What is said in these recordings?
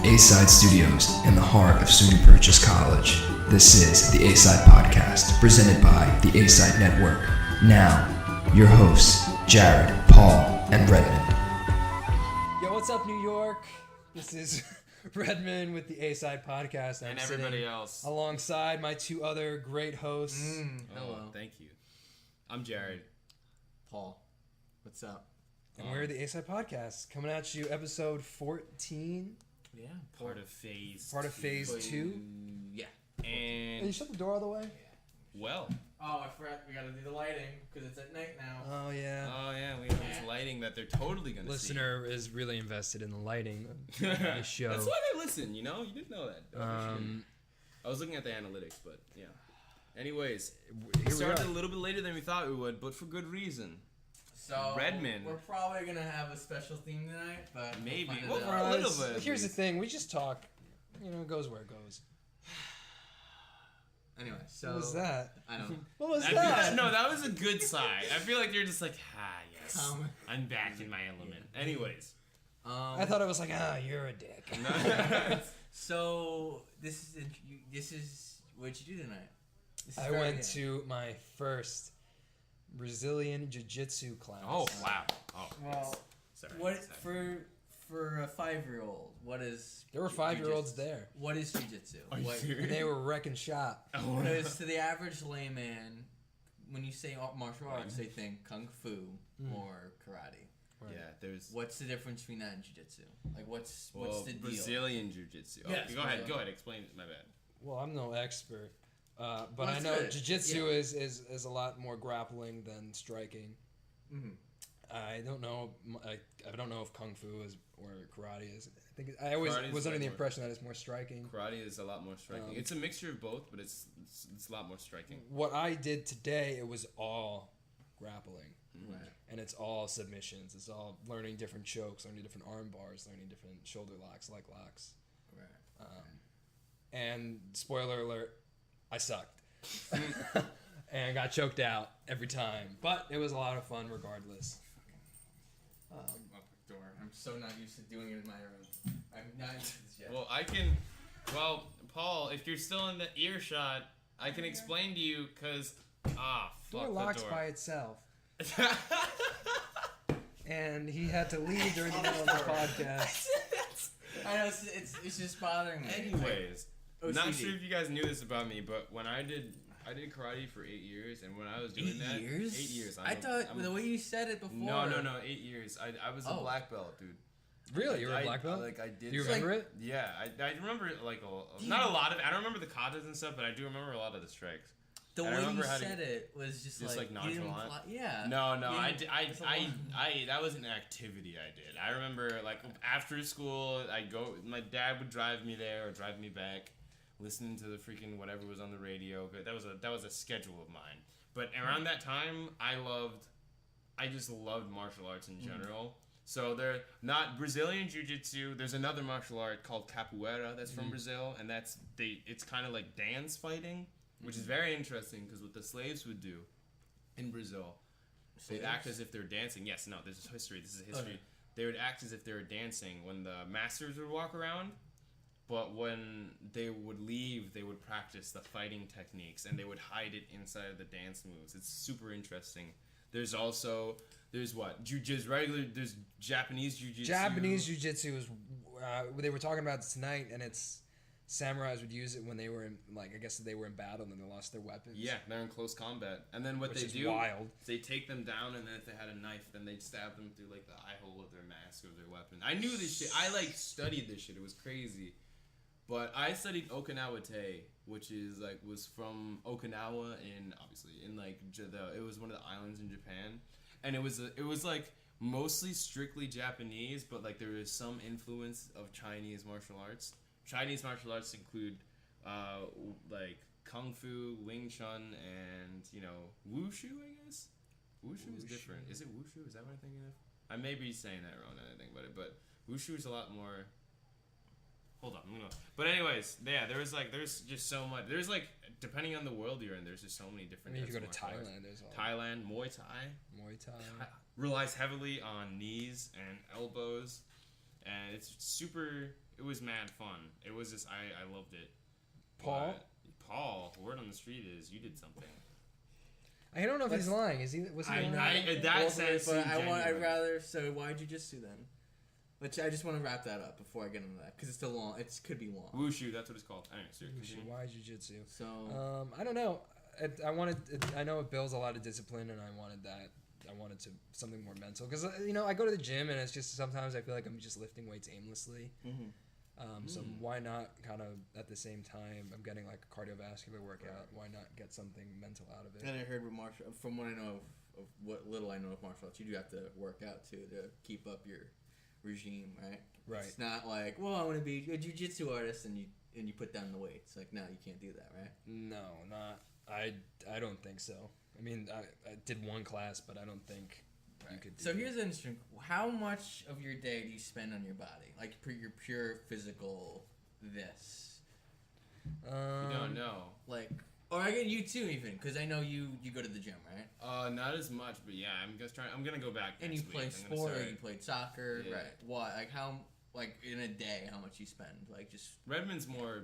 A-Side Studios in the heart of SUNY Purchase College. This is the A-Side Podcast, presented by the A-Side Network. Now, your hosts, Jared, Paul, and Reddmond. Yo, what's up, New York? This is Reddmond with the A-Side Podcast. And everybody else. Alongside my two other great hosts. Hello. Thank you. I'm Jared. Paul. What's up? And we're the A-Side Podcast, coming at you episode 14. Yeah. Part of phase 2. Yeah. Hey, you And, shut the door all the way? well, Oh, I forgot. We gotta do the lighting because it's at night now. Oh, yeah. we have this lighting that they're totally going to see. Listener is really invested in the lighting of the show. That's why they listen, you know? You didn't know that. I was looking at the analytics, but yeah. Anyways, we Here we started are. a little bit later than we thought we would, but for good reason. So Reddmond. we're probably gonna have a special theme tonight, but Maybe. We'll Well, find it a out. little bit. at Here's the least. thing, we just talk. You know, it goes where it goes. Anyway, so What was that? I don't. What was I that? feel, no, that was a good sign. I feel like you're just like, yes, Come. I'm back in my element. Anyways. I thought it was like, you're a dick. So this is what'd you do tonight? This is I very went good. to my first Brazilian Jiu-Jitsu class. Oh, wow. Oh, Well, sorry. what sorry. for a 5-year-old? What is? There were 5-year-olds jiu-jitsu? there. What is jujitsu? Are you What? serious? And they were wrecking shop. Because to the average layman, when you say martial arts, they think kung fu or karate. Right. Yeah, there's What's the difference between that and jiu-jitsu? Like, what's the deal? Brazilian jiu-jitsu. Oh, Yes, go ahead. Brazilian. Go ahead. Explain it. My bad. Well, I'm no expert, but Well, I that's know good. Jiu-Jitsu Yeah. is a lot more grappling than striking. Mhm. I don't know. I don't know if kung fu is or karate is. I think I always Karate is was under way the more- impression that it's more striking. Karate is a lot more striking. It's a mixture of both, but it's a lot more striking. What I did today, it was all grappling. Right. And it's all submissions. It's all learning different chokes, learning different arm bars, learning different shoulder locks, leg locks. Right. And spoiler alert, I sucked. And got choked out every time. But it was a lot of fun regardless. Door. I'm so not used to doing it in my room. I'm not used to this yet. Well, Well, Paul, if you're still in the earshot, I can explain to you because fuck Door the locks door. by itself. And he had to leave during the middle of the podcast. I know it's just bothering me. Anyways, OCD. not sure if you guys knew this about me, but when I did karate for 8 years, and when I was doing 8 that, years? 8 years. I thought the way you said it before. No, 8 years. I was a Oh. black belt, dude. Really? You were a black belt? Like I did. Do you It's like- remember it? Yeah, I remember it like not a lot of it. I don't remember the katas and stuff, but I do remember a lot of the strikes. The I way you remember how to- said it was just like you didn't nonchalant? yeah. No, You I didn't- did, that's a lot. that was an activity I did. I remember like after school, my dad would drive me there or drive me back, listening to the freaking whatever was on the radio. But that was a schedule of mine. But around that time, I just loved martial arts in general. So they're not Brazilian Jiu-Jitsu. There's another martial art called capoeira that's from Brazil, and it's kind of like dance fighting, which is very interesting because what the slaves would do in Brazil, they'd act as if they're dancing. Yes, no, this is history. Okay. They would act as if they were dancing when the masters would walk around, but when they would leave, they would practice the fighting techniques, and they would hide it inside of the dance moves. It's super interesting. There's there's Japanese Jiu-Jitsu. Japanese Jiu-Jitsu is, they were talking about it tonight, and it's samurais would use it when they were in, like, I guess they were in battle and they lost their weapons. Yeah, they're in close combat. And then what Which they is do, wild. they take them down, and then if they had a knife, then they'd stab them through like the eye hole of their mask or their weapon. I knew this shit. I studied this shit. It was crazy. But I studied Okinawa Te, which was from Okinawa in it was one of the islands in Japan, and it was like mostly strictly Japanese, but like there was some influence of Chinese martial arts. Chinese martial arts include like Kung Fu, Wing Chun, and Wushu. I guess Wushu is different. Is it Wushu? Is that what I'm thinking of? I may be saying that wrong. I think about it, but Wushu is a lot more. Hold on, I'm gonna. But anyways, yeah, there's just so much. There's like, depending on the world you're in, there's just so many I different. mean, if you go to types of martial arts. Thailand, there's all Thailand, Muay Thai Muay Thai. relies heavily on knees and elbows, and it's super. It was mad fun. It was just I loved it. Paul? Paul, word on the street is you did something. I don't know if he's lying. Was he lying? In that sense, but genuine. I'd rather. So why jujitsu then? I just want to wrap that up before I get into that because it's still long. It could be long. Wushu, that's what it's called. Anyway, seriously. Why jiu-jitsu? So I don't know. I know it builds a lot of discipline, and I wanted that. I wanted to something more mental because I go to the gym and it's just sometimes I feel like I'm just lifting weights aimlessly. So why not kind of at the same time I'm getting like a cardiovascular workout? Why not get something mental out of it? And I heard from what I know of what little I know of martial arts, you do have to work out too to keep up your regime, right? Right. It's not like, well, I want to be a jiu-jitsu artist and you put down the weights. Like, no, you can't do that, right? No, not. I don't think so. I mean, I did one class, but I don't think you could do So that. here's an interesting. How much of your day do you spend on your body? Like your pure physical this? You don't know. Like, or I get you too even, because I know you go to the gym, right? Not as much, but yeah, I'm gonna go back. And you next play week. I'm gonna sport, or start- you played soccer, Yeah. right? What? Like how? Like in a day, how much you spend? Like just. Redmond's more.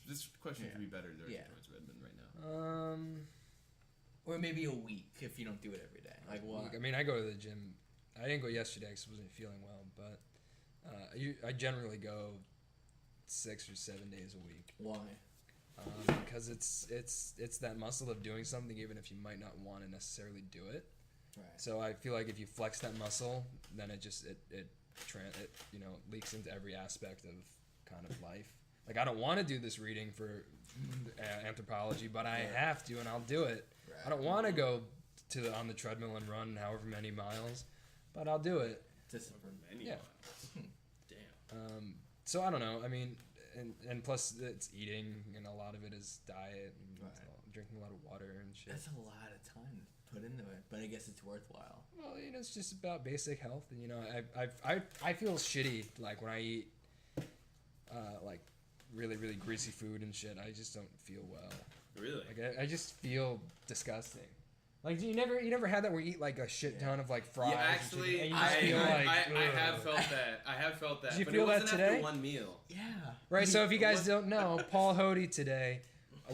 This question Yeah. could be better directed Yeah. towards Redmond right now. Or maybe a week if you don't do it every day. Like what? I mean, I go to the gym. I didn't go yesterday because I wasn't feeling well, but I generally go 6 or 7 days a week. Why? Because it's that muscle of doing something even if you might not want to necessarily do it. Right. So I feel like if you flex that muscle, then it leaks into every aspect of kind of life. Like I don't want to do this reading for anthropology, but I have to, and I'll do it. Right. I don't want to go on the treadmill and run however many miles, but I'll do it. Discipline. Many Yeah. miles. Damn. So I don't know. I mean, and plus it's eating, and a lot of it is diet and drinking a lot of water and shit. That's a lot of time to put into it, but I guess it's worthwhile. Well, it's just about basic health, and I feel shitty like when I eat like really really greasy food and shit. I just don't feel well. Really? Like I just feel disgusting. Like you never had that where you eat like a shit ton of like fries. Yeah, actually, and you I just feel like, have ugh. felt that. I have felt that. Did you but feel it that wasn't today? After one meal. Yeah. Right. So if you guys don't know, Paul Hoti today.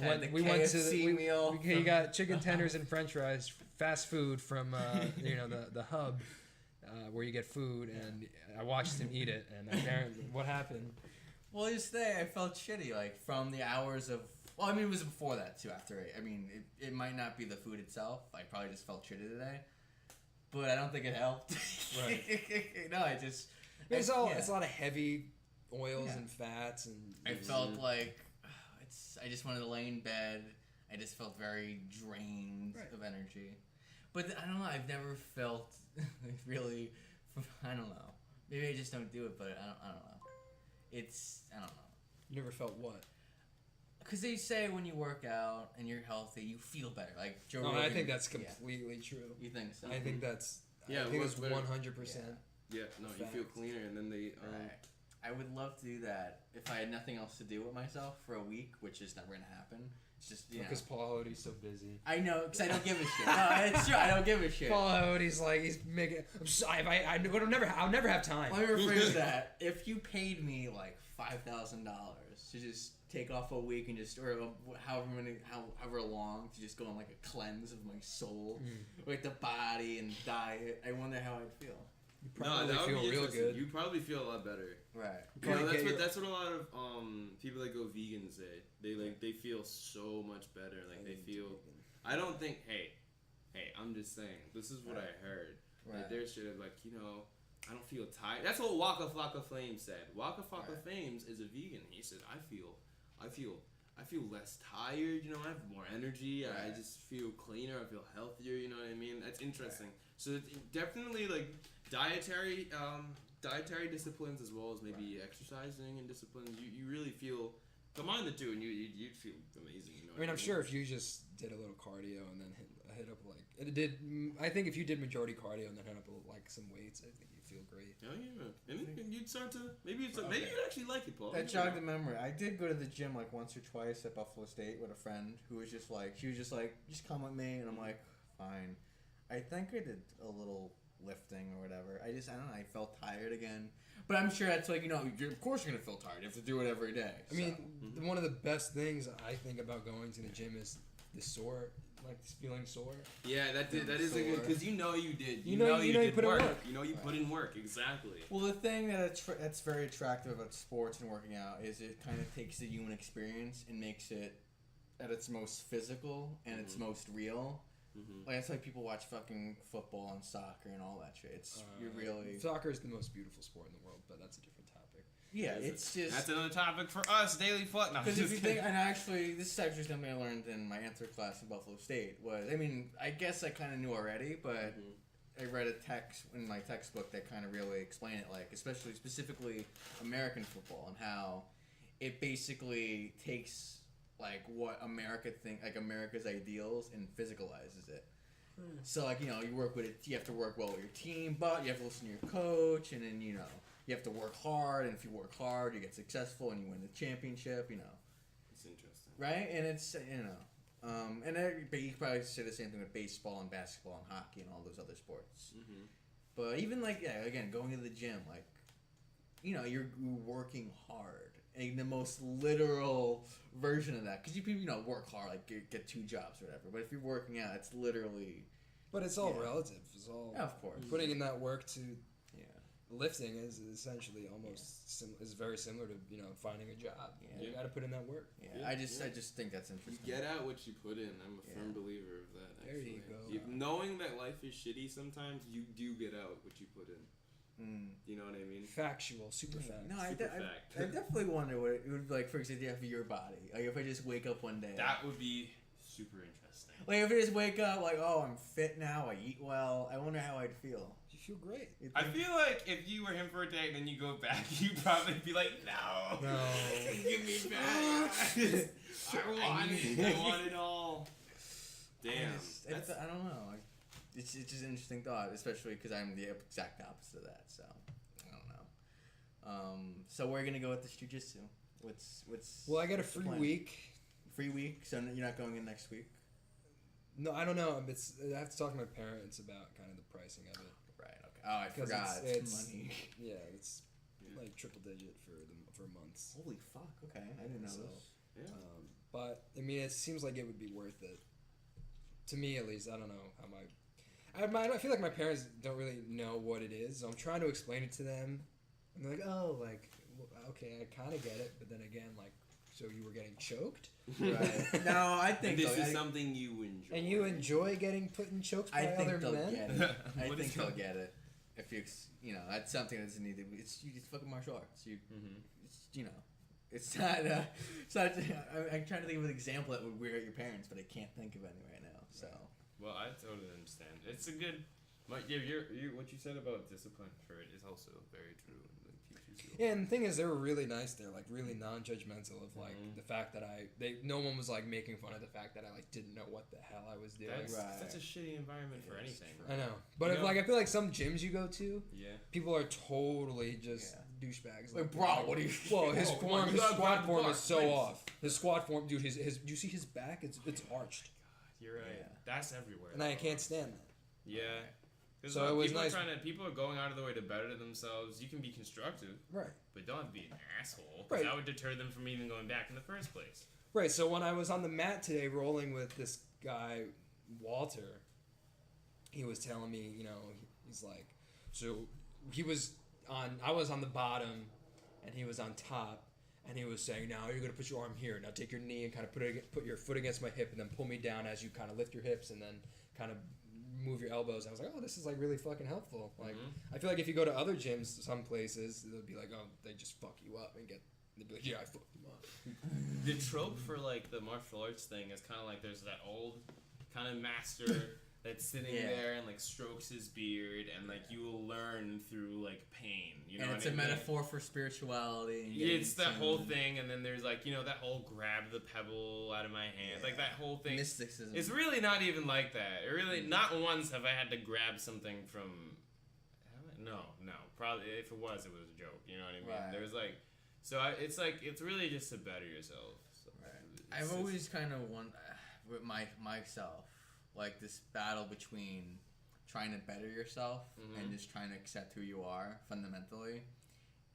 Had the We went to KFC meal he from- got chicken tenders and French fries, fast food from the hub where you get food, and I watched him eat it, and apparently what happened? Well, just today I felt shitty, like from the hours of. Well, I mean, it was before that too. After I mean, it might not be the food itself. I probably just felt shitty today, but I don't think it helped. Right. No, I just. It's yeah. a lot of heavy oils Yeah. and fats, and I felt like I just wanted to lay in bed. I just felt very drained of energy. But I don't know. I've never felt really. I don't know. Maybe I just don't do it, but I don't know. I don't know. you never felt what? Because they say when you work out and you're healthy, you feel better. Like Joe No, Rogan. I think that's yeah. completely true. You think so? I think that's. Yeah, I think well, it's but- 100%. Yeah, no, you feel Fact. cleaner, and then they. Right. I would love to do that if I had nothing else to do with myself for a week, which is never gonna happen. It's just Because Paul Hoti's so busy. I know, because I don't give a shit. No, it's true. I don't give a shit. Paul Hoti's like he's making. I'll never have time. Let me rephrase that. If you paid me like $5,000 to just take off a week and just, or however long, to just go on like a cleanse of my soul with the body and diet, I wonder how I'd feel. You No, probably that would feel be real interesting. good. You probably feel a lot better. Right. You know, Probably get that's what a lot of people that go vegan say. They feel so much better. Like they feel. I don't think. Hey, I'm just saying. This is what I heard. Right. Like there's shit of like I don't feel tired. That's what Waka Flocka Flames said. Waka Flocka Flames is a vegan. He said I feel less tired. I have more energy. I just feel cleaner. I feel healthier. You know what I mean? That's interesting. So it's definitely like dietary disciplines as well as maybe exercising and disciplines. You really feel combine the two and you'd feel amazing. I mean, I'm sure if you just did a little cardio and then hit up like it did. I think if you did majority cardio and then hit up like some weights, I think you'd feel great. Oh yeah, and you'd start to maybe you'd actually like it, Paul. That jogged the memory. I did go to the gym like once or twice at Buffalo State with a friend who was just like, just come with me, and I'm like, fine. I think I did a little lifting or whatever. I don't know. I felt tired again. But I'm sure that's like, of course you're going to feel tired. You have to do it every day. I mean, one of the best things I think about going to the gym is the sore, like feeling sore. Yeah, that is a good, because you did. You know you put in work. You know you put in work, exactly. Well, the thing that's very attractive about sports and working out is it kind of takes the human experience and makes it at its most physical and its most real. Like, that's why people watch fucking football and soccer and all that shit. It's Soccer is the most beautiful sport in the world, but that's a different topic. Yeah, it's just... That's another topic for us, Daily Foot. Because if you think... And actually, this is actually something I learned in my answer class in Buffalo State. I guess I kind of knew already, but I read a text in my textbook that kind of really explained it, like, specifically American football and how it basically takes... like what America America's ideals and physicalizes it. So like, you work with it, you have to work well with your team, but you have to listen to your coach, and then you have to work hard, and if you work hard you get successful and you win the championship. It's interesting, right? And it's but you probably say the same thing with baseball and basketball and hockey and all those other sports. But even again, going to the gym, like, you're working hard. In the most literal version of that, because people work hard, like get 2 jobs or whatever. But if you're working out, it's literally. But it's all relative. It's all of course. Putting in that work to lifting is essentially almost is very similar to finding a job. You got to put in that work. I just think that's interesting. You get out what you put in. I'm a firm believer of that. Actually. There you go. Knowing that life is shitty sometimes, you do get out what you put in. You know what I mean? Factual, super fact. No, I definitely wonder what it would be like, for example, for your body. Like, if I just wake up one day. That would be super interesting. Like, if I just wake up, like, oh, I'm fit now, I eat well, I wonder how I'd feel. You feel great. I feel like if you were him for a day and then you go back, you'd probably be like, no. Give me back. I want it all. Damn. I don't know. It's just an interesting thought, especially because I'm the exact opposite of that. So I don't know. So we're gonna go with this jujitsu. What's? Well, I got a free week. Free week. So you're not going in next week. No, I don't know. I have to talk to my parents about kind of the pricing of it. Right. Okay. Oh, I forgot. It's money. Yeah, it's like triple digit for months. Holy fuck. Okay, I didn't know this. Yeah. But I mean, it seems like it would be worth it. To me, at least. I don't know how I feel like my parents don't really know what it is, so I'm trying to explain it to them. And they're like, oh, like, okay, I kind of get it, but then again, like, so you were getting choked? Right. No, I think this is something you enjoy. And you enjoy getting put in chokes by other men? Get it. I think they'll get it. If that's something that's needed. It's fucking martial arts. It's not. I'm trying to think of an example that would weird out your parents, but I can't think of any right now. So. Well, I totally understand. It's a good. What you said about discipline for it is also very true. Yeah, and the thing is, they were really nice. They're like really non-judgmental of like the fact that no one was like making fun of the fact that I like didn't know what the hell I was doing. That's a shitty environment for anything. I know, but I feel like some gyms you go to, people are totally just douchebags. Like, bro, what are you? Well, his squat form is so off. His squat form, dude. His do you see his back? It's arched. You're right. Yeah. That's everywhere. And I can't stand that. Yeah. So it was nice. People are going out of their way to better themselves. You can be constructive. Right. But don't be an asshole. Right. That would deter them from even going back in the first place. Right. So when I was on the mat today rolling with this guy, Walter, he was telling me, he's like, so I was on the bottom and he was on top. And he was saying, now you're going to put your arm here. Now take your knee and kind of put your foot against my hip and then pull me down as you kind of lift your hips and then kind of move your elbows. And I was like, oh, this is like really fucking helpful. Like, I feel like if you go to other gyms, some places, they'll be like, oh, they just fuck you up and they'll be like, yeah, I fucked you up. The trope for like the martial arts thing is kind of like there's that old kind of master that's sitting there and like strokes his beard and like you will learn through like pain. And it's a metaphor for spirituality. It's that whole thing, and then there's like that whole grab the pebble out of my hand, like that whole thing. Mysticism. It's really not even like that. It really not once have I had to grab something from. No. Probably if it was a joke. You know what I mean? Right. There's like, it's really just to better yourself. So right. I've always kind of wondered with myself. Like this battle between trying to better yourself Mhm. and just trying to accept who you are fundamentally.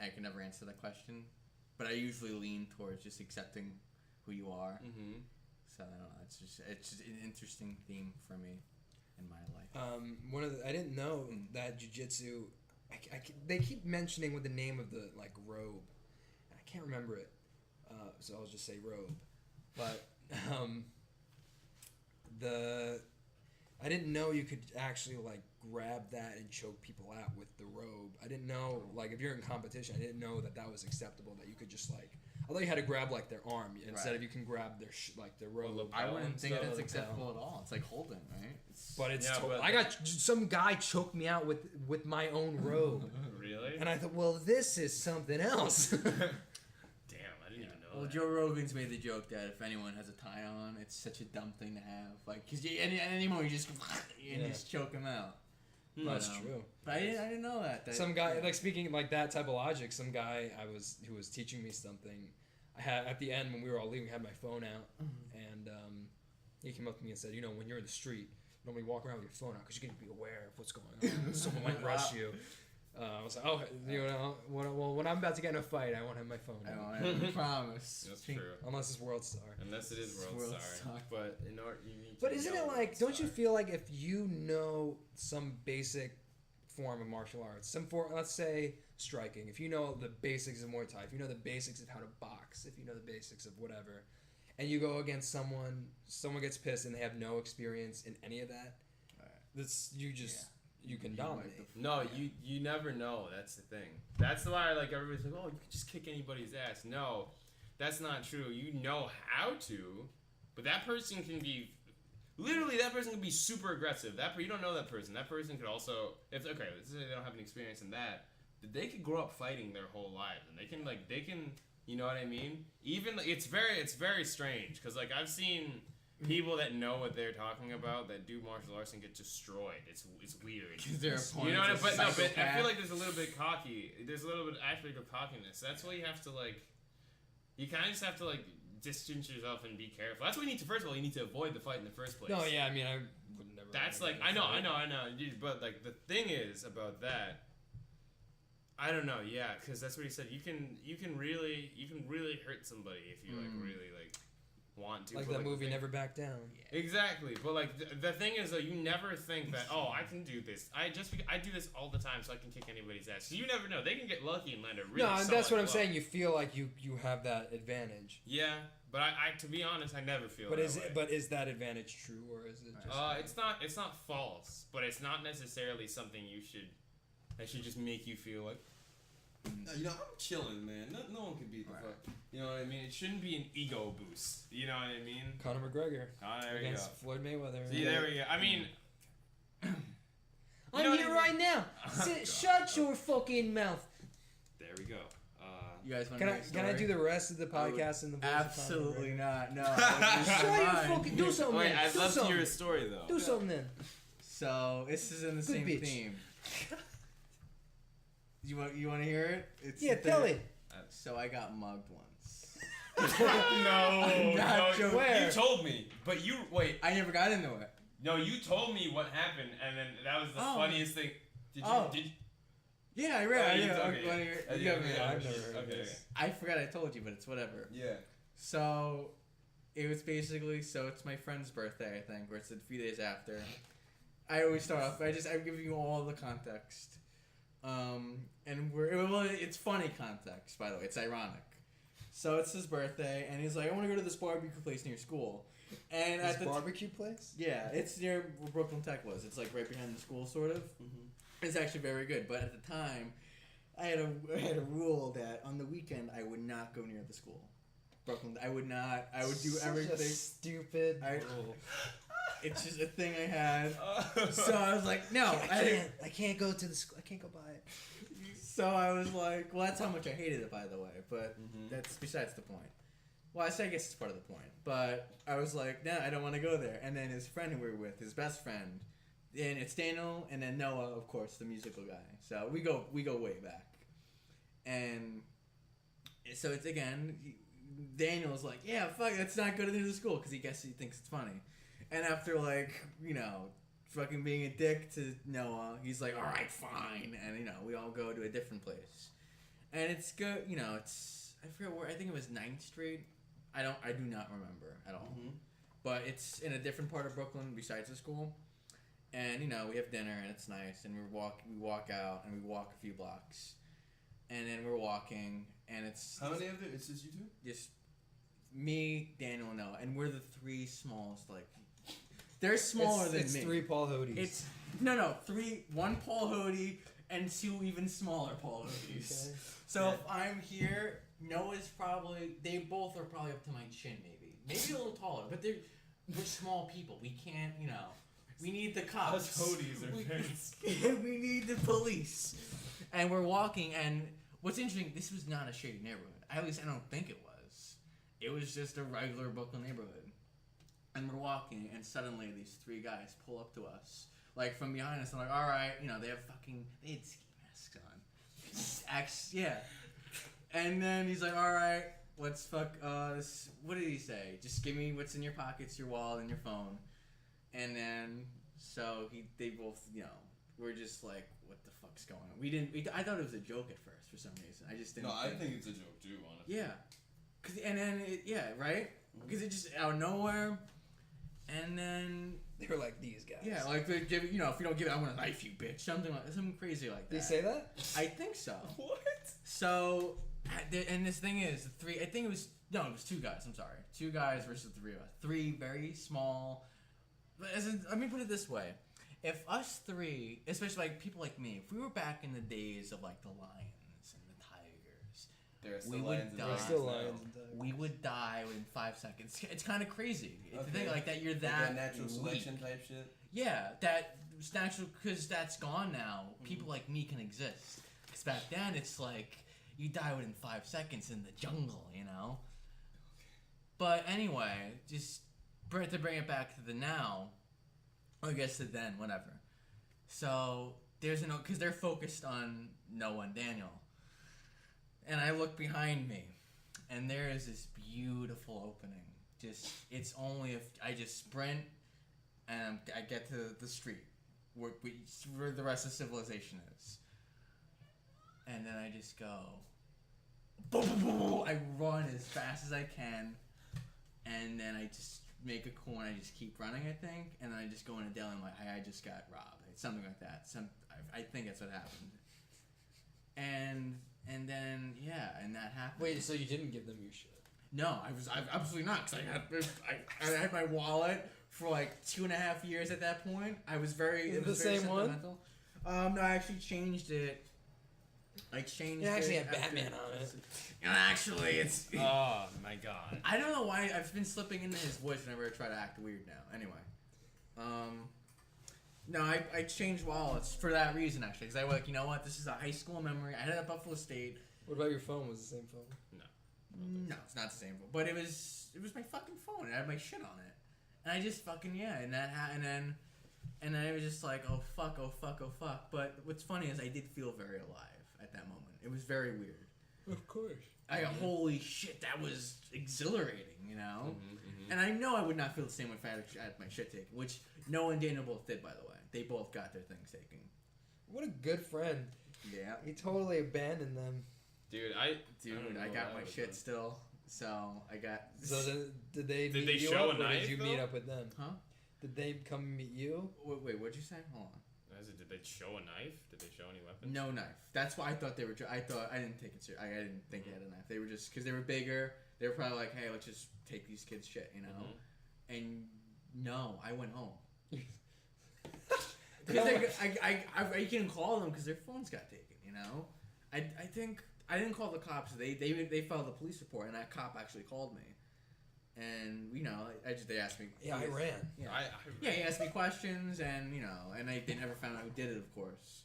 I can never answer that question, but I usually lean towards just accepting who you are. Mm-hmm. So I don't know. It's just an interesting theme for me in my life. I didn't know that jujitsu. They keep mentioning with the name of the like robe. I can't remember it, so I'll just say robe. But I didn't know you could actually like grab that and choke people out with the robe. I didn't know like if you're in competition, I didn't know that was acceptable. That you could just like. I thought you had to grab like their arm instead of you can grab their their robe. I wouldn't think that's lapel. acceptable at all. It's like holding, right? But it's Yeah, but- I got some guy choked me out with my own robe, Really? and I thought, well, this is something else. Damn, I didn't even know Well, that. Joe Rogan's made the joke that if anyone has a tie on, it's such a dumb thing to have. Like, because anymore you just and just choke them out. That's true. But I didn't know that. Some guy, like speaking like that type of logic, some guy who was teaching me something. I had at the end when we were all leaving, I had my phone out, and he came up to me and said, you know, when you're in the street, normally walk around with your phone out because you can be aware of what's going on. Someone might rush you. I was like, oh, you know, when I'm about to get in a fight, I won't have my phone out. I promise. That's true. Unless it's World Star. Unless it is World World Star. Star. But in order, you need to But isn't know it like, World don't you Star. feel like if you know some basic form of martial arts, let's say striking, if you know the basics of Muay Thai, if you know the basics of how to box, if you know the basics of whatever, and you go against someone gets pissed and they have no experience in any of that, you can dominate. No, you never know. That's the thing. That's why like everybody's like, oh, you can just kick anybody's ass. No, that's not true. You know how to, but that person can be. Literally, that person can be super aggressive. You don't know that person. That person could also, let's say they don't have any experience in that, but they could grow up fighting their whole lives, and they can, you know what I mean? Even it's very strange because like I've seen people that know what they're talking about that do martial arts and get destroyed. It's weird. You know what I mean? But I feel like there's a little bit cocky. There's a little bit aspect of cockiness. That's why you have to like, you kind of just have to like. Distance yourself and be careful. That's what you need to. First of all, you need to avoid the fight in the first place. No, yeah, I mean, I would never. That's like I know. But like the thing is about that. I don't know. Yeah, because that's what he said. You can really hurt somebody if you like really like want to. Like but, that movie Never Back Down. Exactly, but like the thing is though, you never think that I can do this. I do this all the time, so I can kick anybody's ass. So you never know. They can get lucky and land a really. No, and that's solid what I'm blow. saying. You feel like you have that advantage. Yeah, but I to be honest, I never feel. But that way. is that advantage true or is it just? It's not false, but it's not necessarily something that should just make you feel like. No, you know, I'm chilling, man. No one can beat the fuck. You know what I mean? It shouldn't be an ego boost. You know what I mean? Conor McGregor There we go. against Floyd Mayweather. See, there we go. I mean, I'm here right now. Shut your fucking mouth. there we go. You guys want Can I do the rest of the podcast in the voice of Conor Absolutely McGregor? not. No. Shut your fucking. Do something. Wait, then. I'd Do love to something. hear a story though. Do something then. So this is in the Good same bitch. theme. You want to hear it? It's Yeah, tell it. So I got mugged once. No, not joking. Where? You told me, but you wait. I never got into it. No, you told me what happened, and then that was the Oh. funniest thing. Did you? Oh. Did you? Yeah, I read. you- I okay. wanna hear- Yeah, you yeah, got me. yeah, I've never heard of okay, this. I forgot I told you, but it's whatever. Yeah. So, it was basically, it's my friend's birthday, I think, or it's a few days after. I always start off, I'm giving you all the context. And it's funny context, by the way, it's ironic. So it's his birthday, and he's like, I want to go to this barbecue place near school. And This at the barbecue place? yeah, it's near where Brooklyn Tech was. It's like right behind the school, sort of. It's actually very good, but at the time, I had a rule that on the weekend I would not go near the school. Brooklyn, I would not. I would do Such everything. a stupid I- rule. It's just a thing I had. So I was like, no, I can't go to the school. I can't go by it. So I was like, well, that's how much I hated it, by the way. But that's besides the point. Well, I guess it's part of the point. But I was like, nah, I don't want to go there. And then his friend who we were with, his best friend, and it's Daniel, and then Noah, of course, the musical guy. So we go way back. And so it's again, Daniel's like, yeah, fuck, let's not go to the school because he thinks it's funny. And after fucking being a dick to Noah. He's like, all right, fine, and we all go to a different place, and it's good. It's I forget where. I think it was 9th Street. I do not remember at all, but it's in a different part of Brooklyn besides the school, and we have dinner and it's nice, and we walk out and we walk a few blocks, and then we're walking and it's how many of it? It's just you two? Just me, Daniel, and Noah, and we're the 3 smallest. Like, they're smaller than it's me. 3 Paul Hotis. It's 1 Paul Hoti and 2 even smaller Paul Hotis. Okay. So if I'm here, Noah's they both are probably up to my chin, maybe a little taller, but we're small people. We can't, we need the cops. Us Hotis are very we need the police, and we're walking. And what's interesting, this was not a shady neighborhood. At least I don't think it was. It was just a regular Brooklyn neighborhood. And we're walking, and suddenly these 3 guys pull up to us, like from behind us. I'm like, all right, they had ski masks on. Yeah. And then he's like, all right, let's fuck this. What did he say? Just give me what's in your pockets, your wallet, and your phone. And then, they both, we're just like, what the fuck's going on? I thought it was a joke at first for some reason. I just didn't. No, I think it's a joke too, honestly. Yeah. Right? Because it just out of nowhere. And then They were like, these guys. yeah, like they give if you don't give it, I'm gonna knife you, bitch. Something crazy like that. Did he say that? I think so. What? So, and this thing is 3. I think it was 2 guys. I'm sorry, 2 guys versus 3 of us. 3 very small. Let me put it this way: if us 3, especially like people like me, if we were back in the days of like the lions and the tigers, There are still we lions would and die. tigers Still now. lions and tigers. We would die within 5 seconds. It's kind of crazy to Okay. think like that. You're Like that natural weak. selection type shit. Yeah, that's natural because that's gone now. People like me can exist. Because back then, it's like you die within 5 seconds in the jungle, But anyway, just to bring it back to the now, or I guess the then, whatever. So there's because they're focused on Noah and Daniel, and I look behind me, and there is this beautiful opening. It's only if I just sprint. And I get to the street where the rest of civilization is. And then I just go, boom, boom, boom, boom. I run as fast as I can. And then I just make a corner. I just keep running, I think. And then I just go in a deli and I'm like, I just got robbed. It's something like that. I think that's what happened. And then, yeah, and that happened. Wait, so you didn't give them your shit? No, I absolutely not. Because I had my wallet for like 2.5 years at that point. I was very. It was the very same one? sentimental. No, I actually changed it. I changed it. It actually had after- Batman on it. And actually, it's. Oh my god. I don't know why I've been slipping into his voice whenever I try to act weird now. Anyway, no, I changed wallets for that reason actually, because I was like, you know what, this is a high school memory. I had it at Buffalo State. What about your phone? Was it the same phone? No, it's not the same phone, but it was my fucking phone. It had my shit on it, and I just fucking and that and then I was just like, oh fuck. But what's funny is I did feel very alive at that moment. It was very weird. Of course. I got, holy shit, that was exhilarating, And I know I would not feel the same if I had my shit taken, which Noah and Daniel both did, by the way. They both got their things taken. What a good friend. Yeah. He totally abandoned them. Dude, I don't know got what my I was shit doing. still. So I got. So did they meet they you show up, a or knife, did you meet though? up with them? Huh? Did they come meet you? Wait, what'd you say? Hold on. Did they show a knife? Did they show any weapons? No knife. That's why I thought they were. I didn't take it serious. I didn't think they had a knife. They were just because they were bigger. They were probably like, hey, let's just take these kids' shit, And no, I went home. Because I couldn't call them because their phones got taken. I think I didn't call the cops. They filed a police report, and that cop actually called me. And they asked me. Yeah, I ran. Yeah. I He asked me questions, and they never found out who did it, of course.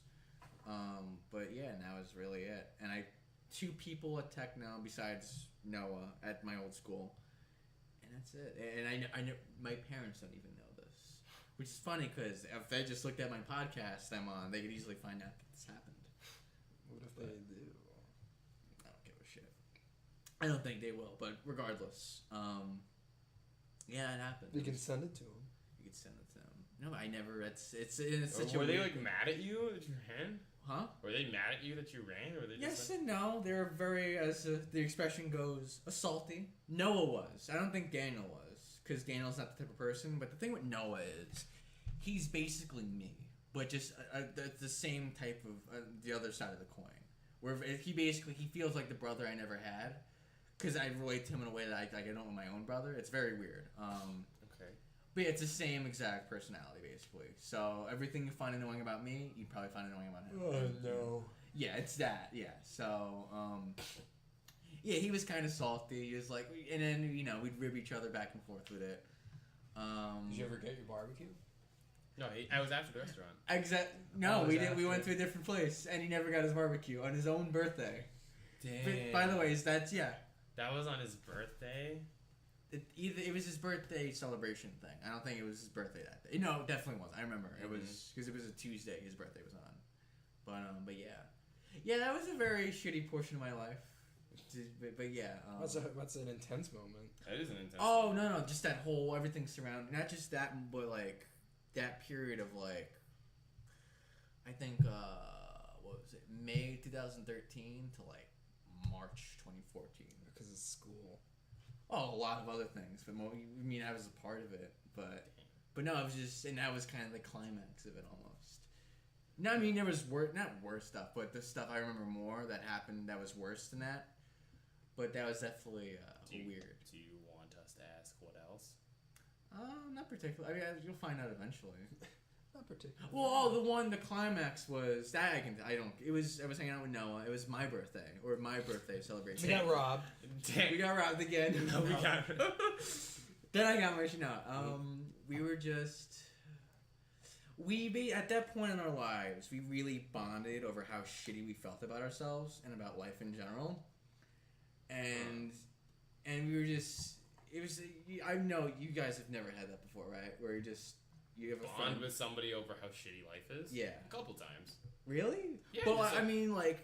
But yeah, and that was really it. And 2 people at Tech now besides Noah at my old school, and that's it. And I know my parents don't even know this, which is funny because if they just looked at my podcast I'm on, they could easily find out that this happened. What if they do? I don't give a shit. I don't think they will, but regardless, yeah, it happened. You can send it to them. You can send it to him. No, I never. It's such a. Were they weird like mad at you that you ran? Huh? Were they mad at you that you ran, or were they Yes just like, and no. They're very, as the expression goes, salty. Noah was. I don't think Daniel was, because Daniel's not the type of person. But the thing with Noah is, he's basically me, but just the same type of the other side of the coin. Where he feels like the brother I never had, because I relate to him in a way that I don't with my own brother. It's very weird. okay. But yeah, it's the same exact personality, basically. So everything you find annoying about me, you'd probably find annoying about him. Oh no. Yeah, it's that. Yeah. So, yeah, he was kind of salty. He was like, and then we'd rib each other back and forth with it. Did you ever get your barbecue? No, I was after the restaurant. No, Oh, we was didn't. We after. went to a different place, and he never got his barbecue on his own birthday. Damn. But, by the way, that's That was on his birthday. It was his birthday celebration thing. I don't think it was his birthday that day. No, it definitely was. I remember it was because it was a Tuesday. His birthday was on. But yeah, that was a very shitty portion of my life. But yeah. What's an intense moment? That is an intense. Oh no, just that whole everything surrounding. Not just that, but like that period of like. I think what was it? May 2013 to like March 2014. Because it's school. Oh, a lot of other things, but I was a part of it, but no, it was just, and that was kind of the climax of it almost. No, I mean there was not worse stuff, but the stuff I remember more that happened that was worse than that. But that was definitely weird. Do you want us to ask what else? Not particularly. I mean, you'll find out eventually. Not particularly. Well, the climax was that I was hanging out with Noah. It was my birthday, or my birthday celebration. We got robbed. Damn. We got robbed again. No, we got. Then I got my we were just at that point in our lives, we really bonded over how shitty we felt about ourselves and about life in general. And we were just, it was, I know you guys have never had that before, right? Where you have a Bond friend with somebody over how shitty life is. Yeah. A couple times. Really? Yeah. But just I mean, like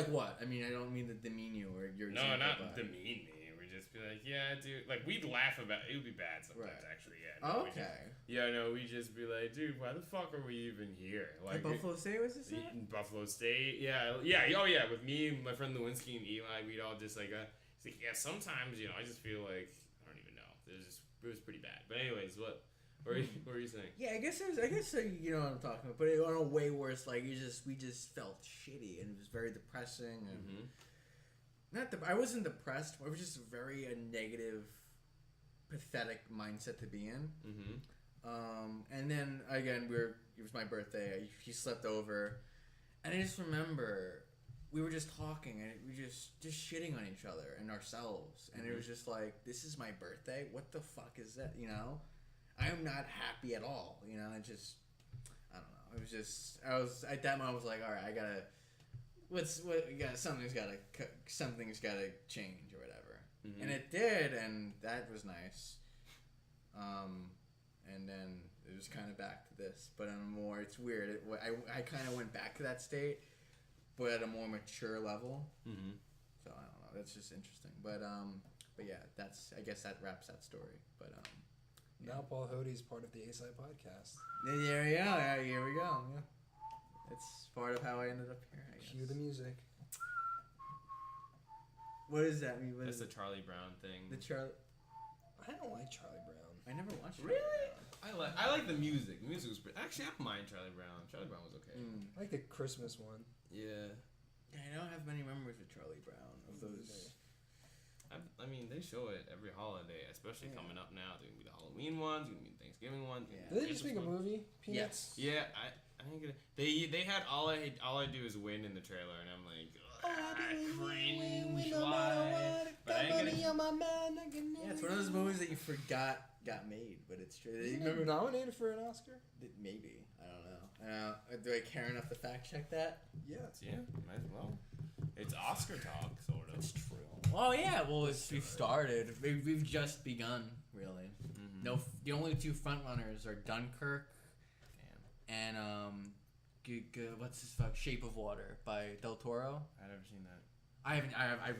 what? I mean, I don't mean to demean you or your No, example, not but- demean me. We just be like, yeah, dude. Like we'd laugh about it. Would be bad sometimes, Right. actually. Yeah. No, we Okay. we'd just be like, dude, why the fuck are we even here? Like Buffalo State was this? in Buffalo State. Yeah. Oh yeah. With me, my friend Lewinsky and Eli, we'd all just like, it's like, yeah. Sometimes I just feel like I don't even know. It was pretty bad. But anyways, what were you saying? Yeah, I guess you know what I'm talking about, but on a way worse. Like we just felt shitty, and it was very depressing. And I wasn't depressed. It was just a very negative, pathetic mindset to be in. And then again, it was my birthday. He slept over, and I just remember we were just talking, and we just shitting on each other and ourselves, and it was just like, this is my birthday. What the fuck is that? I am not happy at all. I don't know. It was just, at that moment I was like, all right, I gotta, something's gotta change or whatever. And it did, and that was nice. And then it was kind of back to this, but it's weird. I kind of went back to that state, but at a more mature level. So I don't know. That's just interesting. But yeah, I guess that wraps that story. But Now Paul Hoti is part of the A-Side podcast. there we go. Yeah, here we go. Yeah. It's part of how I ended up here, I guess. Cue the music. What does that mean? That's the Charlie Brown thing. The Charlie. I don't like Charlie Brown. I never watched Really? Charlie Brown. I like the music. The music was pretty. Actually, I don't mind Charlie Brown. Charlie Brown was okay. I like the Christmas one. Yeah. I don't have many memories of Charlie Brown. Of those. I mean, they show it every holiday, especially coming up now. There's gonna be the Halloween ones. There's gonna be the Thanksgiving ones. Yeah. Did they just make a movie? Peanuts? Yeah, I think they had all I do is win in the trailer, and I'm like, cringe, why? But I ain't gonna. Yeah, it's one of those movies that you forgot got made, but it's true. Did You you remember? nominated for an Oscar? Maybe. I don't know. Do I care enough to fact check that? Yeah. Yeah, might as well. It's Oscar talk, sort of. It's true. Oh yeah, well we've started. We've just begun, really. No, the only two front runners are Dunkirk and what's this fuck? Shape of Water by Del Toro. I've never seen that. I haven't.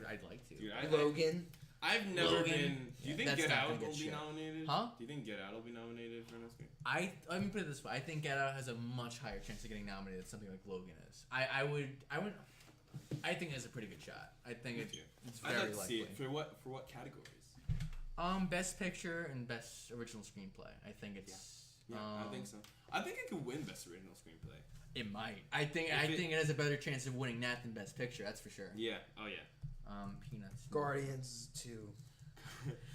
I'd like to. Dude, Logan. I've never Logan. been. Do you think That's Get not Out gonna will get be shit. nominated? Huh? Do you think Get Out will be nominated for an Oscar? Let me put it this way. I think Get Out has a much higher chance of getting nominated than something like Logan is. I think it has a pretty good shot. I think it's I'd very like to see likely. it. For what categories? Best picture and best original screenplay. I think it's. Yeah, I think so. I think it could win best original screenplay. It might. I think it has a better chance of winning that than best picture. That's for sure. Yeah. Oh yeah. Peanuts. Guardians 2.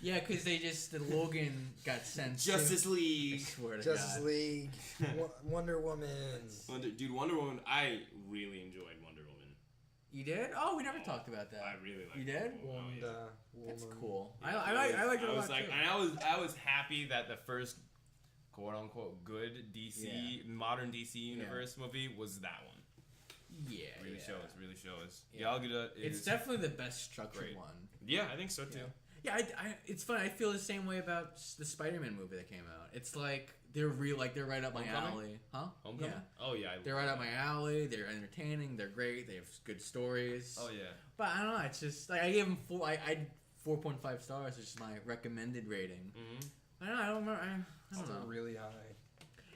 Yeah, because the Logan got sent. Justice I League. swear to Justice God. League. Wonder Woman. Wonder Woman. I really enjoyed Wonder Woman. You did? Oh, we never talked about that. I really liked You did? Wonder That's Woman. cool. Yeah, I like it a lot too. And I was happy that the first quote unquote good DC modern DC universe movie was that one. Yeah, Really yeah. shows. Yeah. Gal Gadot is It's definitely the best structured great. one. Yeah, I think so too. Yeah, it's funny. I feel the same way about the Spider-Man movie that came out. It's like they're they're right up my Homecoming? alley, huh? Homecoming? Yeah, Oh yeah, they're right up my alley. They're entertaining. They're great. They have good stories. Oh yeah. But I don't know. It's just like I gave them 4.5 stars, which is my recommended rating. Mm-hmm. I don't know. I don't remember. I don't Still know. really high.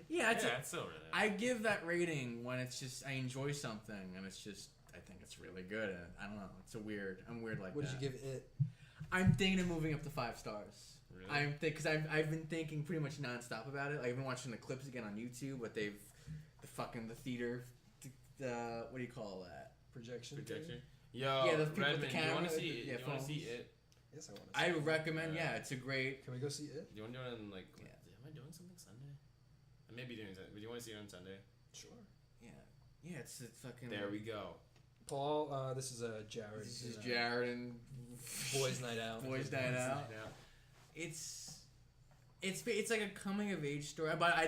Yeah, It's still really. I give that rating when it's just I enjoy something and it's just I think it's really good. And I don't know. I'm weird like What that. did you give it? I'm thinking of moving up to 5 stars. Really? Because I've been thinking pretty much nonstop about it. Like, I've been watching the clips again on YouTube, but the theater, what do you call that? Projection. Yo, Yeah, the people with the Redmond, camera, you want to see it? yeah, You want to phones. see it? Yes, I want to. I would recommend. Yeah, it's a great. Can we go see it? Do you want to do it on like? Yeah. Am I doing something Sunday? I may be doing something. But do you want to see it on Sunday? Sure. Yeah, it's fucking. There we go. Paul, this is Jared. This is Jared and Boys Night Out. Boys Night Out. It's like a coming of age story. But I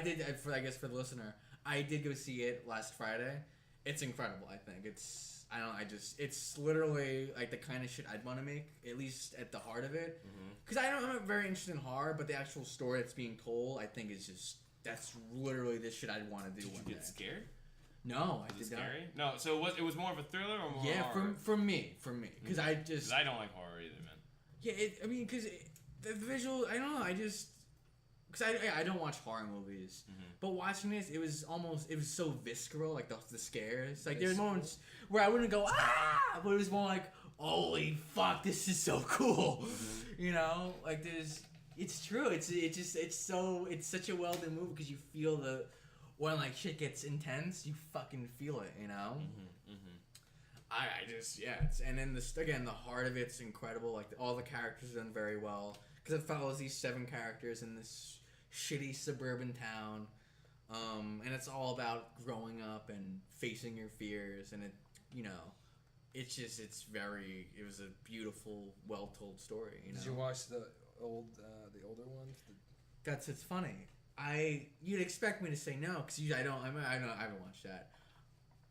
guess for the listener, I did go see it last Friday. It's incredible. I think it's literally like the kind of shit I'd want to make, at least at the heart of it. Because I'm not very interested in horror, but the actual story that's being told, I think is that's literally the shit I'd want to do. Did you get scared? No, I Was it did not. scary? No. So it was more of a thriller or more Yeah, horror? from me, because I just. Because I don't like horror either, man. Yeah, because the visual, I don't know, because I don't watch horror movies, but watching this, it was so visceral, like the scares. Like there's moments where I wouldn't go ah, but it was more like holy fuck, this is so cool, you know? Like it's true. It's such a well done movie because you feel when like shit gets intense, you fucking feel it, you know? And then the heart of it's incredible. Like all the characters are done very well because it follows these 7 characters in this shitty suburban town, and it's all about growing up and facing your fears. And it was a beautiful, well told story. You know? Did you watch the older one? It's funny. You'd expect me to say no because I haven't watched that.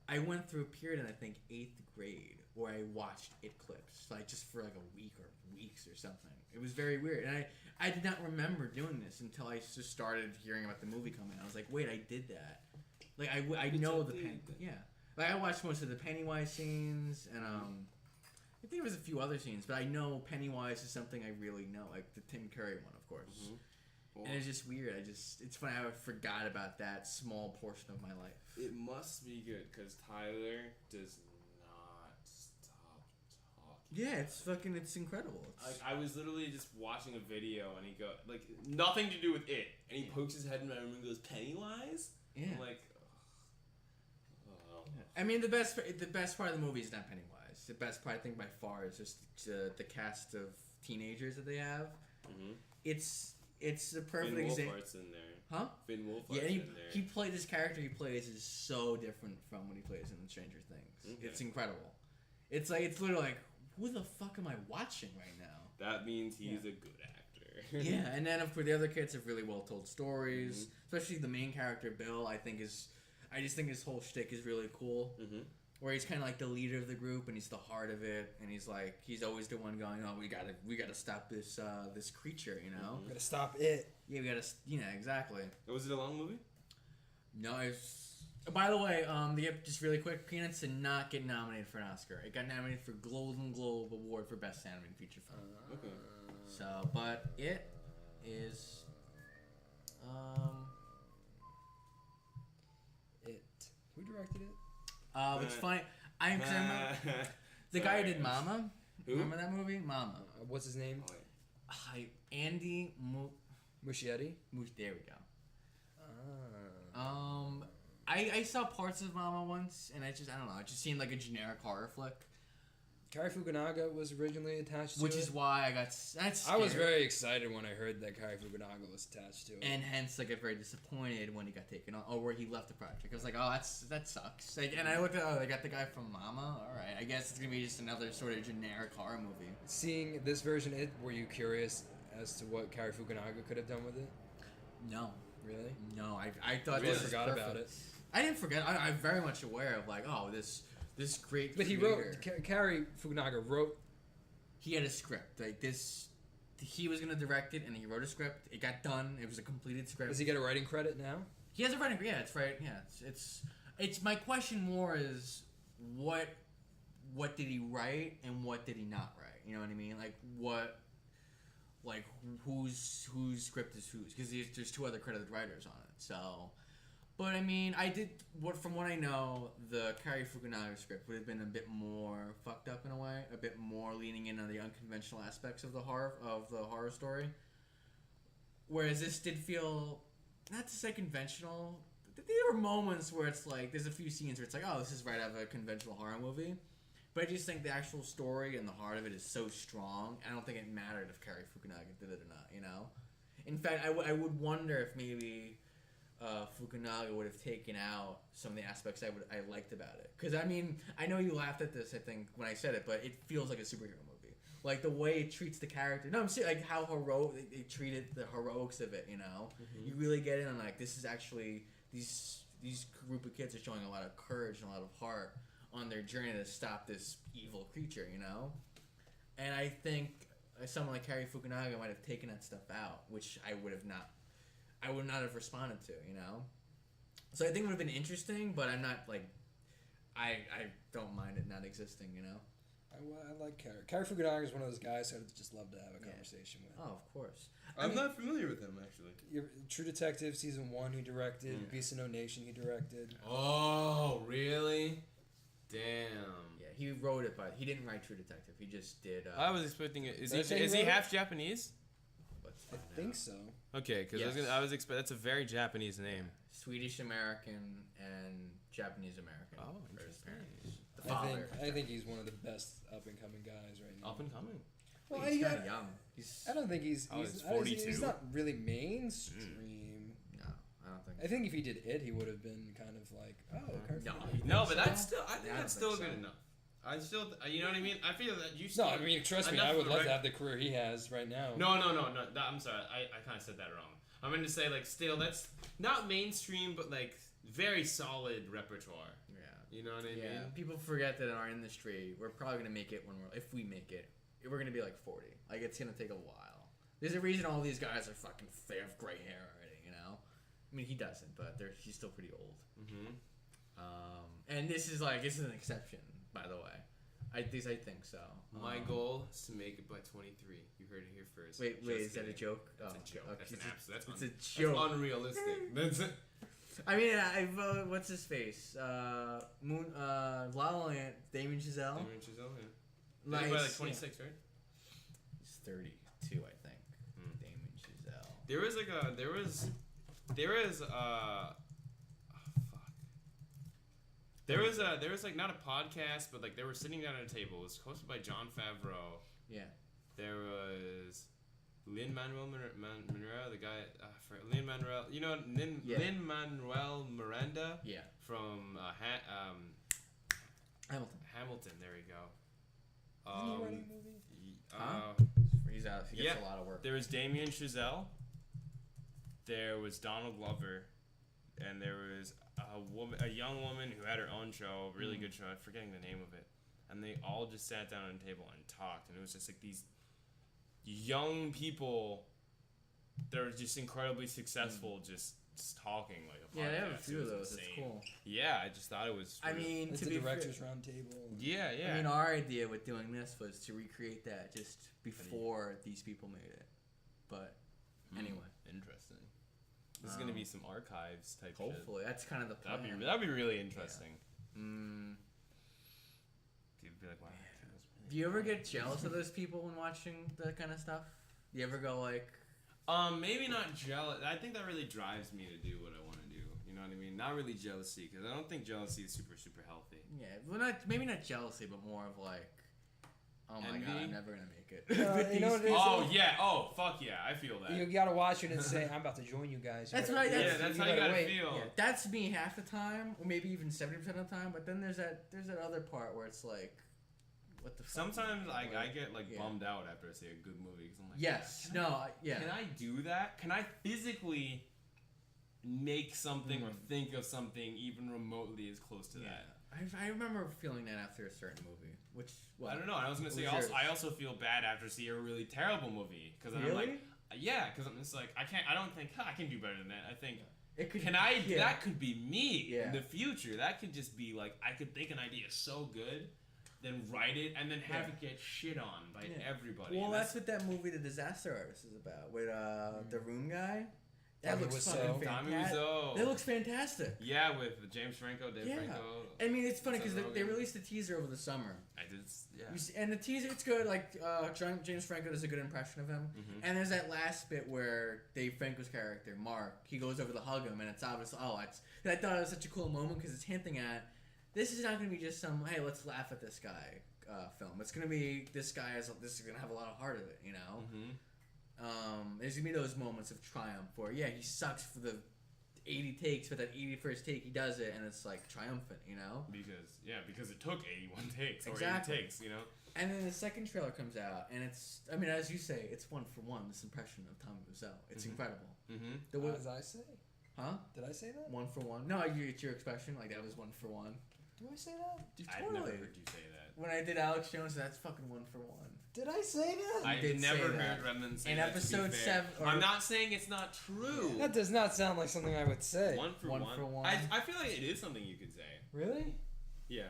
I went through a period in I think 8th grade where I watched it clips like just for like a week or weeks or something. It was very weird, and I did not remember doing this until I just started hearing about the movie coming out. I was like, wait, I did that. Like I know the Like I watched most of the Pennywise scenes, and I think there was a few other scenes, but I know Pennywise is something I really know, like the Tim Curry one, of course. And it's just weird. It's funny how I forgot about that small portion of my life. It must be good because Tyler does not stop talking. Yeah, it's incredible. Like I was literally just watching a video and he go like nothing to do with it, and he pokes his head in my room and goes Pennywise. Yeah. I'm like, I mean, the best part of the movie is not Pennywise. The best part, I think, by far, is just the cast of teenagers that they have. It's a perfect example. Finn Wolfhard's in there. Huh? Finn Wolfhard's Yeah, in there. he played this character he plays is so different from what he plays in Stranger Things. Okay. It's incredible. It's literally like, who the fuck am I watching right now? That means he's a good actor. Yeah, and then of course the other kids have really well told stories. Especially the main character Bill, I just think his whole shtick is really cool. Where he's kind of like the leader of the group, and he's the heart of it, and he's always the one going, "Oh, we gotta stop this creature," you know. We gotta stop it. Yeah, we gotta, exactly. Was it a long movie? No, it's By the way, just really quick, Peanuts did not get nominated for an Oscar. It got nominated for Golden Globe Award for Best Animated Feature Film. Okay. So, but it is, It. Who directed it? It's funny. I remember the guy who did Mama. Who? Remember that movie, Mama? What's his name? Andy Muschietti. There we go. I saw parts of Mama once, and I don't know. It just seemed like a generic horror flick. Kari Fukunaga was originally attached to it. Which is why I got scared. I was very excited when I heard that Kari Fukunaga was attached to it. And hence, I got very disappointed when he got taken on, or where he left the project. I was like, oh, that sucks. Like, and I looked at, they got the guy from Mama. All right, I guess it's gonna be just another sort of generic horror movie. Seeing this version, were you curious as to what Kari Fukunaga could have done with it? No. Really? No, I thought Really this was forgot perfect. about it. I didn't forget. I'm very much aware of like, oh, this great. But he creator. wrote. Kari Fukunaga wrote. He had a script like this. He was gonna direct it, and he wrote a script. It got done. It was a completed script. Does he get a writing credit now? He has a writing. Yeah, it's right. Yeah, it's. My question more is what did he write and what did he not write? You know what I mean? Like what. Like whose script is whose? Because there's two other credited writers on it. So, but I mean, from what I know, the Kari Fukunaga script would have been a bit more fucked up in a way, a bit more leaning in on the unconventional aspects of the horror story. Whereas this did feel, not to say conventional, there were moments where it's like there's a few scenes where it's like, oh, this is right out of a conventional horror movie. But I just think the actual story and the heart of it is so strong. I don't think it mattered if Kari Fukunaga did it or not, you know? In fact, I would wonder if maybe Fukunaga would have taken out some of the aspects I liked about it. Because, I mean, I know you laughed at this, I think, when I said it, but it feels like a superhero movie. Like, the way it treats the character. No, I'm serious. Like, how heroic they treated the heroics of it, you know? Mm-hmm. You really get in on, like, this is actually... These group of kids are showing a lot of courage and a lot of heart on their journey to stop this evil creature, you know? And I think someone like Kari Fukunaga might have taken that stuff out, which I would not have responded to, you know? So I think it would have been interesting, but I'm not, like, I don't mind it not existing, you know? I like Kari. Kari Fukunaga is one of those guys I'd just love to have a conversation with. Oh, of course. I'm not familiar with him, actually. True Detective Season 1 he directed. Beast of No Nation he directed. Oh, really? Damn. Yeah, he wrote it, but he didn't write True Detective. He just did. I was expecting it. Is Did I say he he wrote half Japanese? I think so. Okay, because Yes. I was expecting that's a very Japanese name. Swedish American and Japanese American. Oh, for his interesting. parents. The father. I think he's one of the best up and coming guys right now. Up and coming. Well, He's kind of young. I don't think he's. Oh, He's he's 42? He's not really mainstream. No, I don't think. I think if he did it, he would have been kind of like, oh, Kari No, Fukunaga. No, but that's still. I think Yeah, I that's don't still think good so. enough. I still, you know what I mean. I feel that you. No, Still, I mean, trust me, enough I would of a love to rec- have the career he has right now. No. I'm sorry. I kind of said that wrong. I'm going to say like still that's not mainstream, but like very solid repertoire. Yeah. You know what I mean? Yeah. People forget that in our industry, we're probably gonna make it if we make it, we're gonna be like 40. Like it's gonna take a while. There's a reason all these guys are fucking. They have gray hair already. You know. I mean, he doesn't, but he's still pretty old. Mm-hmm. And this is an exception, by the way. I think so. My goal is to make it by 23. You heard it here first. Wait, Just is that a kidding. joke? That's a joke. Okay, That's an absolute. It's a joke. That's unrealistic. That's it. I mean, what's his face? La La Land, Damien Chazelle. Damien Chazelle, yeah. Nice. He's by like 26, right? He's 32, I think. Damien Chazelle. There was like not a podcast, but like they were sitting down at a table. It was hosted by Jon Favreau. Yeah. There was Lin-Manuel Miranda, the guy Lin-Manuel, you know Lin-Manuel Miranda. Yeah. From Hamilton. Hamilton. There we go. Isn't he writing a movie? He's out. He gets a lot of work. There was Damien Chazelle. There was Donald Glover, and there was a young woman who had her own show, really good show. I'm forgetting the name of it. And they all just sat down on a table and talked, and it was just like these young people that are just incredibly successful, just just talking like a podcast. Yeah, they have a few It of was those. It's insane. cool. Yeah, I just thought it was. I mean, It's to the be directors fair, round table. yeah. I mean, our idea with doing this was to recreate that just before these people made it. But anyway, interesting. This is gonna be some archives type shit. hopefully that's kind of the plan. That'd be really interesting. You'd be like, wow. Do you ever get jealous of those people when watching that kind of stuff? Do you ever go like, Maybe not jealous. I think that really drives me to do what I want to do. You know what I mean? Not really jealousy, because I don't think jealousy is super healthy. yeah, well, maybe not jealousy, but more of like, oh my god, Envy? I'm never gonna make it. You know what it is? Oh yeah. Oh fuck yeah. I feel that. You gotta watch it and say, I'm about to join you guys. That's gotta- right, Yeah, that's how you gotta wait. feel. Yeah, that's me half the time, or maybe even 70% of the time. But then there's that other part where it's like, what the fuck? Sometimes I get like Yeah. bummed out after I see a good movie because I'm like, Yes. Yeah. Can I do that? Can I physically make something or think of something even remotely as close to that? I remember feeling that after a certain movie, which I don't know. I was gonna say What was also, yours? I also feel bad after seeing a really terrible movie because I'm like, yeah, because I'm just like I don't think I can do better than that. I think it could. can I? Yeah. That could be me Yeah. in the future. That could just be like I could think an idea so good, then write it and then have it get shit on by everybody. Well, And that's what that movie, The Disaster Artist, is about with the Room guy. That Tommy looks Wiseau. fucking Tommy fantastic. Wiseau. That looks fantastic. Yeah, with James Franco, Dave Yeah. Franco. I mean, it's funny because Seth they Rogen. released a teaser over the summer. I did. Yeah. And the teaser, it's good. Like James Franco does a good impression of him. Mhm. And there's that last bit where Dave Franco's character Mark, he goes over to hug him, and it's obvious. Oh, it's. I thought it was such a cool moment because it's hinting at this is not going to be just some hey, let's laugh at this guy film. It's going to be this guy this is going to have a lot of heart of it, you know. Mm-hmm. There's gonna be those moments of triumph where he sucks for the 80 takes, but that 81st take he does it, and it's like triumphant, you know. Because it took 81 takes or Exactly. 80 takes, you know. And then the second trailer comes out, and it's as you say, it's one for one. This impression of Tommy Wiseau, it's incredible. Mm-hmm. The way, As I say? huh? Did I say that? One for one. No, it's your expression. Like that was one for one. Do I say that? I've never heard you say that. When I did Alex Jones, that's fucking one for one. Did I say that? I've did never say heard that. Reddmond say In that, to be episode fair. 7 or- I'm not saying it's not true. That does not sound like something I would say. One for One one. for one. I feel like it is something you could say. Really? Yeah.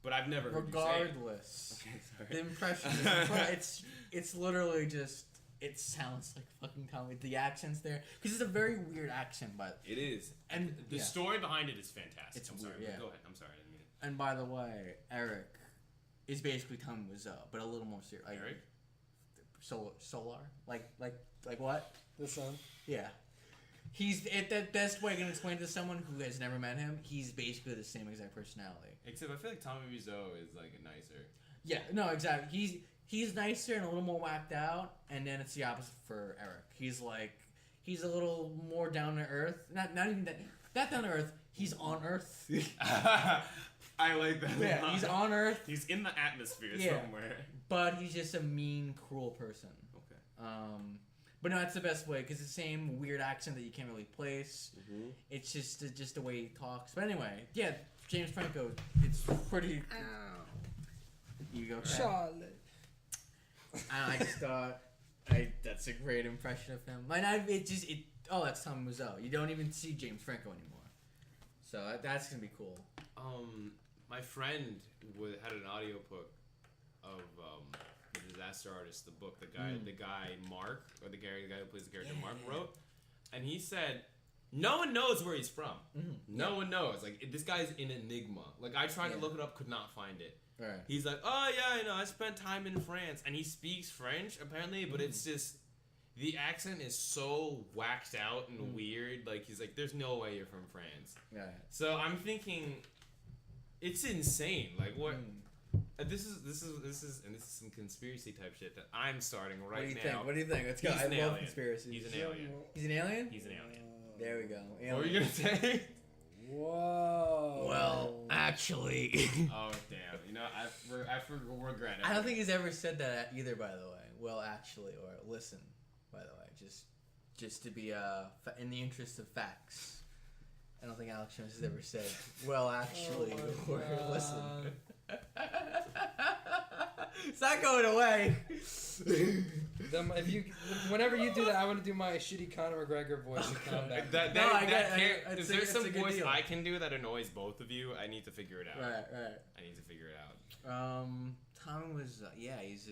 But I've never heard you say it. Regardless, Okay, the sorry. impression it's literally just it sounds like fucking Tommy. The accent's there because it's a very weird accent, but It is. and The story behind it is fantastic. It's I'm sorry. weird, yeah. Go ahead. I'm sorry. I didn't mean it. And by the way, Eric is basically Tommy Wiseau, but a little more serious. Like, Eric? Solar? Like what? The son? Yeah. He's the best way I can explain it to someone who has never met him. He's basically the same exact personality. Except I feel like Tommy Wiseau is like nicer. Yeah, no, exactly. He's nicer and a little more whacked out, and then it's the opposite for Eric. He's a little more down to earth. Not even that. Not down to earth. He's on Earth. I like that. Yeah, he's on Earth, He's in the atmosphere Yeah. somewhere. but he's just a mean, cruel person. Okay. But no, that's the best way because the same weird accent that you can't really place. Mm-hmm. It's just the way he talks. But anyway, yeah, James Franco. It's pretty. You go. Pat. Charlotte. I just thought that's a great impression of him. Like that's Tommy Wiseau. You don't even see James Franco anymore. So that's gonna be cool. My friend had an audiobook of The Disaster Artist, the book. The guy Mark, or the guy who plays the character Mark wrote, and he said no one knows where he's from. Mm-hmm. No one knows. Like this guy's an enigma. Like I tried to look it up, could not find it. Right. He's like, oh yeah, I spent time in France, and he speaks French apparently, but it's just the accent is so whacked out and weird. Like he's like, there's no way you're from France. Yeah. So I'm thinking, it's insane. Like what? This is some conspiracy type shit that I'm starting right What do you now. think? What do you think? Let's go. He's I an love alien. conspiracies. He's an alien. He's an alien? He's an alien. There we go. Alien. What were you gonna say? Whoa. Well, actually, Oh damn! You know, I regret it. I don't think he's ever said that either. By the way, well, actually, or listen. By the way, just to be in the interest of facts. I don't think Alex Jones has ever said, well, actually, or listen. It's not going away. Whenever you do that, I want to do my shitty Conor McGregor voice in combat. Is there some voice I can do that annoys both of you? I need to figure it out. Right. I need to figure it out. Tommy was he's a.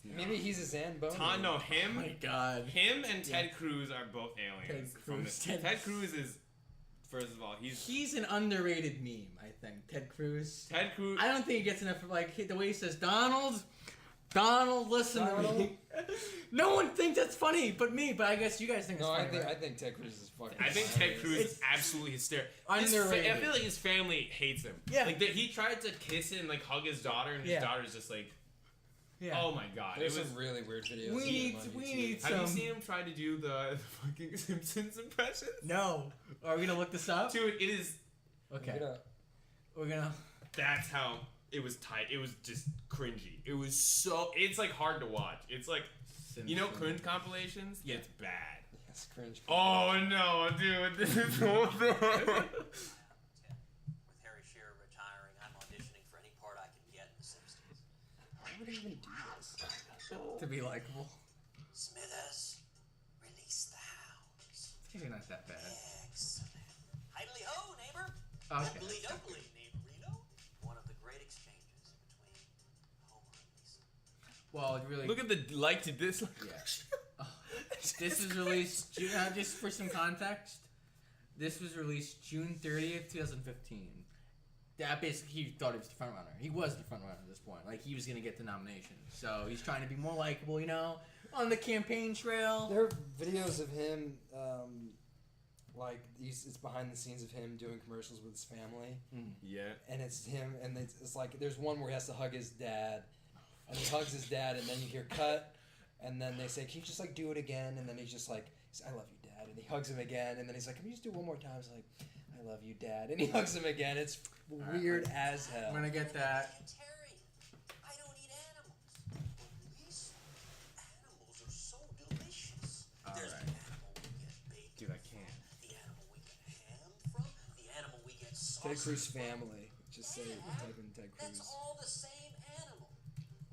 Maybe he's a Zamboni. Him. Oh my God. Him and Ted Cruz are both aliens. Ted Cruz is, first of all, he's an underrated meme. I think Ted Cruz. Ted Cruz. I don't think he gets enough. Like the way he says, Donald, listen to me. No one thinks that's funny, but me. But I guess you guys think it's funny. I think Ted Cruz is fucking. I think Ted Cruz is absolutely hysterical. Underrated. I feel like his family hates him. Yeah. Like he tried to kiss and like hug his daughter, and his daughter's just like. Yeah. Oh my God! There's some really weird videos. We need some. Have you seen him try to do the fucking Simpsons impression? No. Are we gonna look this up? Dude, it is. Okay. We're gonna. That's how it was tight. It was just cringy. It was so. It's like hard to watch. It's like, you know, cringe compilations. Yeah. It's bad. Yes, cringe. Oh no, dude! This is so bad. Why would I even do this? To be likable. Smithers, release the hounds. It's actually not that bad. Excellent. Idly ho, neighbor. Okay. Doubly doubly, neighborino. One of the great exchanges between Homer and Lisa. Well, it really. Look at the like to dislike. Yeah. This was released. Just for some context, this was released June 30th, 2015. That basically, he thought he was the front runner. He was the front runner at this point. Like, he was going to get the nomination. So, he's trying to be more likable, you know, on the campaign trail. There are videos of him, it's behind the scenes of him doing commercials with his family. Yeah. And it's him, and it's like, there's one where he has to hug his dad. And he hugs his dad, and then you hear cut. And then they say, can you just, like, do it again? And then he's just like, I love you, Dad. And he hugs him again. And then he's like, can we just do it one more time? He's like, I love you, Dad. And he hugs him again. It's weird as hell. I'm going to get that. Terry, I don't eat animals. These animals are so delicious. There's the animal we get bacon. Dude, I can't. The animal we get ham from. The animal we get sausage Ted Cruz from. family. Just say it. Type in Ted Cruz. That's all the same animal.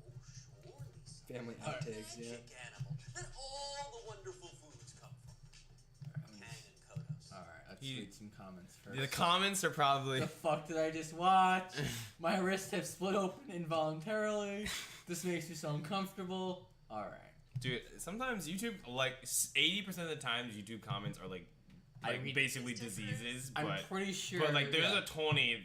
Oh, sure, Lisa. Family outtakes, yeah. Magic animal that all the wonderful foods come from. Kang and Kodos. Alright, let's read some comments first. The comments are probably. The fuck did I just watch? My wrists have split open involuntarily. This makes me so uncomfortable. Alright. Dude, sometimes YouTube, like 80% of the times, YouTube comments are like basically diseases. But, I'm pretty sure. But like, there's a 20%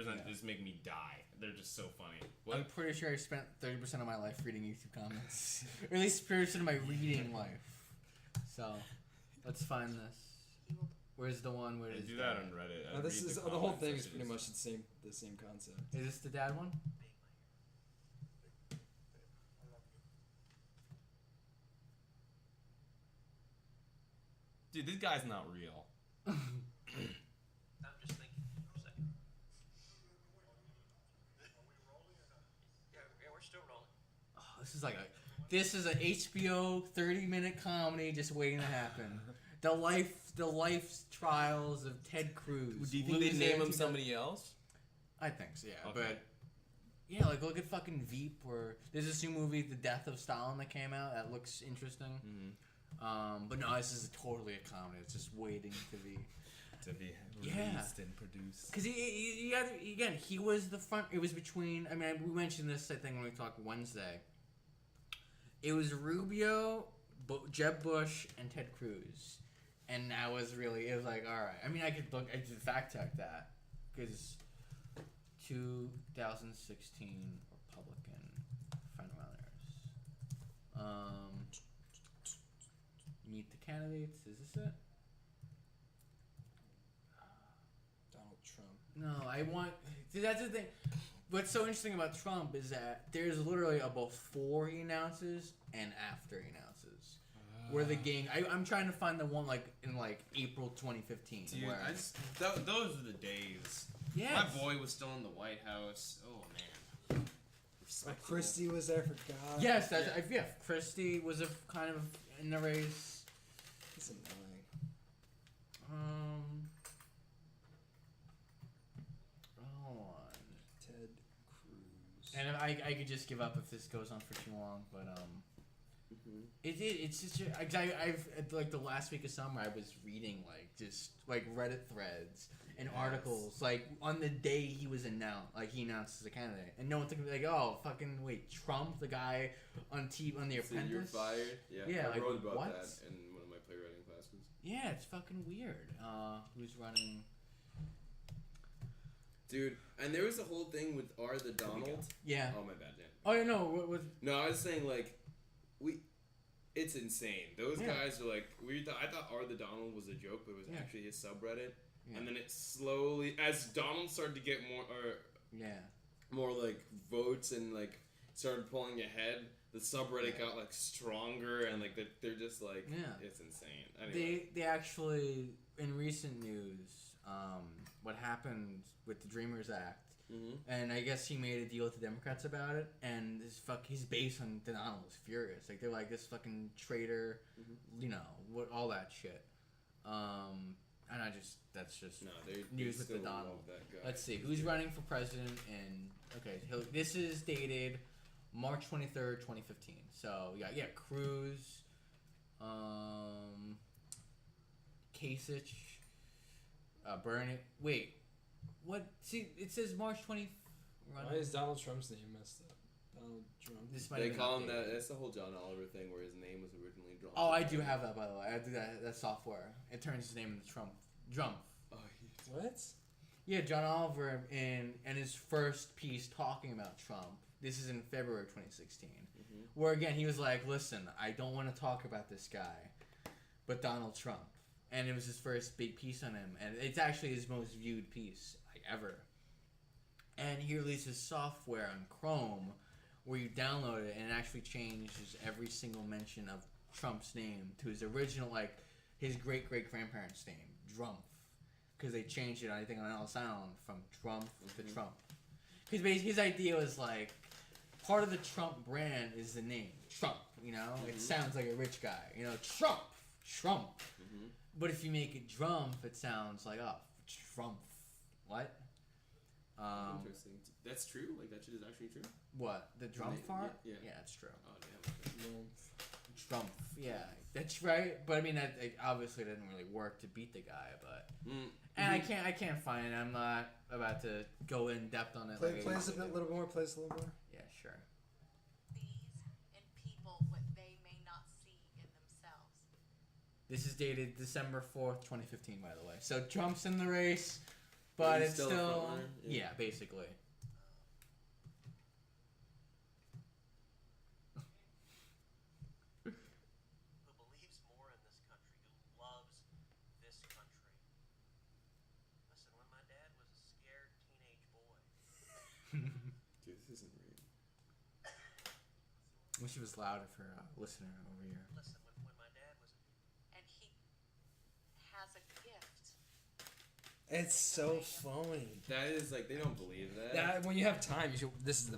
that just make me die. They're just so funny. What? I'm pretty sure I spent 30% of my life reading YouTube comments. Or at least 30% of my reading life. So, let's find this. Where's the one where I it's do that on Reddit. No, this is the whole thing is pretty much the same concept. Is this the dad one? Dude, this guy's not real. I'm just thinking for a second. Yeah, we're still rolling. Oh, this is an HBO 30-minute comedy just waiting to happen. The life trials of Ted Cruz. Do you think they name him somebody else? I think so, yeah. Okay. But yeah, like look at fucking Veep, where there's this new movie, The Death of Stalin, that came out. That looks interesting. Mm-hmm. But no, this is totally a comedy. It's just waiting to be released and produced. Because he was the front. It was between. I mean, we mentioned this, I think, when we talked Wednesday. It was Rubio, Jeb Bush, and Ted Cruz, and that was really. It was like, all right. I mean, I could fact check that because 2016 Republican frontrunners. Meet the candidates. Is this it? Donald Trump. No, I want. See, that's the thing. What's so interesting about Trump is that there's literally a before he announces and after he announces. Where the game, I'm trying to find the one like in like April 2015. Dude, where those are the days. yes. My boy was still in the White House. Oh man. Christie was there for God. Yes, that's yeah. Christie was a kind of in the race. It's annoying. Hold on. Ted Cruz. And I could just give up if this goes on for too long, but it's just I've like the last week of summer I was reading like just like Reddit threads and articles like on the day he was announced, like he announced as a candidate, and no one took like, oh fucking wait, Trump, the guy on TV on The Apprentice, you're fired. Yeah, I like, wrote about what? that in one of my playwriting classes. Yeah, it's fucking weird. Who's running? Dude, and there was a whole thing with R the Donald. Yeah. Oh my bad, Dan. Oh yeah, no. What? No, I was saying like, it's insane. Those guys are like I thought R the Donald was a joke, but it was actually his subreddit. Yeah. And then it slowly, as Donald started to get more like votes and like started pulling ahead, the subreddit got like stronger and like they're just like it's insane. Anyway. They actually in recent news, what happened with the Dreamers Act. And I guess he made a deal with the Democrats about it, and his base on Donald was furious. Like they're like, this fucking traitor, you know, all that shit. And that's just news with the Donald. Let's see who's running for president this is dated March 23rd, 2015. So Cruz, Kasich, Bernie. Wait. What? See, it says March 20th. Why is Donald Trump's name messed up? Donald Trump. They call him that. That's the whole John Oliver thing, where his name was originally Drumpf. Oh, I do have that, by the way. I do that software. It turns his name into Drumpf. Oh, what? Yeah, John Oliver in his first piece talking about Trump. This is in February 2016, where again he was like, "Listen, I don't want to talk about this guy, but Donald Trump." And it was his first big piece on him, and it's actually his most viewed piece ever. And he releases software on Chrome where you download it and it actually changes every single mention of Trump's name to his original, like his great grandparents' name, Drumpf, because they changed it, I think, on Ellis Island from Drumpf to Trump. Because his idea was like, part of the Trump brand is the name Trump. You know, it sounds like a rich guy. You know, Trump. But if you make it Drumpf, it sounds like Trump. What? Interesting. That's true? Like, that shit is actually true? What? The Drumpf part? Yeah, it's true. Oh, damn. Drumpf. Yeah, that's right. But I mean, that obviously didn't really work to beat the guy. But and I can't find it. I'm not about to go in depth on it. Play us a little more. Play us a little more. Yeah, sure. And people what they may not see in themselves. This is dated December 4th, 2015, by the way. So Trump's in the race. But it's still yeah, basically. Who believes more in this country, who loves this country. Listen, when my dad was a scared teenage boy. Dude, this isn't real. Wish it was louder for a listener over here. Listen, when my dad was... And he has a gift. It's so funny. That is like, they don't believe that. That when you have time, you should. This is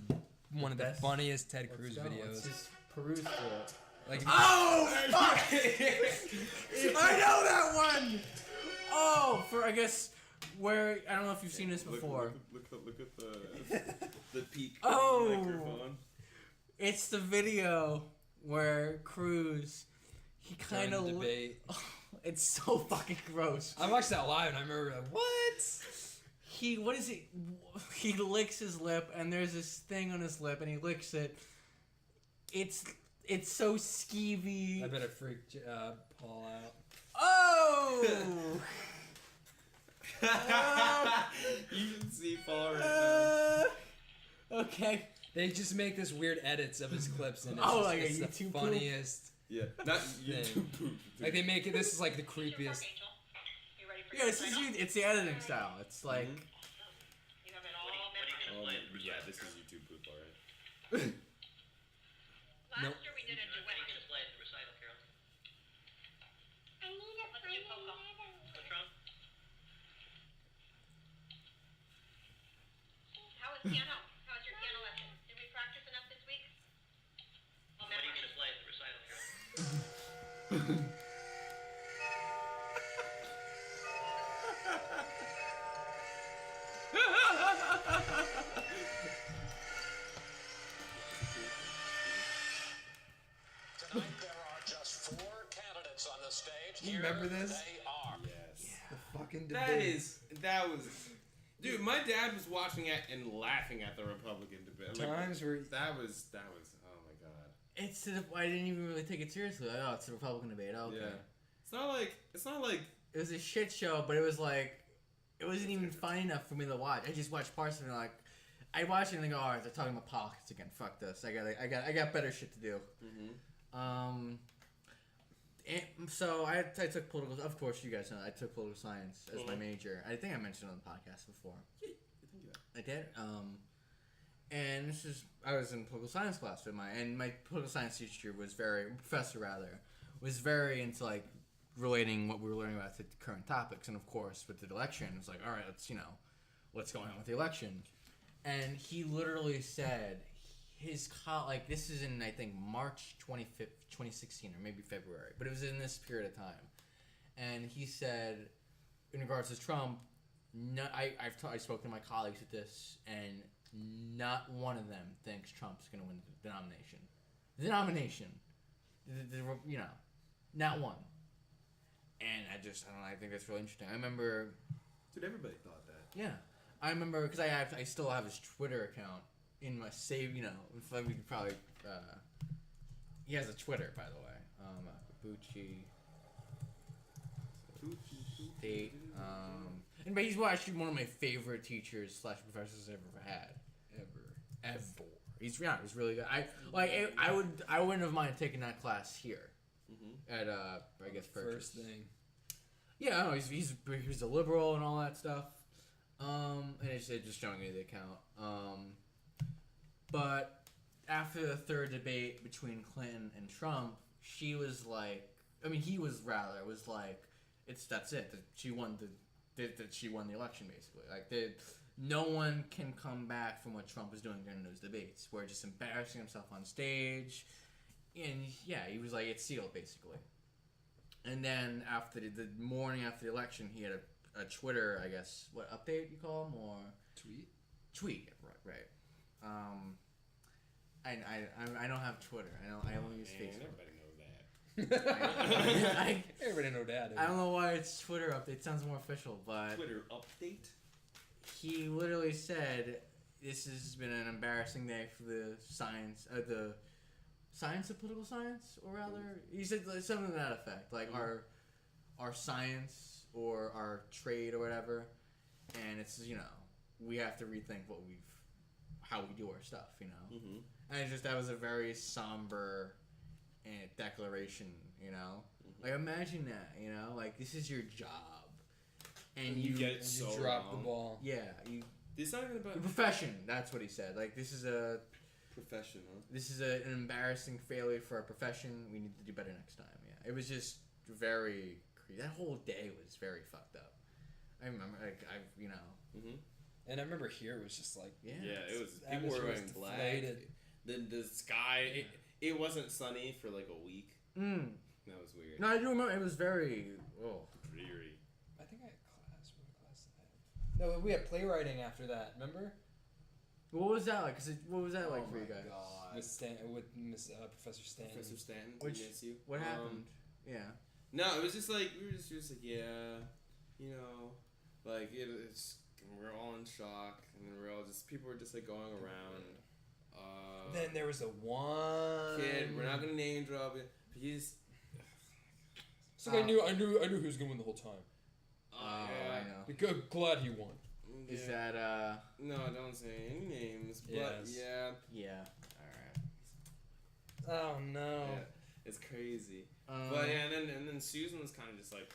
one of the funniest Ted Cruz videos. Let's just peruse through it. Like, oh, fuck! I know that one. Oh, I guess where I don't know if you've seen this before. Look at the peak Oh, microphone. it's the video where Cruz he kind of debate. It's so fucking gross. I watched that live and I remember like, what? What is it? He licks his lip and there's this thing on his lip and he licks it. It's so skeevy. I bet it freaked Paul out. Oh! You can see Paul right now. Okay. They just make this weird edits of his clips and it's, like it's a the YouTube funniest. Yeah, not YouTube. Like they make it. This is like the creepiest. Yeah, it's the editing style. It's like. You have it all memorized. Yeah, this is YouTube poop, alright. Last year we did a duet. Display at the recital, Carol. I need a What's your vocal? What's wrong? How was piano? How was your piano lesson? Did we practice enough this week? What are you going to play at the recital, Carol? remember this? Yes. The fucking debate. That was. Dude, my dad was watching it and laughing at the Republican debate. Times where that was. Oh my god. It's I didn't even really take it seriously. Like, oh, it's a Republican debate. Oh, okay. Yeah. It's not like. It was a shit show, but it was like, it wasn't even funny enough for me to watch. I just watched parts of it and like, I watch it and I go, all right, they're talking about politics again. Fuck this. I got better shit to do. Mm-hmm. And so I took political. Of course, you guys know I took political science as my major. I think I mentioned it on the podcast before. Yeah, I think you have. I did. And I was in political science class with my political science teacher professor was very into like relating what we were learning about to current topics. And of course, with the election, it was like, all right, what's going on with the election. And he literally said this is in I think March 25th, 2016 or maybe February, but it was in this period of time. And he said, in regards to Trump, I spoke to my colleagues at this, and not one of them thinks Trump's going to win the nomination. The nomination, not one. And I don't know. I think that's really interesting. I remember. Dude, everybody thought that. Yeah, I remember because I still have his Twitter account in my save. We could probably. He has a Twitter, by the way. Bucci State. But he's actually one of my favorite teachers / professors I've ever had. Ever. He's really good. I wouldn't have minded taking that class here. At I guess Purchase. First thing. Yeah, I know he's a liberal and all that stuff. And it's just showing me the account. But after the third debate between Clinton and Trump, he was like, that's it. That she won the election basically. Like no one can come back from what Trump was doing during those debates, where just embarrassing himself on stage. And yeah, he was like, it's sealed basically. And then after the morning after the election, he had a Twitter, I guess, what update you call him, or tweet, right. I don't have Twitter. I only use Facebook. Everybody knows that. Everybody know that. I don't know why it's Twitter update. It sounds more official, but Twitter update. He literally said, "This has been an embarrassing day for the science of political science, or rather," he said something to that effect, like our science or our trade or whatever, and it's we have to rethink how we do our stuff, and that was a very somber declaration, like imagine that, like this is your job, and you drop the ball. Yeah, It's not even about your profession. That's what he said. Like this is a profession, huh? This is an embarrassing failure for our profession. We need to do better next time. Yeah, it was just very. That whole day was very fucked up. I remember, And I remember here it was just like yeah, it was. People were wearing black. The sky, it wasn't sunny for like a week. That was weird. No, I do remember it was very dreary. I think I had class. What class did I have? No, we had playwriting after that. Remember? What was that like? What was that like for you guys? God. With Professor Stanton. Professor Stanton. What happened? Yeah. No, it was just like we were just like like it's we're all in shock, and then people were just like going around. Then there was a one kid. We're not gonna name drop it. But he's. It's like I knew he was gonna win the whole time. Yeah. I know. Glad he won. Yeah. Is that No, don't say any names. But yes. Yeah. All right. Oh no. Yeah, it's crazy. But yeah, and then Susan was kind of just like,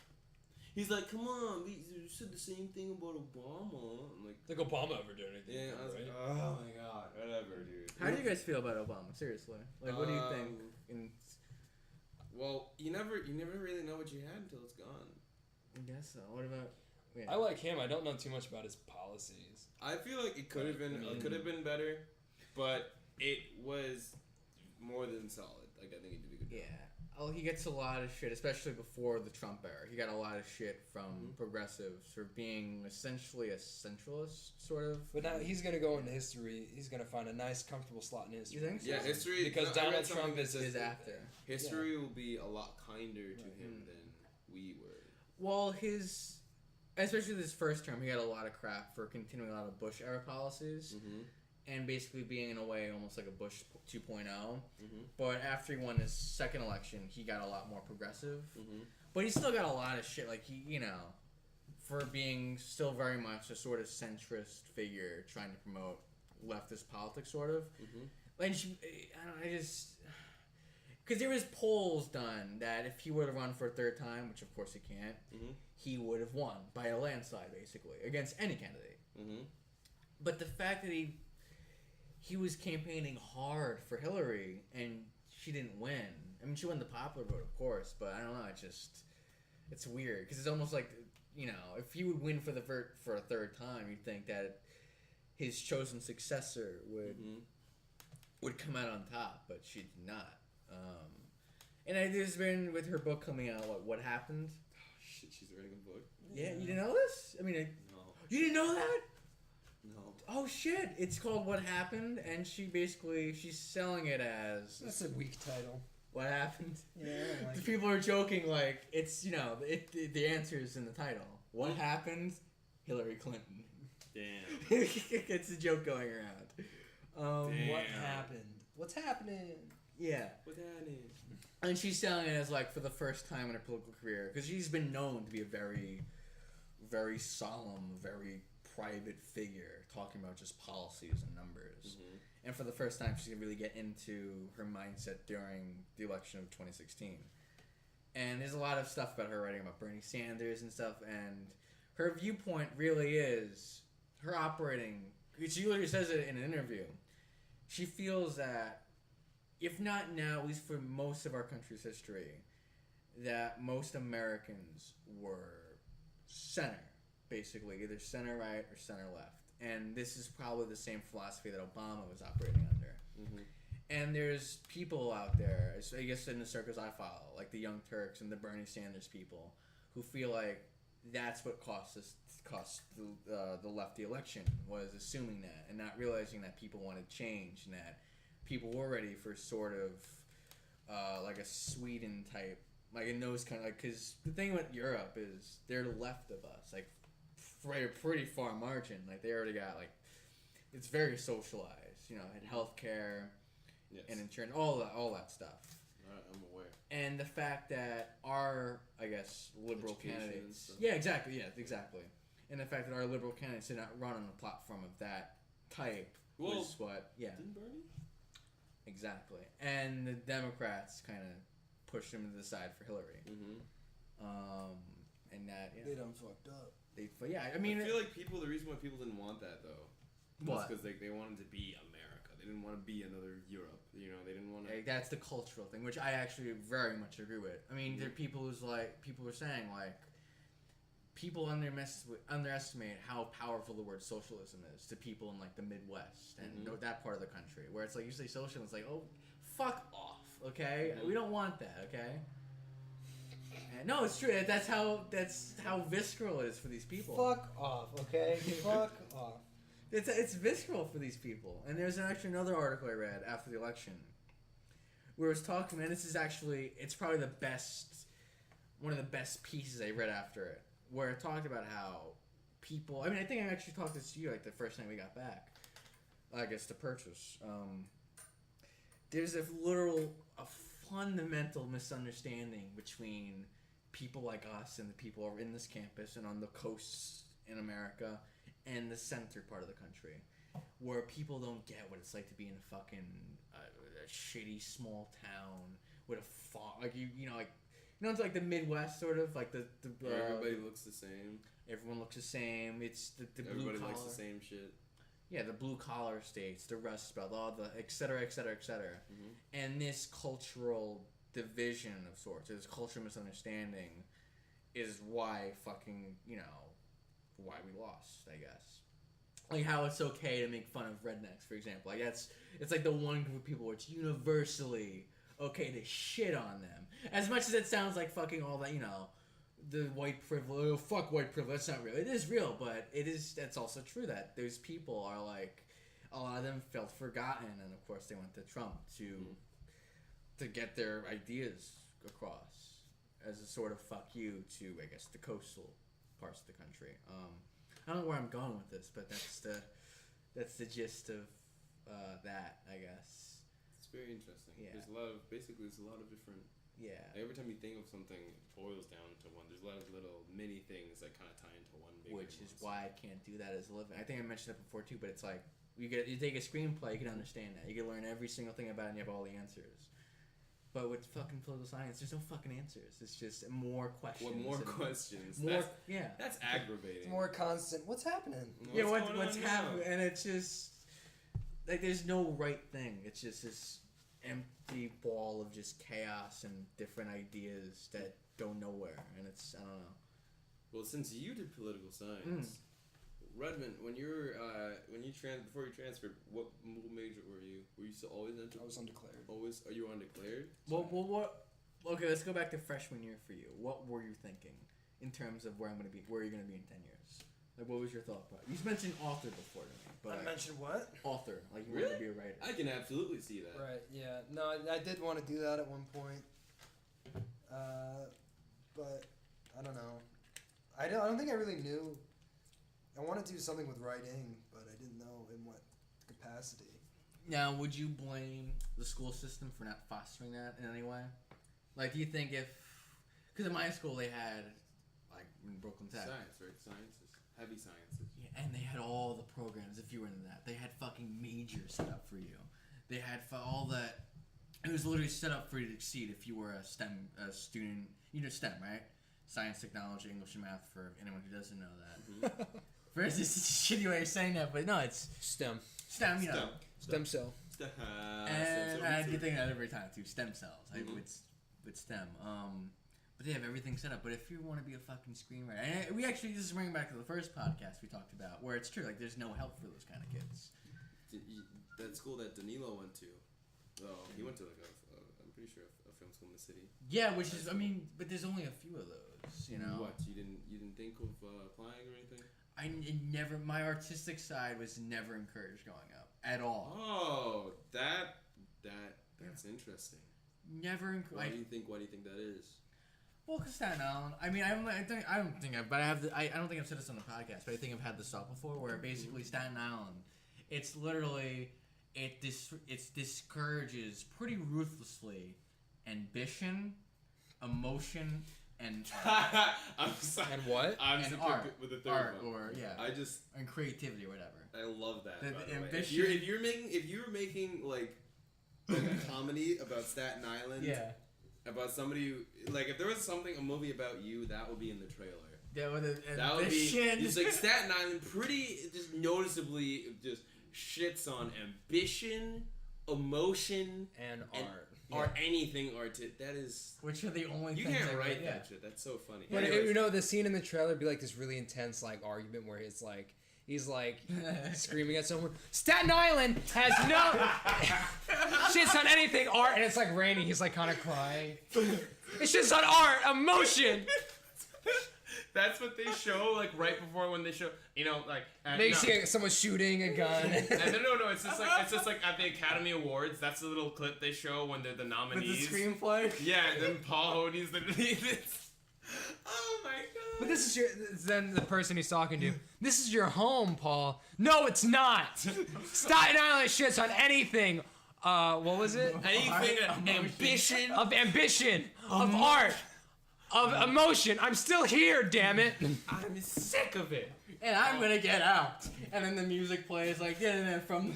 he's like, come on, you said the same thing about Obama. I'm like Obama ever do anything? Yeah, I was like, oh my god, whatever, dude. How do you guys feel about Obama? Seriously, like, what do you think? Well, you never really know what you had until it's gone. I guess so. What about? Yeah. I like him. I don't know too much about his policies. I feel like it could have been better, but it was more than solid. Like I think he did a good job. Yeah. Oh, he gets a lot of shit, especially before the Trump era. He got a lot of shit from progressives for being essentially a centralist, sort of. But now he's going to go into history. He's going to find a nice, comfortable slot in history. You think so? Yeah, history. Because Donald Trump is after. after. History will be a lot kinder to him than we were. Well, especially this first term, he got a lot of crap for continuing a lot of Bush era policies. And basically being, in a way, almost like a Bush 2.0. But after he won his second election, he got a lot more progressive. But he still got a lot of shit, like, for being still very much a sort of centrist figure trying to promote leftist politics, sort of. And because there was polls done that if he were to run for a third time, which of course he can't, he would have won by a landslide, basically, against any candidate. But the fact that he was campaigning hard for Hillary and she didn't win. I mean, she won the popular vote, of course, but I don't know. It's weird because it's almost like, if he would win for a third time, you'd think that his chosen successor would come out on top, but she did not. And there's been, with her book coming out, what happened? Oh, shit, she's writing a book? Yeah, you didn't know this? I mean, No. You didn't know that? No. Oh shit! It's called What Happened, and she's selling it as That's a weak title. What Happened. Yeah, I don't like The it. people are joking like it's the answer is in the title. What happened? Hillary Clinton. Damn. It's a joke going around. Damn. What happened? What's happening? Yeah, What that is? and she's selling it as like for the first time in her political career because she's been known to be a very, very solemn, very private figure talking about just policies and numbers. And for the first time, she's gonna really get into her mindset during the election of 2016. And there's a lot of stuff about her writing about Bernie Sanders and stuff, and her viewpoint really is her operating. She literally says it in an interview. She feels that, if not now, at least for most of our country's history, that most Americans were center, basically, either center right or center left. And this is probably the same philosophy that Obama was operating under. And there's people out there, I guess in the circles I follow, like the Young Turks and the Bernie Sanders people, who feel like that's what cost the left the election, was assuming that and not realizing that people wanted change and that people were ready for sort of like a Sweden type, like in those kind of, like, because the thing with Europe is they're left of us, like pretty far margin. Like they already got like, it's very socialized, and healthcare and insurance, all that stuff. I'm aware. And the fact that our, I guess, liberal Education and candidates, stuff. exactly, and the fact that our liberal candidates did not run on a platform of that type was what, Didn't Bernie? exactly, and the Democrats kind of pushed them to the side for Hillary, and that They done fucked up. but yeah, I mean, I feel like the reason why people didn't want that though, was What? because they wanted to be America. They didn't want to be another Europe. They didn't want to. like, that's the cultural thing, which I actually very much agree with. I mean, there are people people were saying like, people underestimate how powerful the word socialism is to people in like the Midwest and that part of the country, where it's like you say socialism, it's like, oh, fuck off, okay? We don't want that, okay? And, no, it's true. That's how visceral it is for these people. Fuck off, okay? Fuck off. It's visceral for these people. And there's actually another article I read after the election where it was talking, and this is actually, it's probably one of the best pieces I read after it, where it talked about how people, I mean, I think I actually talked this to you like the first night we got back, I guess, to purchase. There's a fundamental misunderstanding between people like us and the people over in this campus and on the coasts in America and the center part of the country, where people don't get what it's like to be in a fucking a shitty small town with a like it's like the Midwest, sort of like the Everybody looks the same. everyone looks the same. It's the blue Everybody collar. likes the same shit. Yeah, the blue collar states, the Rust Belt, all the et cetera, et cetera, et cetera. And this cultural division of sorts, this cultural misunderstanding, is why fucking, why we lost, I guess. Like how it's okay to make fun of rednecks, for example. Like it's like the one group of people where it's universally okay to shit on them. As much as it sounds like fucking all that, the white privilege, oh, fuck white privilege, that's not real. It is real, but that's also true that those people are like, a lot of them felt forgotten, and of course they went to Trump to get their ideas across. as a sort of fuck you to, I guess, the coastal parts of the country. I don't know where I'm going with this, but that's the gist of that, I guess. It's very interesting. Yeah. There's a lot of different. Yeah. Every time you think of something, it boils down to one. There's a lot of little mini things that kind of tie into one big. Which is why I can't do that as a living. I think I mentioned that before too, but it's like you take a screenplay, you can understand that. You can learn every single thing about it and you have all the answers. But with fucking political science, there's no fucking answers. It's just more questions. What more questions? More, that's, That's aggravating. It's more constant. What's happening? What's happening? And it's just like there's no right thing. It's just this empty ball of just chaos and different ideas that go nowhere. And it's I don't know. Well, since you did political science, Reddmond, before you transferred, what major were you? Were you still always into? I was undeclared. Always? Are you undeclared? Well, what? Okay, let's go back to freshman year for you. What were you thinking in terms of where you're gonna be in 10 years? Like, what was your thought process? You mentioned author before to me, but I mentioned what? author, like you Really? wanted to be a writer. I can absolutely see that. Right. Yeah. No, I did want to do that at one point, but I don't know. I don't think I really knew. I wanted to do something with writing, but I didn't know in what capacity. Now, would you blame the school system for not fostering that in any way? Like, do you think because in my school they had, like in Brooklyn Tech, Science, right? Sciences. Heavy sciences. yeah, and they had all the programs. If you were into that, they had fucking majors set up for you. They had all that. It was literally set up for you to succeed if you were a STEM student. You know STEM, right? Science, technology, English, and math. For anyone who doesn't know that. For instance, it's a shitty way of saying that, but no, it's STEM. STEM. You know. Stem cell. And I do think that every time too. Stem cells, like with STEM. But they have everything set up. But if you want to be a fucking screenwriter, and we actually this is bringing back to the first podcast we talked about, where it's true, like there's no help for those kind of kids. That school that Danilo went to, he went to like I'm pretty sure a film school in the city. Yeah, which is but there's only a few of those, you know. What you didn't think of applying or anything? My artistic side was never encouraged growing up at all. Oh, that's interesting. Never encouraged. Why do you think that is? Well, cause Staten Island. I mean, I don't think I've said this on the podcast, but I think I've had this thought before, where basically Staten Island, it's literally it discourages pretty ruthlessly ambition, emotion, and I'm sorry. And what? I'm and super art, good with the third art, one. or yeah, and creativity, or whatever. I love that. The by the way. ambition- If you're making like a comedy about Staten Island, Yeah. about somebody who, like if there was a movie about you, that would be in the trailer. Yeah, with That would be ambition. just like Staten Island, pretty just noticeably just shits on ambition, emotion, And art. or anything artistic. That is. Which are the only You things can't I write yeah. that shit. That's so funny. But Anyways, you know, the scene in the trailer would be like this really intense like argument where it's like he's like screaming at someone. Staten Island has no shit's on anything art, and it's like raining. He's like kind of crying. It's just on art, emotion. that's what they show like right before when they show like Maybe see someone shooting a gun. no, it's just like at the Academy Awards. That's the little clip they show when they're the With nominees. the screenplay. Yeah, and then Paul Hoti's the. Oh my god. But this is then the person he's talking to. This is your home, Paul. No, it's not. Staten Island shits on anything. What was it? Anything ambition. Of art, of emotion. I'm still here, damn it. I'm sick of it. And I'm gonna get out. And then the music plays like from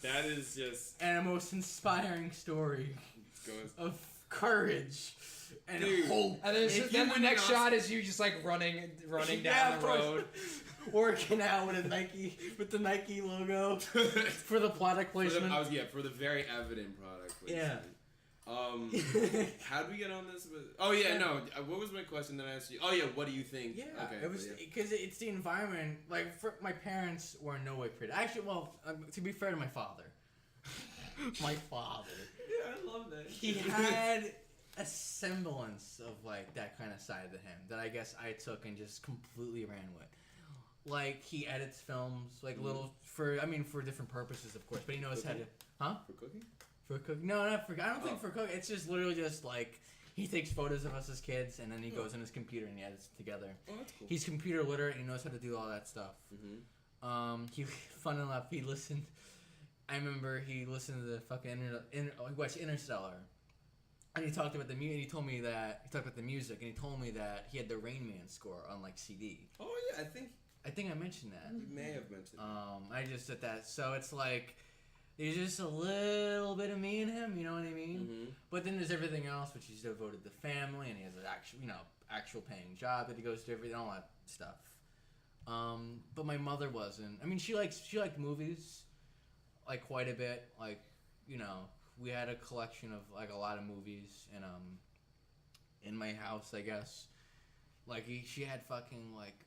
That is just and a most inspiring story goes. of courage and Dude. hope. And then the next shot is you just like running down the road. Working out with the Nike logo for the product placement. For the very evident product placement. Yeah. How did we get on this? Oh yeah, no. What was my question that I asked you? Oh yeah, what do you think? Yeah, Okay. it was because it's the environment. Like, my parents were in no way pretty. Actually, well, to be fair to my father, my father, Yeah, I love that. he had a semblance of like that kind of side to him that I guess I took and just completely ran with. Like, he edits films, like for different purposes, of course, but he knows how to, For cooking? For cooking? No, not for. I don't think for cooking. It's just literally just like He takes photos of us as kids, and then he goes on his computer and he edits it together. Oh, that's cool. He's computer literate. And he knows how to do all that stuff. He, fun enough, he listened. I remember he listened to the fucking he watched Interstellar, and he talked about the music. He told me that he talked about the music, and he told me that he had the Rain Man score on like CD. Oh yeah, I think I mentioned that. you may have mentioned. I just said that. So it's like there's just a little bit of me in him. You know what I mean? But then there's everything else, which he's devoted to family, and he has an actual paying job that he goes to everything, all that stuff. But my mother wasn't. I mean, she liked movies, like quite a bit. Like, we had a collection of like a lot of movies, and in my house, I guess. Like she had fucking like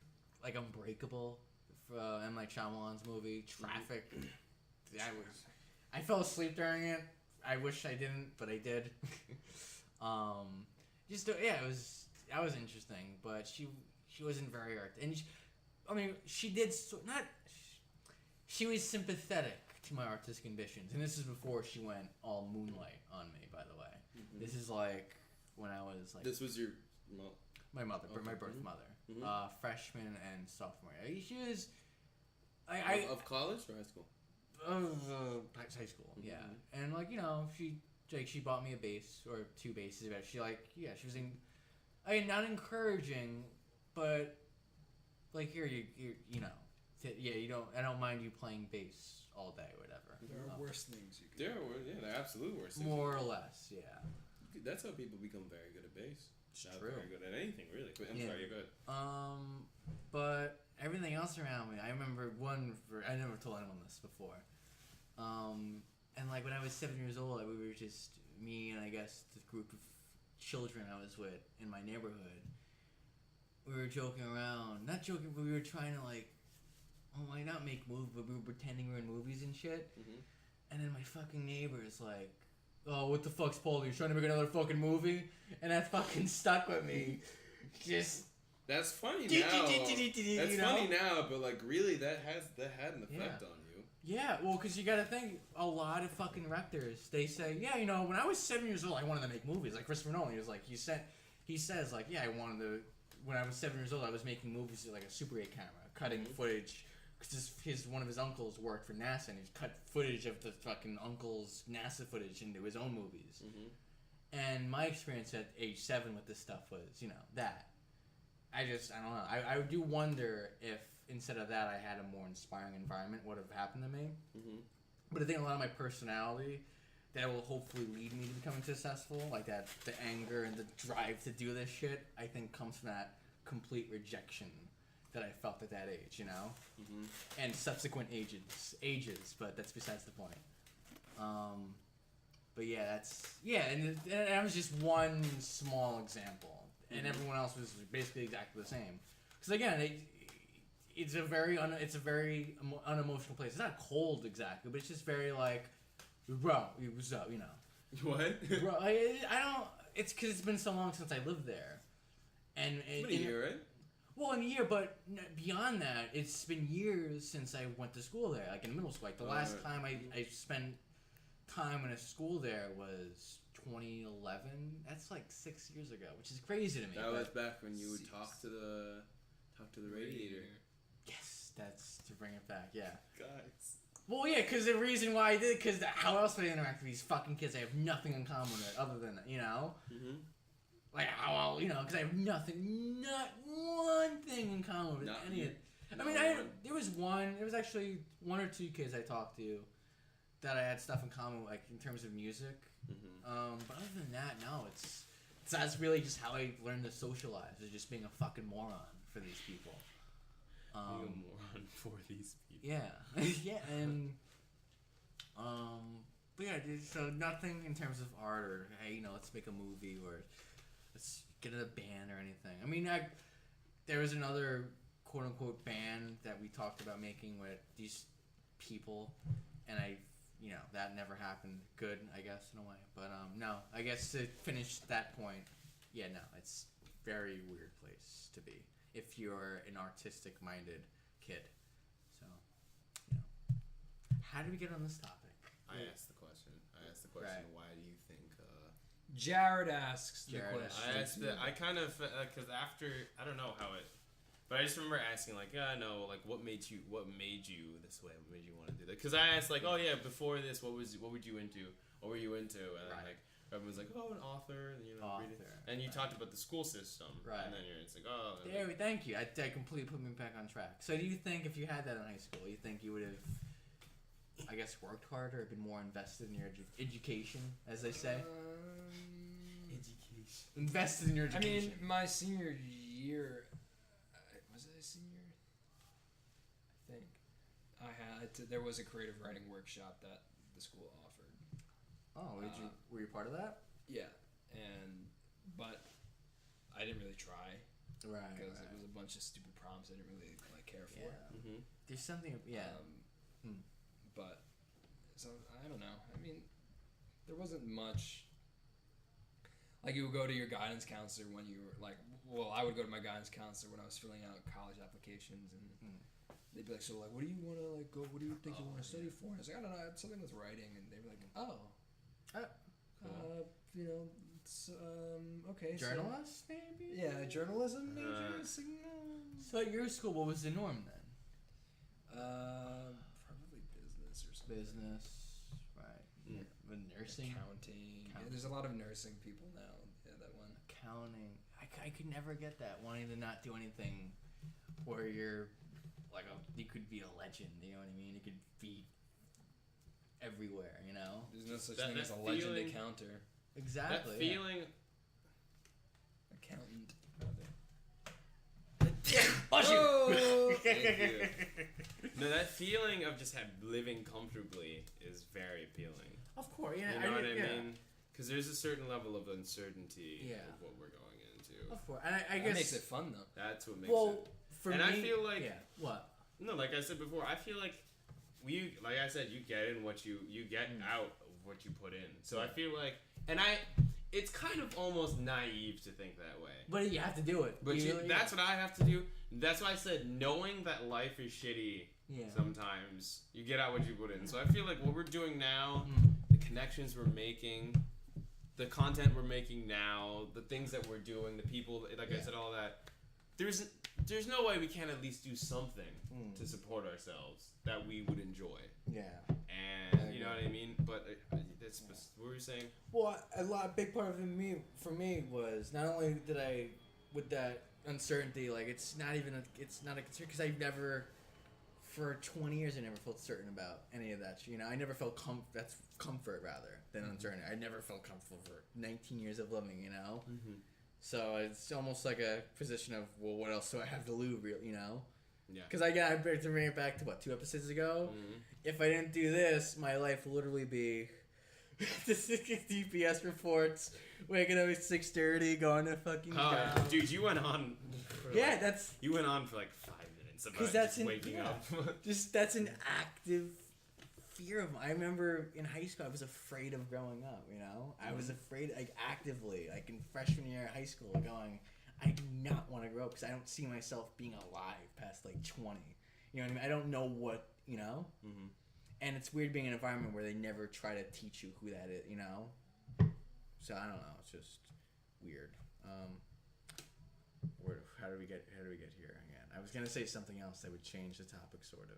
Unbreakable, M. Night Shyamalan's movie, Traffic. I fell asleep during it. I wish I didn't, but I did. It was interesting, but she wasn't very artistic. And she was sympathetic to my artistic ambitions, and this is before she went all Moonlight on me. By the way, this is like when I was like. This was your. My mother, my birth mother, freshman and sophomore. She was. Of college or high school? High school, yeah. And she bought me a bass or 2 basses. She was not encouraging, but here I don't mind you playing bass all day, or whatever. There are worse things you can do. There are absolute worse things. More or less, yeah. That's how people become very good at bass. Not True. very good at anything, really. But I'm sorry, you're good. But everything else around me, I remember I never told anyone this before. And when I was 7 years old, we were just me and I guess the group of children I was with in my neighborhood. We were joking around, not joking, but we were trying to not make movies, but we were pretending we were in movies and shit. And then my fucking neighbor is like, "Oh, what the fuck's Paul? You're trying to make another fucking movie?" And that fucking stuck with me. That's funny now. That's funny now, but really, that had an effect on you. Yeah, well, because you got to think, a lot of fucking directors, they say, yeah, when I was 7 years old, I wanted to make movies. Like Christopher Nolan, he says, I wanted to. When I was 7 years old, I was making movies with a Super 8 camera, cutting footage. Because one of his uncles worked for NASA, and he cut footage of the fucking uncle's NASA footage into his own movies. And my experience at age 7 with this stuff was, that. I don't know. I do wonder if instead of that, I had a more inspiring environment, what would have happened to me. But I think a lot of my personality that will hopefully lead me to becoming successful, like that, the anger and the drive to do this shit, I think comes from that complete rejection that I felt at that age, and subsequent ages, but that's besides the point. But yeah, and that was just one small example, and everyone else was basically exactly the same. Because again, it's a very unemotional place. It's not cold exactly, but it's just very bro, what's up, What? Bro, I don't. It's because it's been so long since I lived there, and it's been a year, right? Well, in a year, but beyond that, it's been years since I went to school there, in middle school. The last time I spent time in a school there was 2011. That's 6 years ago, which is crazy to me. That was back when you would talk to the radiator. Yes, that's to bring it back. Yeah. Guys. Well, yeah, because the reason why I did, because how else would I interact with these fucking kids? I have nothing in common with it other than because I have nothing, not one thing in common with any of it. I mean, there was actually 1 or 2 kids I talked to that I had stuff in common with, in terms of music. But other than that, no, that's really just how I learned to socialize, is just being a fucking moron for these people. Being a moron for these people. Yeah. Yeah, and, but yeah, so nothing in terms of art or, hey, let's make a movie or let's get in a band or anything. I mean, there was another quote-unquote band that we talked about making with these people, and that never happened. Good, I guess, in a way. But, no, I guess to finish that point, yeah, no, it's a very weird place to be if you're an artistic-minded kid. So, how did we get on this topic? I asked the question. Right. Why do you think Jared asks the Jared question. I asked I kind of because after I don't know how it, but I just remember asking like, yeah, I know, like what made you this way? What made you want to do that? Because I asked like, oh yeah, before this, what were you into? What were you into? And then, like everyone's like, oh, an author, and reading. And you talked about the school system, Right? And then it's like, oh, There, thank you. I completely put me back on track. So, do you think if you had that in high school, you think you would have, I guess, worked harder, or been more invested in your education, as they say? education. Invested in your I education. mean, my senior year, was it a senior? I think there was a creative writing workshop that the school offered. Oh, were you part of that? Yeah, but I didn't really try Right. because it was a bunch of stupid prompts I didn't really care for. Yeah. Mm-hmm. There's something. Yeah. But so I don't know. I mean, there wasn't much. Like you would go to your guidance counselor when you were like, well, I would go to my guidance counselor when I was filling out college applications, and they'd be like, so like, what do you want to like go? What do you think you want to study for? And I was like, I don't know, I had something with writing, and they were like, oh, you know, it's, okay, Journalist, maybe. Yeah, journalism major. So at your school, what was the norm then? Probably business or something. Business, right? Mm. With nursing, Accounting. Yeah, there's a lot of nursing people now. Yeah, that one. accounting. I could never get that, wanting to not do anything where you're like you could be a legend. You know what I mean? You could be everywhere. You know? There's no such That- thing that as a legend feeling- accountant. Exactly. That feeling. Accountant. Oh! Thank you. No, that feeling of just living comfortably is very appealing. Of course, yeah. You know what I mean? Because there's a certain level of uncertainty of what we're going into. Of course, and I guess That makes it fun though. That's what makes well, it. for And me, I feel like what? No, like I said before, I feel like like I said, you get in what you get out of what you put in. So I feel like, it's kind of almost naive to think that way. But you have to do it. But that's what I have to do. That's why I said knowing that life is shitty. Yeah. Sometimes you get out what you put in. So I feel like what we're doing now, the connections we're making, the content we're making now, the things that we're doing, the people, like I said, all that. There's no way we can't at least do something to support ourselves that we would enjoy. Yeah. And you know what I mean? But that's what were you saying? Well, a big part of it for me was not only did I, with that uncertainty, like it's not a concern because I've never, for 20 years, I never felt certain about any of that. You know, I never felt that's comfort rather than uncertainty. I never felt comfortable for 19 years of living. You know. Mm-hmm. So it's almost like a position of, well, what else do I have to lose, you know? Yeah. Because I to bring it back to, 2 episodes ago? Mm-hmm. If I didn't do this, my life would literally be the DPS reports, waking up at 6:30, going to fucking job. Dude, you went on. You went on for like 5 minutes about that's just waking up. That's an active fear of mine. I remember in high school, I was afraid of growing up, you know? I was afraid, like, actively, like, in freshman year of high school, going, I do not want to grow up because I don't see myself being alive past, like, 20. You know what I mean? I don't know what, you know? Mm-hmm. And it's weird being in an environment where they never try to teach you who that is, you know? So, I don't know. It's just weird. How do we get here again? I was going to say something else that would change the topic, sort of.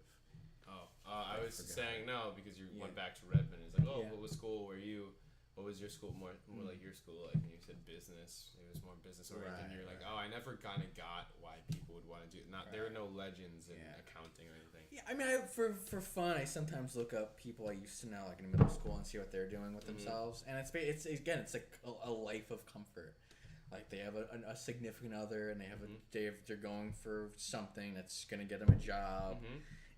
I was saying no because you went back to Reddmond. It's like, what was school? What was your school more like your school? Like you said, business. It was more business oriented. And you're like, I never kind of got why people would want to do it. There are no legends in accounting or anything. Yeah, I mean, for fun, I sometimes look up people I used to know, like in middle school, and see what they're doing with themselves. And it's like a life of comfort. Like they have a significant other, and they have they're going for something that's gonna get them a job.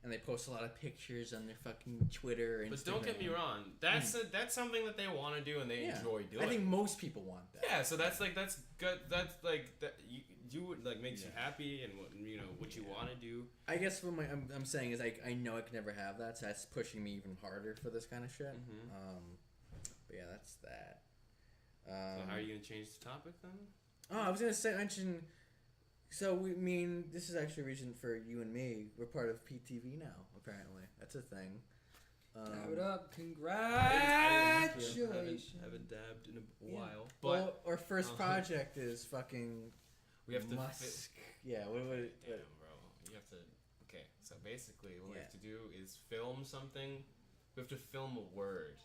And they post a lot of pictures on their fucking Twitter and Instagram. But don't get me wrong, that's something that they want to do and they enjoy doing. I think most people want that. Yeah, so that's good. That's like that. You would like makes you happy and what you want to do. I guess what I'm saying is I know I could never have that, so that's pushing me even harder for this kind of shit. But yeah, that's that. So how are you gonna change the topic then? Oh, I was gonna mention. So this is actually a reason for you and me. We're part of PTV now. Apparently, that's a thing. Dab it up. I Congratulations. haven't dabbed in a Yeah. while. But Well, our first project is fucking we have to Musk. Yeah, what Damn, bro. You have to. Okay, so basically, what we Yeah. have to do is film something. We have to film a word.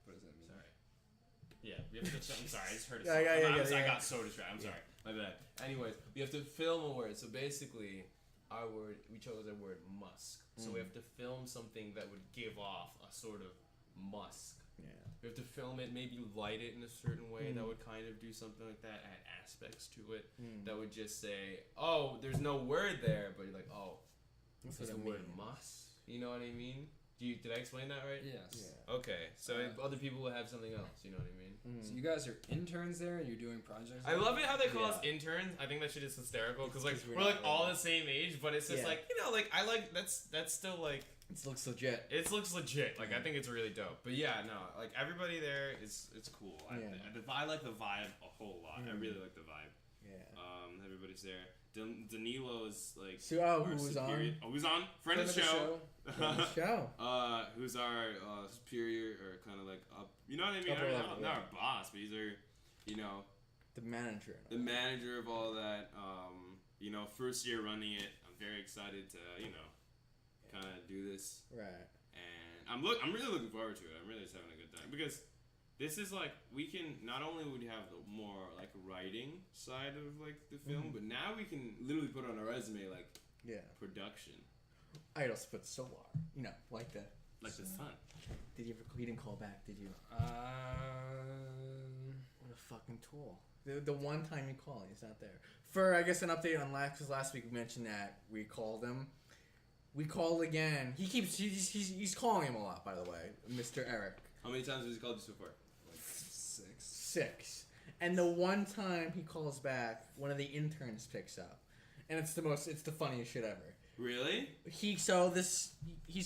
What does that mean? Sorry. Yeah, we have to. I'm sorry, I just heard a Yeah, song. yeah. I got so distracted. I'm sorry. My bad. Anyways, we have to film a word. So basically, our word, we chose the word musk. So we have to film something that would give off a sort of musk. Yeah. We have to film it, maybe light it in a certain way that would kind of do something like that, add aspects to it that would just say, oh, there's no word there, but you're like, oh, That's there's what the I word mean. musk. You know what I mean? Did I explain that right? Yes. Yeah. Okay, so other people will have something else. You know what I mean? So you guys are interns there, and you're doing projects. I love it how they call us Yeah. interns. I think that shit is hysterical because like 'cause we're we're like not all really- the same age, but it's just Yeah. like like I like that's still like It looks legit. it looks legit. Like I think it's really dope. But yeah, no, like everybody there is it's cool. Yeah. I like the vibe a whole lot. I really like the vibe. Yeah. Everybody's there. Danilo's like So, our who was superior. on? Oh, who's on? Friend of the show. The show. Who's our superior or kind of like up? You know what I mean? Upper I mean, level, not our boss, but he's our, The manager. the manager of all that. First year running it. I'm very excited to kind of do this, Right. and I'm really looking forward to it. I'm really just having a good time because this is like we can not only would have the more like writing side of like the film, but now we can literally put on a resume like Yeah. production, I also put solar. Like the. like the sun. Did you ever? You didn't call back, did you? What a fucking tool. The one time you call, he's not there. For I guess an update on last, because last week we mentioned that we called him. We called again. He's calling him a lot, by the way, Mr. Eric. How many times has he called you so far? Like 6. 6. And the one time he calls back, one of the interns picks up, and it's the funniest shit ever. Really? He's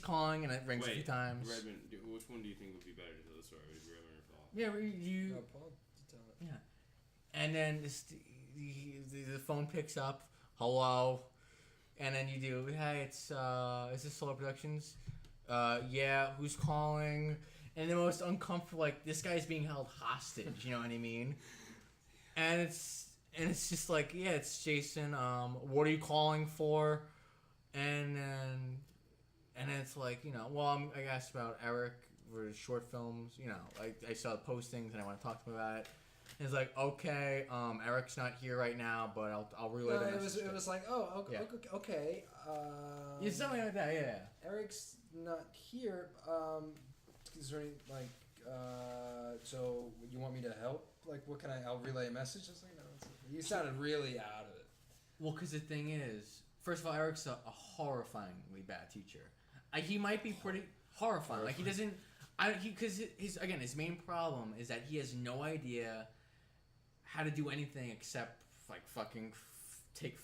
calling and it rings a few times. Reddmond, which one do you think would be better to tell the story? Reddmond or Paul? Yeah, you. No, Paul, tell it. Yeah. And then the phone picks up, hello, and then you do, hey, is this Solar Productions? Yeah, who's calling? And the most uncomfortable, like, this guy's being held hostage, you know what I mean? And it's just like, yeah, it's Jason, what are you calling for? And then it's like, I asked about Eric for his short films, I saw the postings and I want to talk to him about it. And it's like, okay, Eric's not here right now, but I'll relay the message. It was like, oh, okay, Yeah. okay. Yeah, something like that, yeah. Eric's not here. Is there any, like, so you want me to help? Like, what can I'll relay a message? I was like, no, you sounded really out of it. Well, because the thing is, first of all, Eric's a horrifyingly bad teacher. He might be pretty horrifying. Like, he doesn't, because his main problem is that he has no idea how to do anything except, like, fucking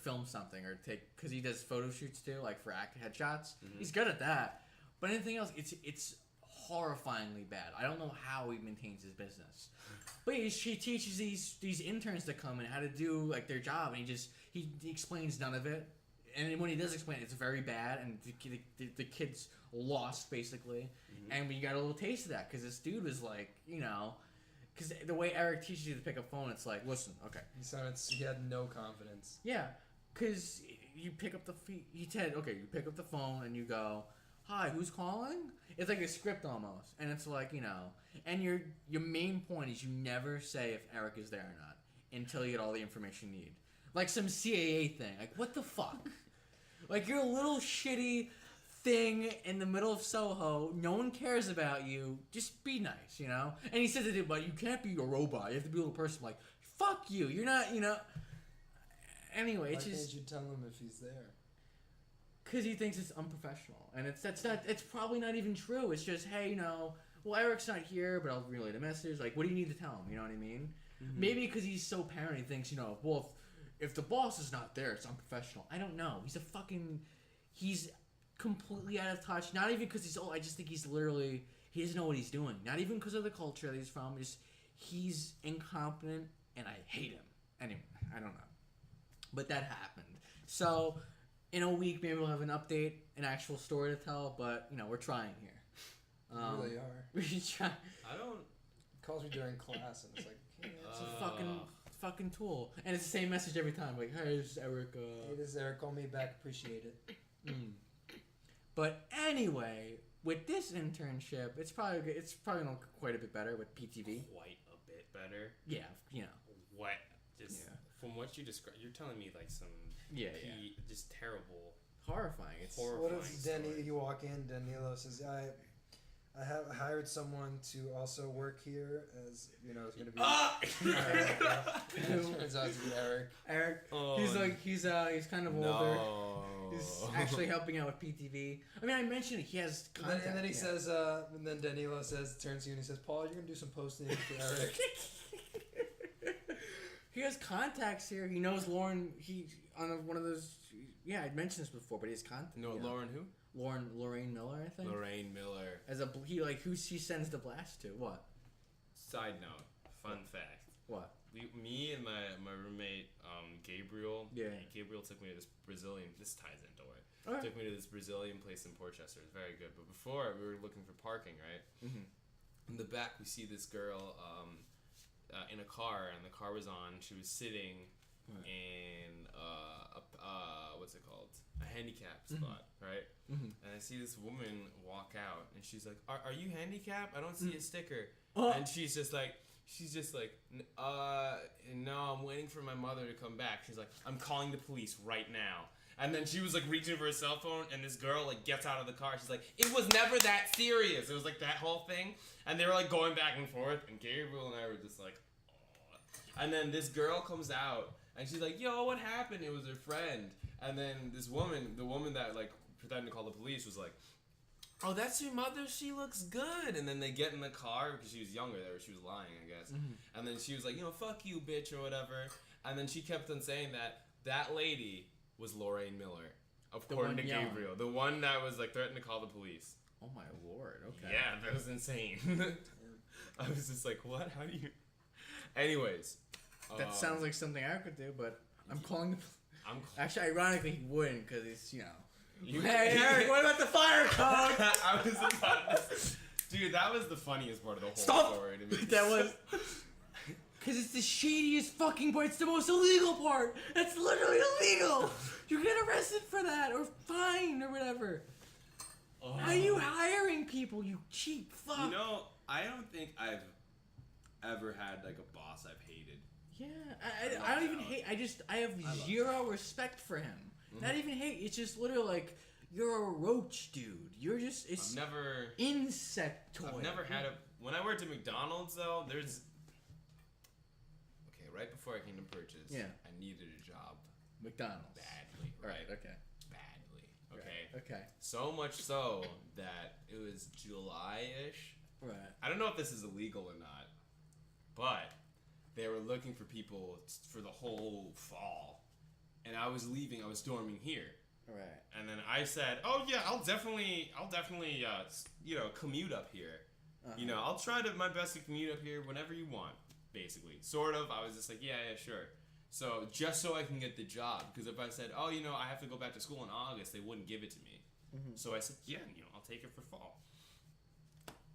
film something or because he does photo shoots too, like for headshots. He's good at that. But anything else, it's horrifyingly bad. I don't know how he maintains his business. But he teaches these interns to come in how to do like their job, and he explains none of it. And when he does explain it, it's very bad, and the kid's lost basically. And we got a little taste of that because this dude was like, because the way Eric teaches you to pick up phone, it's like, listen, okay. He had no confidence. Yeah, because you pick up you pick up the phone and you go, hi, who's calling? It's like a script almost, and it's like, and your main point is you never say if Eric is there or not until you get all the information you need. Like some CAA thing. Like, what the fuck? Like, you're a little shitty thing in the middle of Soho. No one cares about you. Just be nice, And he says it, but you can't be a robot. You have to be a little person. Like, fuck you. You're not, Anyway, Why it's just... can't you tell him if he's there? Because he thinks it's unprofessional. And it's probably not even true. It's just, hey, well, Eric's not here, but I'll relay the message. Like, what do you need to tell him? You know what I mean? Maybe because he's so paranoid, he thinks, well, if the boss is not there, it's unprofessional. I don't know. He's completely out of touch. Not even because he's old. I just think he doesn't know what he's doing. Not even because of the culture that he's from. He's incompetent, and I hate him. Anyway, I don't know. But that happened. So in a week maybe we'll have an update, an actual story to tell. But we're trying here. You really are. We should try. I don't. Calls me during class, and it's like, hey, It's a fucking tool, and it's the same message every time. Like, hey, this is Eric. hey, this is Eric. Call me back. Appreciate it. But anyway, with this internship, it's probably going quite a bit better with PTV. Quite a bit better. Yeah, What? Just from what you described, you're telling me like some just terrible, horrifying. It's horrifying. What if Danny? You walk in, Danilo says, I have hired someone to also work here, as it's going to be. Turns out to be Eric. Eric. Oh, he's kind of older. No. He's actually helping out with PTV. I mean, I mentioned he has contact. And then he says, and then Danilo turns to you and he says, Paul, you're going to do some posting for Eric. He has contacts here. He knows Lauren. He on one of those. Yeah, I mentioned this before, but he has contacts. No, Lauren who? Lorraine Miller, I think. Lorraine Miller. As who she sends the blast to? What? Side note, fun fact. What? Me and my roommate Gabriel. Yeah. Gabriel took me to this Brazilian. This ties in, don't worry. Okay. Took me to this Brazilian place in Portchester. It's very good. But before we were looking for parking, right? Mm-hmm. In the back, we see this girl in a car, and the car was on. She was sitting in what's it called? A handicap spot, right? Mm-hmm. And I see this woman walk out, and she's like, "Are you handicapped? I don't see a sticker." Oh. And she's just like, no, I'm waiting for my mother to come back. She's like, I'm calling the police right now. And then she was like reaching for her cell phone, and this girl like gets out of the car. She's like, it was never that serious. It was like that whole thing, and they were like going back and forth. And Gabriel and I were just like, oh. And then this girl comes out, and she's like, yo, what happened? It was her friend. And then this woman, the woman that like pretended to call the police, was like, oh, that's your mother? She looks good. And then they get in the car, because she was younger there. She was lying, I guess. Mm-hmm. And then she was like, fuck you, bitch, or whatever. And then she kept on saying that lady was Lorraine Miller, according to Gabriel. The one that was like threatening to call the police. Oh my lord, okay. Yeah, that was insane. I was just like, what? How do you... Anyways. That sounds like something I could do, but I'm calling the... Actually, ironically, he wouldn't, because it's, Hey, Eric, what about the fire code? I was about to... Dude, that was the funniest part of the whole story to me. That was... Because it's the shadiest fucking part. It's the most illegal part. That's literally illegal. You get arrested for that, or fined, or whatever. Oh. How are you hiring people, you cheap fuck? I don't think I've ever had like a boss I've hated. Yeah, I don't even hate. I have zero respect for him. Mm-hmm. Not even hate. It's just literally like, you're a roach, dude. You're just... It's I've never... insect toy. I've never had a... When I worked at McDonald's, though, there's... Okay, right before I came to Purchase, I needed a job. McDonald's. Badly. Right, okay. Badly. Okay. Right, okay. So much so that it was July-ish. Right. I don't know if this is illegal or not, but they were looking for people for the whole fall. And I was leaving. I was storming here. Right. And then I said, "Oh yeah, I'll definitely, commute up here. Uh-huh. I'll try my best to commute up here whenever you want." Basically, sort of. I was just like, "Yeah, sure." So just so I can get the job, because if I said, "Oh, I have to go back to school in August," they wouldn't give it to me. Mm-hmm. So I said, "Yeah, I'll take it for fall."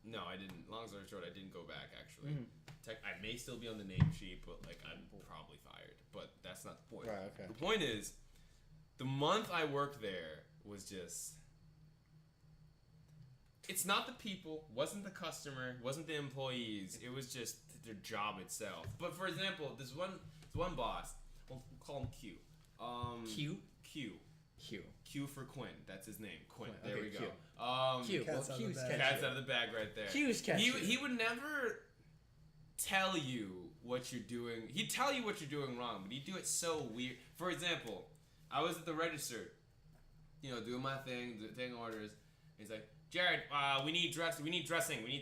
No, I didn't. Long story short, I didn't go back actually. Mm-hmm. I may still be on the name sheet, but I'm probably fired. But that's not the point. Right, okay. The point is, the month I worked there was just... It's not the people, wasn't the customer, wasn't the employees. It was just their job itself. But for example, this one boss, we'll call him Q. Q? Q. Q. Q for Quinn. That's his name. Quinn. Okay, There we go. Q. Cat's Well, out of Q's the bag. catchy. Cat's out of the bag right there. Q's catchy. He would never tell you what you're doing. He'd tell you what you're doing wrong, but he'd do it so weird. For example, I was at the register, doing my thing, taking orders. He's like, "Jared, we need dressing. We need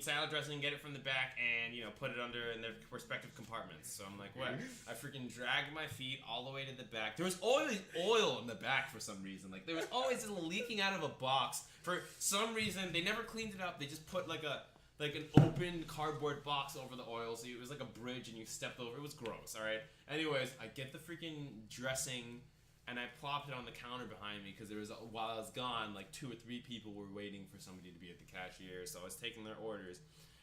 salad dressing. Get it from the back and put it under in their respective compartments." So I'm like, "What?" I freaking dragged my feet all the way to the back. There was always oil in the back for some reason. Like there was always leaking out of a box for some reason. They never cleaned it up. They just put like an open cardboard box over the oil, so it was like a bridge and you stepped over. It was gross. All right. Anyways, I get the freaking dressing and I plopped it on the counter behind me because there was while I was gone, like 2 or 3 people were waiting for somebody to be at the cashier, so I was taking their orders,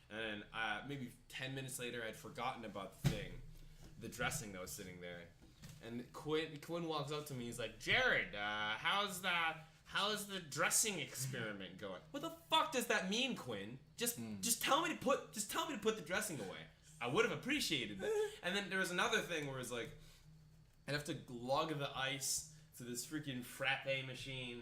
and then maybe 10 minutes later, I'd forgotten about the dressing that was sitting there, and Quinn walks up to me. He's like, "Jared, how's the dressing experiment going?" What the fuck does that mean, Quinn? Just tell me to put the dressing away. I would have appreciated that. And then there was another thing where it's like, I'd have to lug the ice to this freaking frappe machine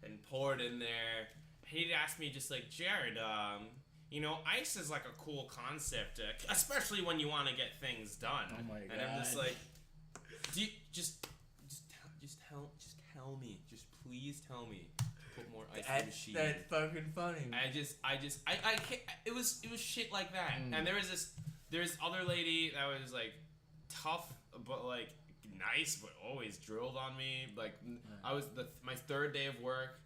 and pour it in there. He'd ask me just like, "Jared, ice is like a cool concept, especially when you want to get things done." Oh my And I'm just God. like, "Do you, just tell me, just please tell me to put more ice in the machine." That's fucking funny. I can't. It was shit like that. And there's other lady that was like tough, but like nice, but always drilled on me. Like I was my 3rd day of work.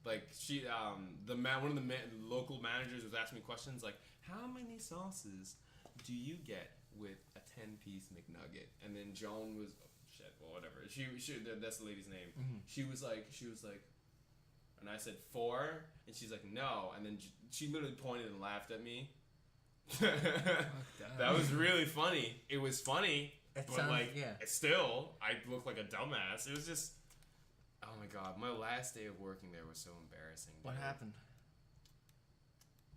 Like she, one of the local managers was asking me questions like, "How many sauces do you get with a 10-piece McNugget?" And then Joan was, whatever. She that's the lady's name. Mm-hmm. She was like, and I said 4, and she's like, "No," and then she literally pointed and laughed at me. That was really funny. It was funny, but still, I looked like a dumbass. It was just, oh my god, my last day of working there was so embarrassing. What dude. happened?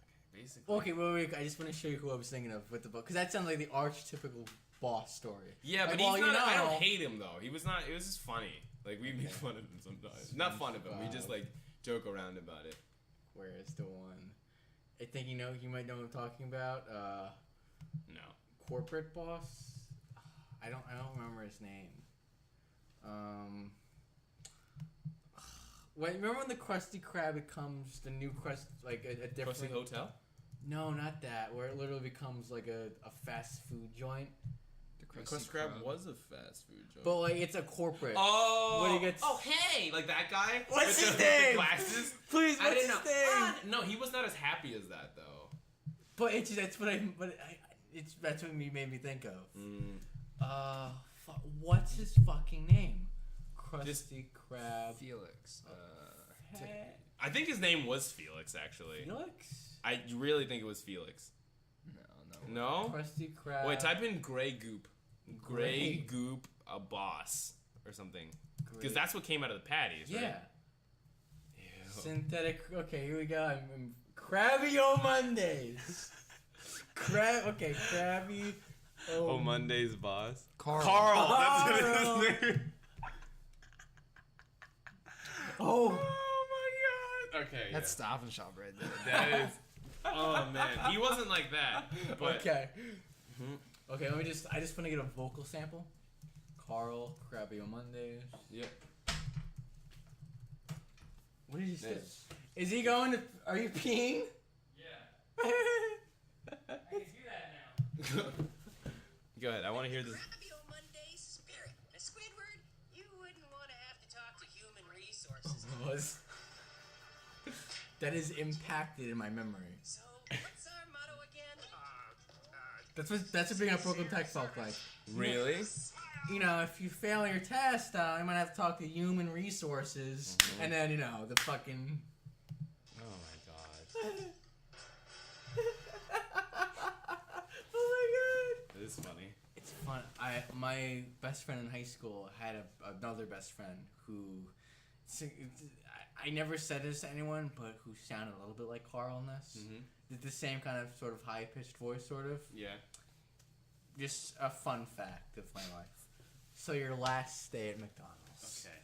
Okay, basically. Okay, wait. I just want to show you who I was thinking of with the book, because that sounds like the archetypical boss story. Yeah, but like, he's not. I don't hate him though. He was not. It was just funny. Like we make fun of him sometimes. Not fun of him. We just like joke around about it. Where's the one? I think you might know what I'm talking about. No. Corporate boss. I don't remember his name. Wait, remember when the Krusty Krab becomes the new like a different Krusty Hotel? No, not that. Where it literally becomes like a fast food joint. The Krusty Krab was a fast food joint. But like it's a corporate. Oh. When he gets. Oh hey, like that guy. What's with his the name? Glasses. Please, I what's didn't his know. name? No, he was not as happy as that though. But that's what made me think of. What's his fucking name? Krusty Krab. Felix. I think his name was Felix actually. Felix? I really think it was Felix. No. No? Krusty Krab. Wait, type in Grey Goop. Grey Goop a boss or something. Because that's what came out of the patties, right? Yeah. Ew. Synthetic. Okay, here we go. I'm Krabby-O Mondays. Krabby. Oh, Monday's boss. Carl. That's what his name. Oh. Oh my god. Okay. That's Stop and Shop right there. That is. Oh man, he wasn't like that. But Okay. Okay, I just want to get a vocal sample. Carl, Krabby-O Mondays. Yep. What did you say? Is he going to? Are you peeing? Yeah. I can do that now. Go ahead. I want to hear this. Krabby-O Monday spirit. Now, Squidward, you wouldn't want to have to talk to human resources. That is impacted in my memory. So, what's our motto again? That's what being a broken text felt like. Really? You know, if you fail your test, you might have to talk to human resources, and then the fucking. Oh my god. Oh my god. It is funny. It's fun. My best friend in high school had another best friend who. I never said this to anyone, but who sounded a little bit like Carl in this. Mm-hmm. Did the same kind of sort of high-pitched voice, sort of. Yeah. Just a fun fact of my life. So your last stay at McDonald's. Okay.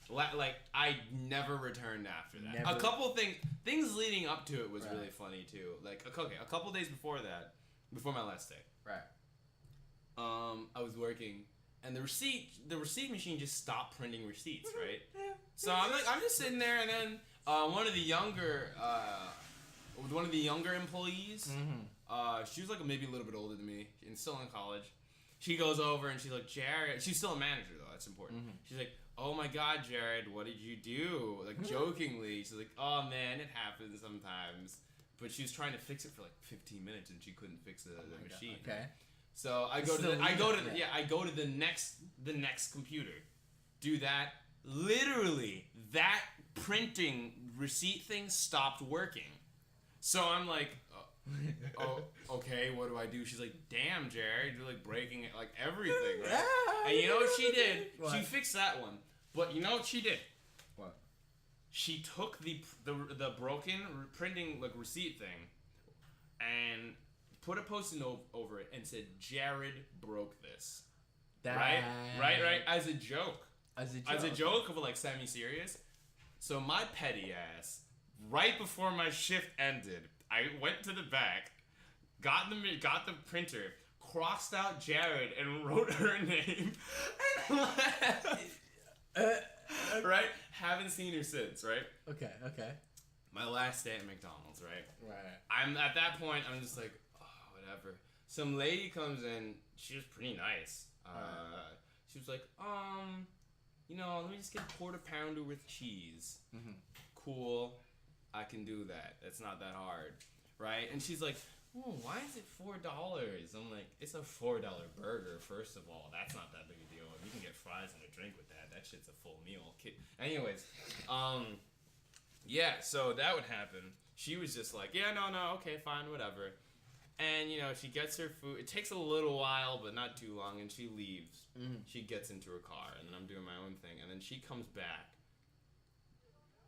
Like I never returned after that. Never. A couple things leading up to it was Right. really funny too. Like okay, a couple days before that, before my last day. Right. I was working, and the receipt machine just stopped printing receipts, right? So I'm just sitting there, and then one of the younger employees, she was like maybe a little bit older than me, and still in college. She goes over and she's like, Jared, she's still a manager though, that's important. She's like, oh my god, Jared, what did you do? Like jokingly, she's like, oh man, it happens sometimes. But she was trying to fix it for like 15 minutes and she couldn't fix the machine. Okay. So I go to the next computer. Do that. Literally, that printing receipt thing stopped working. So I'm like, oh, okay, what do I do? She's like, damn, Jared, you're like breaking it, like everything, right? And you know what she did? What? She fixed that one. But you know what she did? What? She took the broken printing like receipt thing and put a post-it note over it and said, Jared broke this. Right? As a joke. As a joke of like semi-serious. So my petty ass, right before my shift ended, I went to the back, got the printer, crossed out Jared, and wrote her name, and left. Right? Haven't seen her since, right? Okay. My last day at McDonald's, right? Right. I'm at that point, I'm just like, oh, whatever. Some lady comes in, she was pretty nice. She was like, let me just get a quarter pounder with cheese. Mm-hmm. Cool. I can do that. It's not that hard, right? And she's like, oh, why is it $4? I'm like, it's a $4 burger, first of all. That's not that big a deal. You can get fries and a drink with that. That shit's a full meal. Anyways, yeah, so that would happen. She was just like, yeah, no, okay, fine, whatever. And, she gets her food. It takes a little while, but not too long, and she leaves. Mm-hmm. She gets into her car, and then I'm doing my own thing. And then she comes back.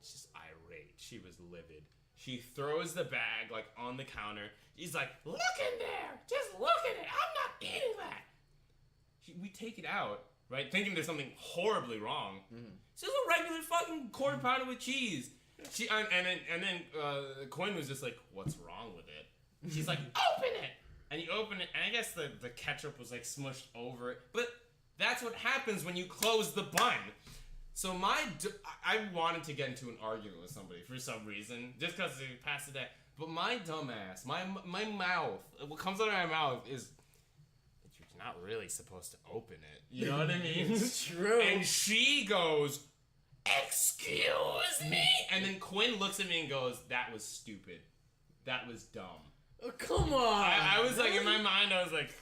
She's irate. She was livid. She throws the bag, like, on the counter. She's like, look in there! Just look at it! I'm not eating that! We take it out, right? Thinking there's something horribly wrong. Mm-hmm. It's just a regular fucking quarter pounder with cheese. And then Quinn was just like, what's wrong with it? She's like, open it! And you open it, and I guess the ketchup was like smushed over it. But that's what happens when you close the bun. So I wanted to get into an argument with somebody for some reason, just because they passed the day. But my dumbass, my mouth, what comes out of my mouth is that you're not really supposed to open it. You know what I mean? It's true. And she goes, excuse me? And then Quinn looks at me and goes, that was stupid. That was dumb. Oh, come on. I was like, in my mind, I was like,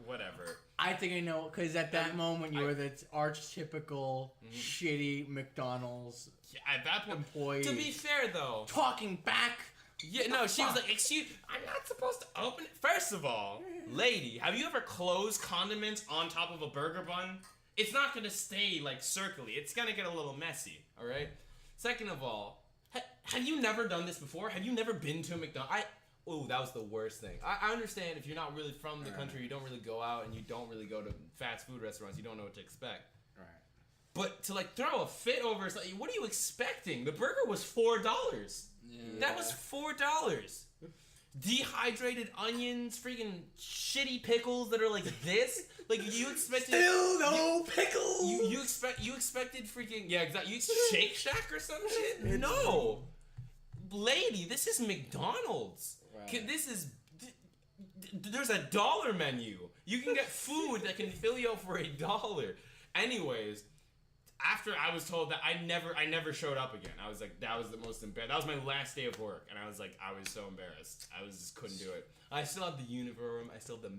whatever. I think I know, because at that moment you were the archetypical shitty McDonald's at that point, employee. To be fair, though. Talking back. Yeah, no, she was like, excuse, I'm not supposed to open it. First of all, lady, have you ever closed condiments on top of a burger bun? It's not going to stay, like, circly. It's going to get a little messy, all right? Second of all, have you never done this before? Have you never been to a McDonald's? Oh, that was the worst thing. I understand if you're not really from the country, you don't really go out, and you don't really go to fast food restaurants, you don't know what to expect. Right. But to, like, throw a fit over something, what are you expecting? The burger was $4. Yeah. That was $4. Dehydrated onions, freaking shitty pickles that are like this. Like, you expected... Still no pickles! You expected freaking... Yeah, exactly. Shake Shack or some shit? No! Lady, this is McDonald's. Right. There's a $1 menu. You can get food that can fill you up for $1. Anyways, after I was told that, I never showed up again. I was like, that was the most embarrassing. That was my last day of work, and I was like, I was so embarrassed. I just couldn't do it. I still have the uniform. I still have the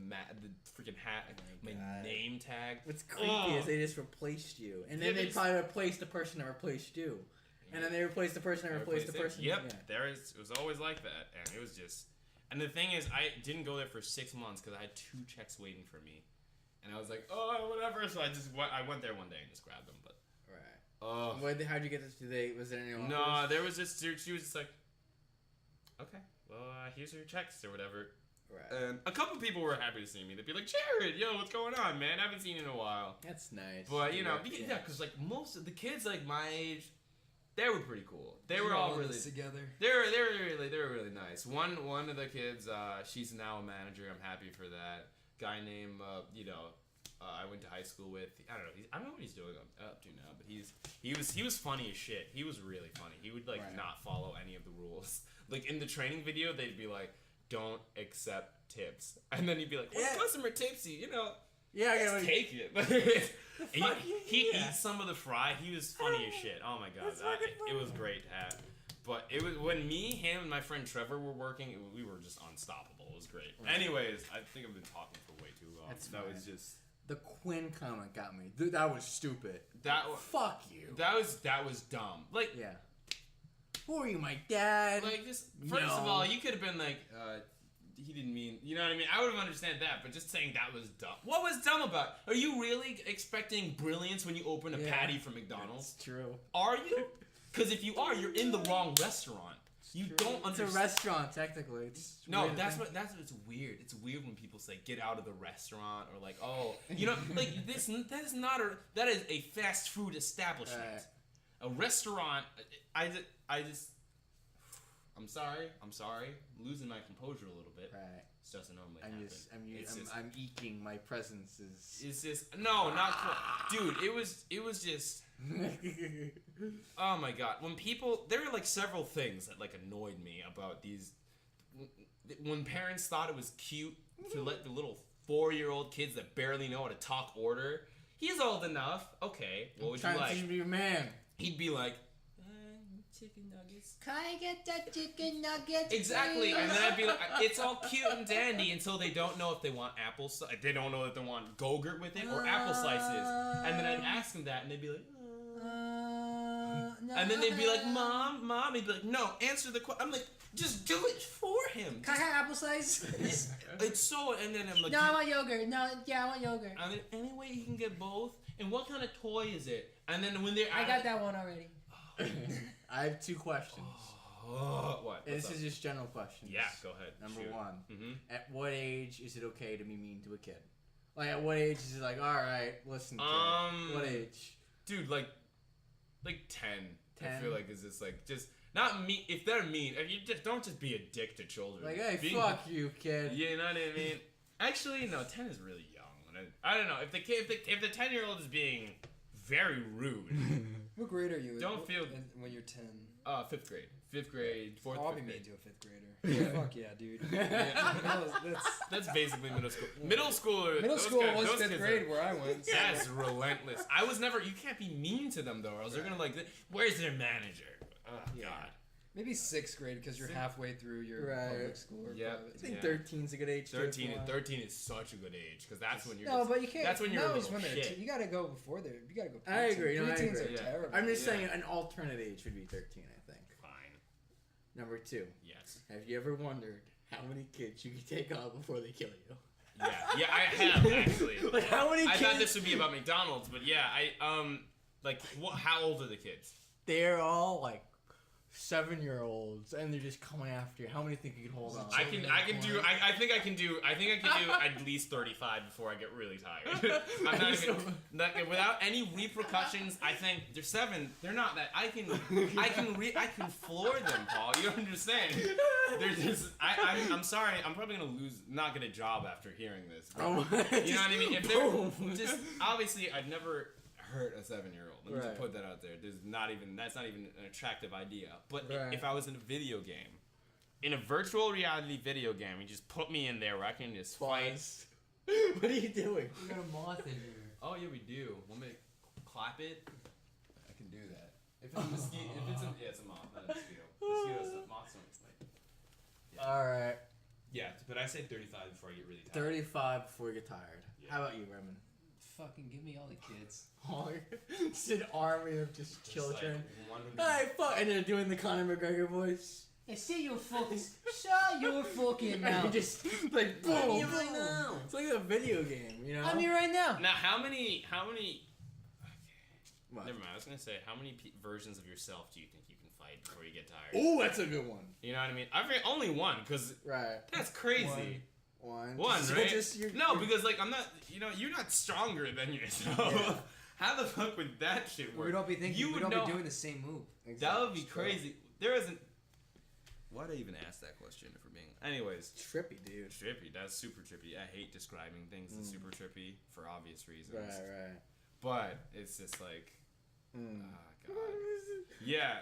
freaking hat, my name tag. What's creepy is they just replaced you, and then they probably replaced the person that replaced you. And then they replaced the person that replaced the person. Yep, yeah. It was always like that. And it was just... And the thing is, I didn't go there for 6 months because I had 2 checks waiting for me. And I was like, oh, whatever. So I went there one day and just grabbed them. But right. How'd you get this? Was there anyone? No, there was just... She was just like, okay, well, here's your checks or whatever. Right. And a couple people were happy to see me. They'd be like, Jared, yo, what's going on, man? I haven't seen you in a while. That's nice. But, yeah, because like most of the kids like my age... They were pretty cool. They were all really together. They were really nice. One of the kids, she's now a manager. I'm happy for that. Guy named I went to high school with. I don't know. I don't know what he's doing up to now, but he was funny as shit. He was really funny. He would not follow any of the rules. Like in the training video, they'd be like, "Don't accept tips," and then he'd be like, "Well, customer tipsy, Yeah, take it." He eats some of the fry. He was funny as shit. Oh my god, it was great to have. But it was when me, him, and my friend Trevor were working. We were just unstoppable. It was great. Right. Anyways, I think I've been talking for way too long. That's that fine. was just The Quinn comment got me. That was stupid. Fuck you. That was dumb. Like Yeah. Who are you, my dad? like just first of No. all, you could have been like, he didn't mean, you know what I mean? I would have understood that, but just saying that was dumb. What was dumb about it? Are you really expecting brilliance when you open a Yeah. patty for McDonald's? It's true. Are you? Because if you are, you're in the wrong restaurant. You don't It's a understand. restaurant, technically. It's No, weird that's thing. what's weird. It's weird when people say get out of the restaurant or like, oh, you know, like that is a fast food establishment. Right. A restaurant. I'm sorry. I'm losing my composure a little bit. Right. It doesn't normally happen. I'm eking. My presence is. It's just no, not cool. Dude. It was just. Oh my god! When people, there were like several things that like annoyed me about these. When parents thought it was cute to let the little 4-year-old kids that barely know how to talk order. He's old enough. Okay, what would you Trying to like? teach me, man. He'd be like, chicken nuggets. Can I get that chicken nuggets? Exactly, and then I'd be like, it's all cute and dandy until they don't know if they want apple. They don't know if they want Go-Gurt with it or apple slices, and then I'd ask them that, and they'd be like. And then they'd be like, Mom. He'd be like, no, answer the question. I'm like, just do it for him. Can I have apple slice? It's so, and then I'm like, No, I want yogurt. No, yeah, I want yogurt. And then anyway, you can get both. And what kind of toy is it? And then when they're, I got that one already. I have 2 questions. What? And What's this up? is just general questions. Yeah, go ahead. Number Shoot. 1. Mhm. At what age is it okay to be mean to a kid? Like, at what age is it like, all right, listen, kid. What age? Dude, like 10. 10? I feel like is just like just not mean. If they're mean, if you just don't just be a dick to children. Like, hey, Being- fuck you, kid. You know what I mean? Actually, no. 10 is really young. I don't know if the 10-year-old is being very rude. What grade are you? Don't feel- when you're 10. 5th grade, 4th. I'll be fifth mean grade. to a 5th grader. Fuck yeah, dude. That's That's basically middle school. Middle school was 5th grade where I went. So. That's relentless. I was never. You can't be mean to them though, or else they're gonna like. Where's their manager? Oh Yeah. God. Maybe 6th grade because you're halfway through your Right. public school or Yep. private. I think Yeah. 13's a good age. to 13 apply. 13 is such a good age because that's when you're. No, just, but you can't. That's when you're a always little when they're shit. You gotta go before there. You gotta go. I agree, no, I Preteens agree. are Yeah. terrible. I'm just Yeah. saying an alternate age would be 13, I think. Fine. Number 2. Yes. Have you ever wondered how many kids you can take out before they kill you? Yeah, I have actually. Like, how many I kids? thought this would be about McDonald's, but yeah, like what? How old are the kids? They're all like 7-year-olds, and they're just coming after you. How many think you can hold on? I think I can do at least 35 before I get really tired. I'm not even without any repercussions. I think they're 7. They're not that. I can floor them, Paul. You don't understand. They're just. I'm sorry. I'm probably gonna not get a job after hearing this. But, Oh, you know what I mean? If they're just obviously, I'd never hurt a 7-year-old. Let me Right. just put that out there. That's not even an attractive idea. But Right. if I was in a video game, in a virtual reality video game, you just put me in there where I can just fight. Buzz. What are you doing? We got a moth in here. Oh yeah, we do. Want me to clap it? I can do that. If it's a mosquito, it's a moth, not a mosquito. Mosquitoes, moths don't bite. Yeah. All right. Yeah, but I say 35 before I get really tired. 35 before you get tired. Yeah. How about you, Reddmond? Fucking give me all the kids. It's an army of just Just children. like Hey, fuck! And they're doing the Conor McGregor voice. Hey, say your fucking. Shut your fucking And mouth. just like boom, I'm boom. here right now. It's like a video game, you know. I'm here right now. Now, how many? What? Never mind. I was gonna say, how many versions of yourself do you think you can fight before you get tired? Ooh, that's a good one. You know what I mean? I think only one, because Right. that's crazy. One, One, right? you're- No, because like I'm not. You know, you're not stronger than yourself. Yeah. How the fuck would that shit work? We don't be thinking. You we would don't know. be doing the same move. That would be Exactly. crazy. There isn't. Why'd I even ask that question? For being. Anyways, Trippy, dude. trippy. That's super trippy. I hate describing things as super trippy for obvious reasons. Right. But it's just like, Mm. God. Yeah.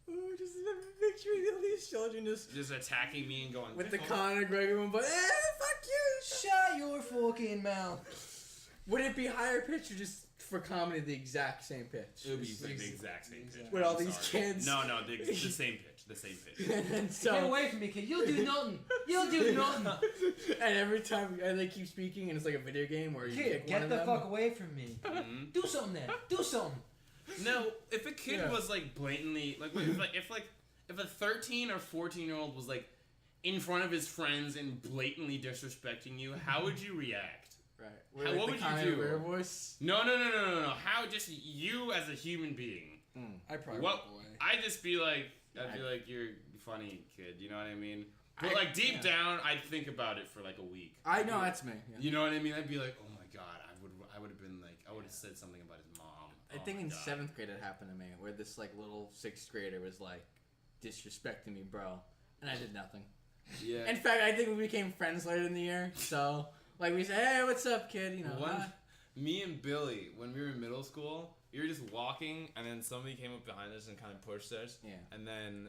Ooh, just picturing all these children just Attacking me and going with the Conor McGregor one, but fuck you. Shut your fucking mouth. Would it be higher pitch or just for comedy the exact same pitch. It would be like the exact same pitch. With all I'm these sorry. kids. No, the same pitch. The same pitch. And Get so, away from me, kid. You'll do nothing. You'll do nothing. and every time they keep speaking, and it's like a video game where you Kid, pick one get of the them. fuck away from me. Mhm. Do something then. Do something. No, if a kid Yeah. was like blatantly like if a 13 or 14-year-old was like in front of his friends and blatantly disrespecting you, how would you react? Right. How- what would you do? Rare voice. No. How just you as a human being? I probably What? walk away. I'd just be like, you're funny, kid. You know what I mean? But like deep down, I'd think about it for like a week. I know that's me. Yeah. You know what I mean? I'd be like, oh my god, I would have been like, I would have said something about his mom. I think in 7th grade it happened to me, where this like little 6th grader was like disrespecting me, bro, and I did nothing. Yeah. In fact, I think we became friends later in the year. So like we said, hey, what's up, kid? You know. Me and Billy, when we were in middle school, we were just walking, and then somebody came up behind us and kind of pushed us. Yeah. And then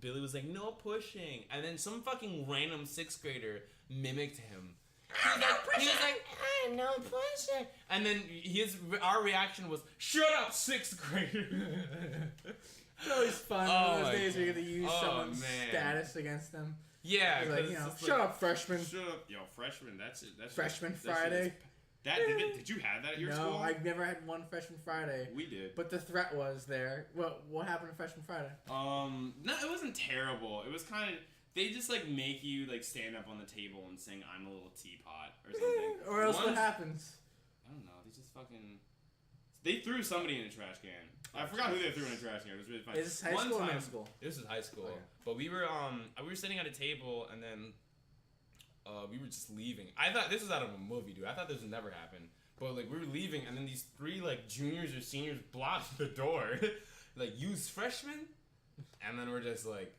Billy was like, "No pushing," and then some fucking random 6th grader mimicked him. He was like, "Hey, no pushing," and then our reaction was, "Shut up, 6th grader." It's always fun. Oh Those my days where you God. get to use Oh, someone's man. status against them. Yeah, It's like, 'cause you know, it's shut up, freshman. Shut up, yo, freshman. That's it. That's Freshman that shit Friday. is- did you have that at your No, school? I've never had one freshman Friday. We did. But the threat was there. What happened to freshman Friday? No, it wasn't terrible. It was kind of they just like make you like stand up on the table and sing "I'm a little teapot" or something. Or else what Once- happens? I don't know. They threw somebody in a trash can. I forgot who they threw in a trash can. It was really funny. Is this high school or middle school? This is high school. Okay. But we were sitting at a table and then we were just leaving. I thought this was out of a movie, dude. I thought this would never happen. But like we were leaving and then these 3 like juniors or seniors blocked the door. Like, "You's freshmen?" And then we're just like,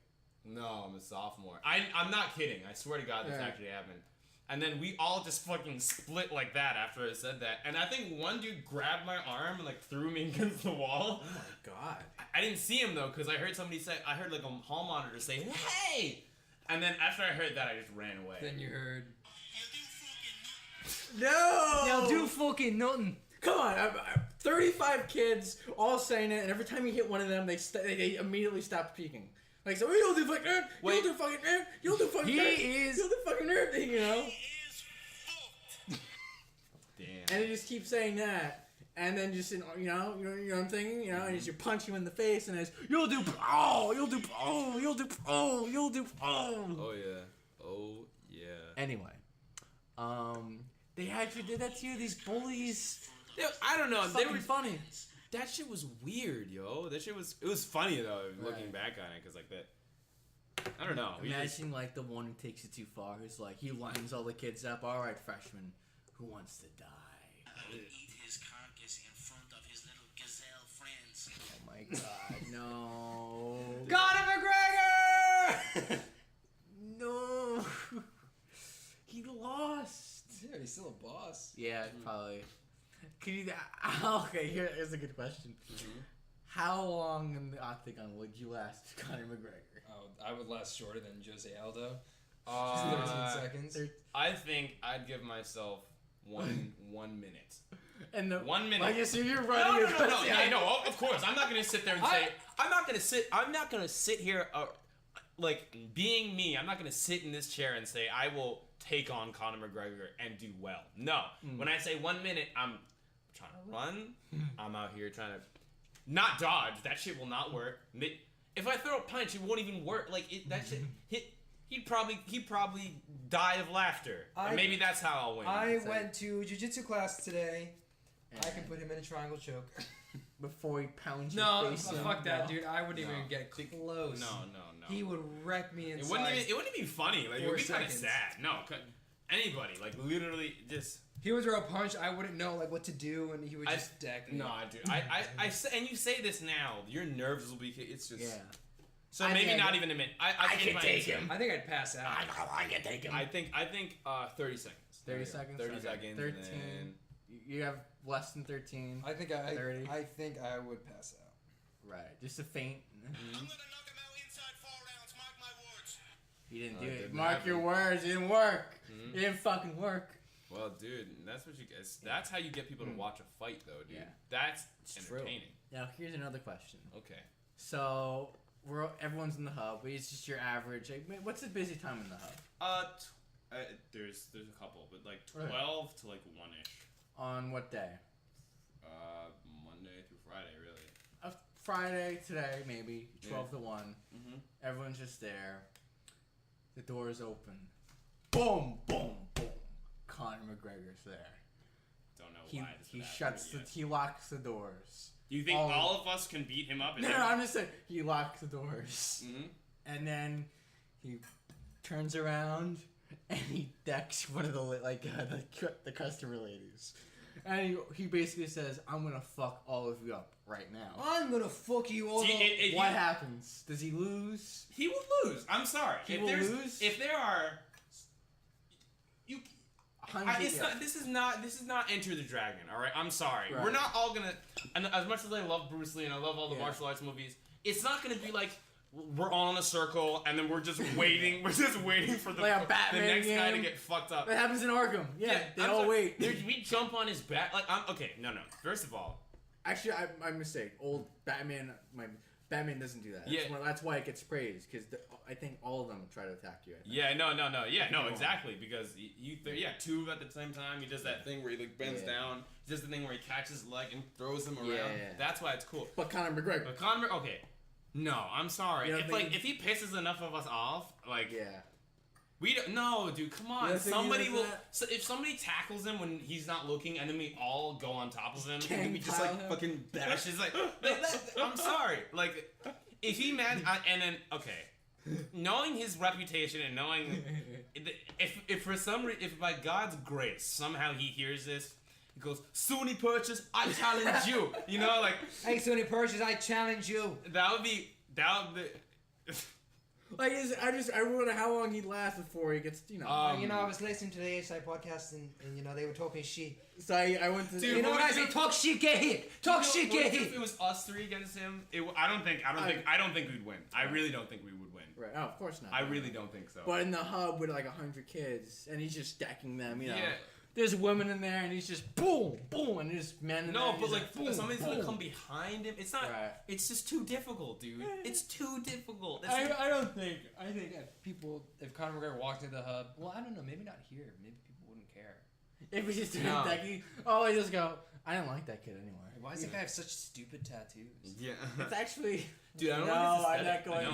"No, I'm a sophomore." I'm not kidding. I swear to God this actually happened. And then we all just fucking split like that after I said that. And I think one dude grabbed my arm and like threw me against the wall. Oh my god. I didn't see him though, because I heard like a hall monitor say, "Hey!" And then after I heard that, I just ran away. Then you heard. No! They'll do fucking nothing. Come on, 35 kids all saying it, and every time you hit one of them, they immediately stop speaking. Like, so you don't do fucking nerd, you don't do fucking nerd, you don't do fucking nerd, you don't do fucking nerd, you know? Damn. And they just keep saying that, and then just, you know what I'm thinking? You know, and just you punch you in the face, and it's, you'll do oh, you'll do oh, you'll do oh, you'll do oh. Oh yeah. Oh yeah. Anyway, they actually did that to you, these bullies. I don't know. It's They fucking were funny. That shit was weird, yo. It was funny though, looking back on it, cause like that. I don't know. Imagine like the one who takes it too far. Who's like he lines all the kids up. All right, freshman, who wants to die? I would eat his carcass in front of his little gazelle friends. Oh my god, no! Conor McGregor! No, he lost. Yeah, he's still a boss. Yeah, probably. Could you? Okay, here's a good question. Mm-hmm. How long in the octagon would you last, Conor McGregor? Oh, I would last shorter than Jose Aldo. 13 seconds. I think I'd give myself one minute. And the 1 minute. Like, so you're No, running. no. Yeah, no, of course. I'm not gonna sit there and say. I'm not gonna sit here. Like being me, I'm not gonna sit in this chair and say I will take on Conor McGregor and do well. No. When I say 1 minute, I'm trying to run. I'm out here trying to not dodge. That shit will not work. If I throw a punch, it won't even work. Like that shit hit. He'd probably die of laughter. And maybe that's how I'll win. I went to jiu-jitsu class today. I can put him in a triangle choke. Before he pounds No, your face in. fuck that, No. dude. I wouldn't even get close. No. He would wreck me It inside. wouldn't even be funny. Like it 4 would be kind of seconds. sad. No, anybody like literally just. He would throw a punch. I wouldn't know like what to do, and he would just deck me. No, dude. I say, and you say this now. Your nerves will be. It's just. Yeah. So I maybe think not I- even a minute. I can take him. I think I'd pass out. I can take him. I think 30 seconds. 30 seconds. 30 Okay. seconds. 13. And then, You have less than 13. I think 30. I think I would pass out. Right. Just a feint. I'm gonna knock him out inside 4 rounds, mark my words. He didn't No, do it it. didn't Mark happen. your words. It didn't work. It didn't fucking work. Well, dude, that's what you guys. That's how you get people to watch a fight, though, dude. Yeah. That's true. entertaining. Now here's another question. Okay. So everyone's in the hub, but it's just your average. Like, what's the busy time in the hub? There's a couple, but like Okay. 12 to like 1-ish. On what day? Monday through Friday, really. Friday today, maybe 12 to 1. Mm-hmm. Everyone's just there. The doors open. Boom, boom, boom. Conor McGregor's there. Don't know He why. This he would happen, shuts but the yes. he locks the doors. Do you think all- all of us can beat him up? No, I'm just saying he locks the doors, Mm-hmm. and then he turns around and he decks one of the customer ladies, and he basically says, "I'm gonna fuck all of you up right now." I'm gonna fuck you all. What happens? Does he lose? He will lose. I'm sorry. He will lose? If there are, you. Hundred- This is not Enter the Dragon. All right. I'm sorry. Right. We're not all gonna. And as much as I love Bruce Lee and I love all the Yeah. martial arts movies, it's not gonna be like we're all in a circle and then we're just waiting. We're just waiting for the, Like a the Batman next guy to game? get fucked up. That happens in Arkham. Yeah, they I'm all sorry. wait. We jump on his back. Like I'm okay. No. First of all, Actually, my mistake. Old Batman. Batman doesn't do that. Yeah. That's why it gets praised because I think all of them try to attack you. I think. yeah, no, yeah, no, Come on. exactly, because two at the same time. He does that thing where he like bends Yeah. down. He does the thing where he catches his leg and throws him around. Yeah. That's why it's cool. But Conor McGregor. But Conor, okay, no, I'm sorry. You don't If think- if he pisses enough of us off, like Yeah. we don't. No, dude, come You on. don't think he Somebody does will. that? So if somebody tackles him when he's not looking, and then we all go on top of him, Gang and we just pile like him? fucking bash his like I'm sorry. Like if he and then okay. Knowing his reputation and knowing if for some reason, if by God's grace somehow he hears this, he goes, "Sunni Purchase, I challenge you." You know, like Hey, Sonny Purchase, I challenge you. that would be. Like I wonder how long he'd last before he gets I was listening to the A-Side podcast and they were talking shit. So I went to. Dude, You know what what I would say? you- Talk shit, get hit. Talk shit, get If hit. it was us three against him, I don't think we'd win. I really don't think we would win. Right. Oh, of course not. I really don't think so. But in the hub with like 100 kids, and he's just stacking them. You know. Yeah. There's women in there, and he's just boom, boom, and there's men in there. No, and but he's like boom, somebody's boom. gonna come behind him. It's not. Right. It's just too difficult, dude. It's too difficult. I don't think. I think if Conor McGregor walked into the hub, well, I don't know, maybe not here. Maybe people wouldn't care. If we just No. attacking, I just go. I don't like that kid anymore. Why does that guy have such stupid tattoos? Yeah. It's actually. Dude, I don't No, know. I'm not going.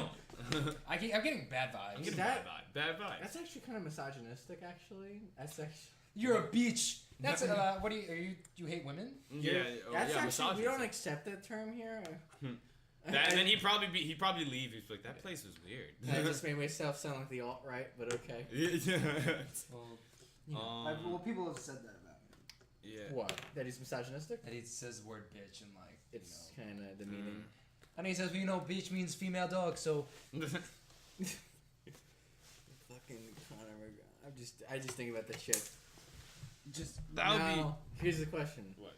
I'm I'm getting bad vibes. getting that- bad vibe. That's actually kind of misogynistic. Actually, that's actually. You're a bitch. That's what do you hate women? Yeah. That's yeah. actually. We don't misogynistic. accept that term here. And then he'd probably leave. He's like, that place was weird. I just made myself sound like the alt right, but okay. Yeah. Well, people have said that about me. Yeah. What? That he's misogynistic? That he says the word bitch and like It's kind of demeaning. And he says, well, bitch means female dog, so Fucking Conor McGregor. I just think about that shit. That would be. Now, here's the question. What?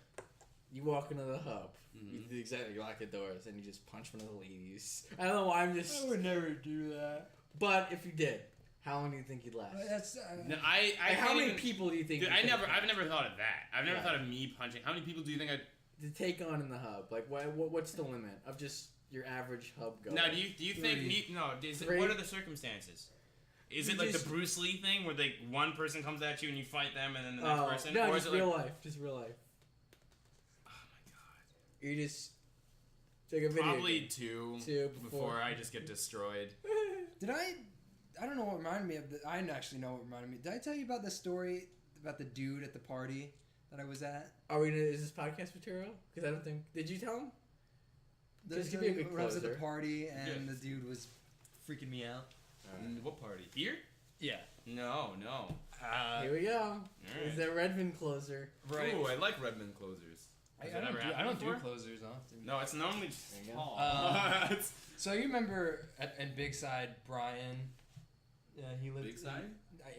You walk into the hub. You do exactly. You lock the doors and you just punch one of the ladies. I don't know why I'm just. I would never do that. But if you did, how long do you think you'd last? That's No, I Like, how can't many even- people do you think? Dude, you I've could- never thought of that. I've never Yeah. thought of me punching. How many people do you think I'd? to take on in the hub? Like, what's the limit of just your average hub goer? Now, do you think me? No. Three. What are the circumstances? Is it You like just- the Bruce Lee thing where like one person comes at you and you fight them and then the next Oh, person? no, or just is it real like? life. Just real life. Oh my god. You just take a video. Probably game. two. Two before I just get destroyed. Did I don't know what reminded me of I didn't actually know what reminded me. Did I tell you about the story about the dude at the party that I was at? Are we? Is this podcast material? Because I don't think. Did you tell him? Just give me a good when I was at the closer. party and Yeah. the dude was freaking me out. What party? Here? Yeah. No. Here we go. Alright. Is the Reddmond closer? Right. Ooh, I like Reddmond closers. I Has that ever don't happened do before? closers often. No, it's normally just. There you go. Oh. So you remember at Big Side, Brian? He lived Big Side?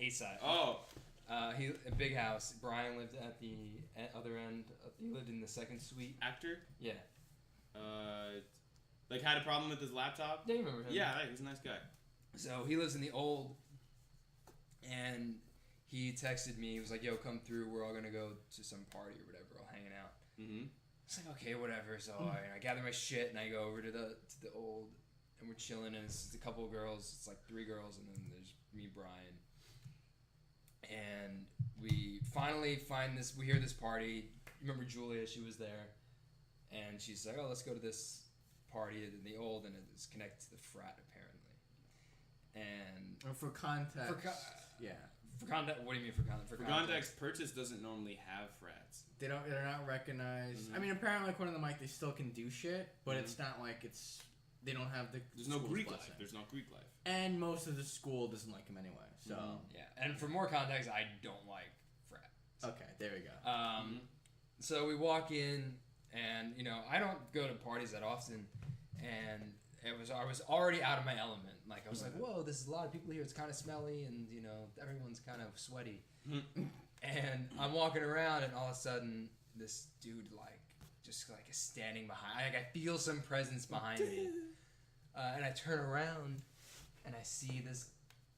A Side. Oh. He a big house. Brian lived at the other end. He lived in the second suite. Actor? Yeah. Like had a problem with his laptop? Yeah, you remember him? Yeah, he's a nice guy. So he lives in the old, and he texted me. He was like, "Yo, come through. We're all gonna go to some party or whatever. All hanging out." Mm-hmm. It's like, okay, whatever. So I gather my shit and I go over to the old, and we're chilling. And it's a couple of girls. It's like 3 girls, and then there's me, Brian. And we finally find this. We hear this party. Remember Julia? She was there, and she's like, "Oh, let's go to this party in the old," and it's connected to the frat apparently. And For context. Yeah. for context, what do you mean for context? For context, Purchase doesn't normally have frats. They're not recognized. I mean, apparently, according to Mike, they still can do shit, but it's not like they don't have the. There's no school's Greek blessing. life. There's no Greek life. And most of the school doesn't like him anyway. So Yeah, and for more context, I don't like frats. okay, there we go. So we walk in, and I don't go to parties that often, and I was already out of my element. Like I was like, whoa, there's a lot of people here. It's kind of smelly, and everyone's kind of sweaty. And I'm walking around, and all of a sudden, this dude just is standing behind. Like I feel some presence behind me, and I turn around, and I see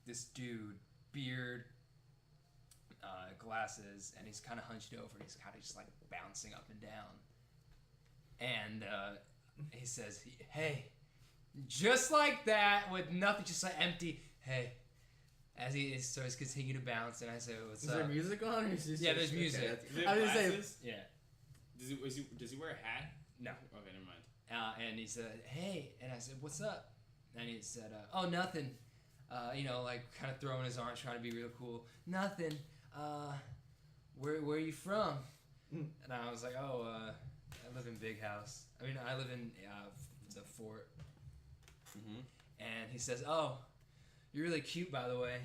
this dude, beard, glasses, and he's kind of hunched over. And he's kind of just like bouncing up and down, and he says, "Hey," just like that, with nothing, just like empty. "Hey." As he starts continue to bounce, and I say, "What's Is up?" there music on? Or is this Yeah, there's music. Does he I have was gonna say- glasses? Yeah. Does he wear a hat? No. Okay, never mind. And he said, "Hey," and I said, "What's up?" And he said, "Oh, nothing." Kind of throwing his arms, trying to be real cool. "Nothing. Where are you from?" And I was like, "Oh, I live in Big House. I live in the fort." Mm-hmm. And he says, "Oh, you're really cute, by the way."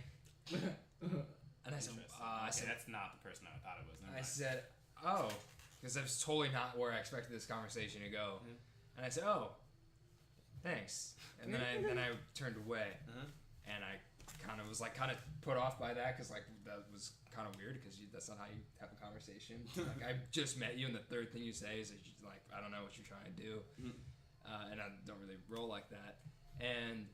And I said, Okay, that's not the person I thought it was. Never I mind. said, "Oh," because that's totally not where I expected this conversation to go. And I said, "Oh, thanks." And then I turned away, and I kind of was kind of put off by that because that was kind of weird because that's not how you have a conversation. I just met you, and the third thing you say is that I don't know what you're trying to do, and I don't really roll like that. And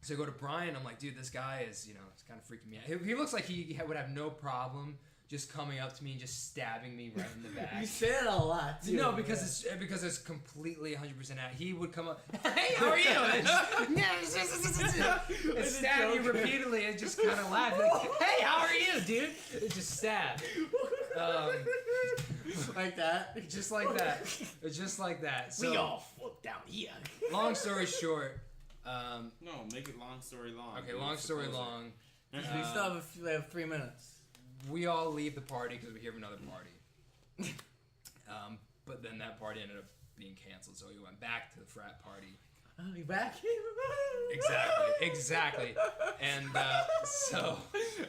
so I go to Brian. I'm like, "Dude, this guy is it's kind of freaking me out. He looks like he would have no problem just coming up to me and just stabbing me right in the back." You say it a lot, too. No, because it's completely 100% out. He would come up, "Hey, how are you?" And stab you repeatedly and just kind of laugh like, "Hey, how are you, dude?" It just stab. Like that? Just like that. Just like that. So, We all fuck down here. long story short. No, make it long story long. Okay, long story long. We still have 3 minutes. We all leave the party because we hear of another party. But then that party ended up being canceled, so we went back to the frat party. Oh, you back? Exactly. And so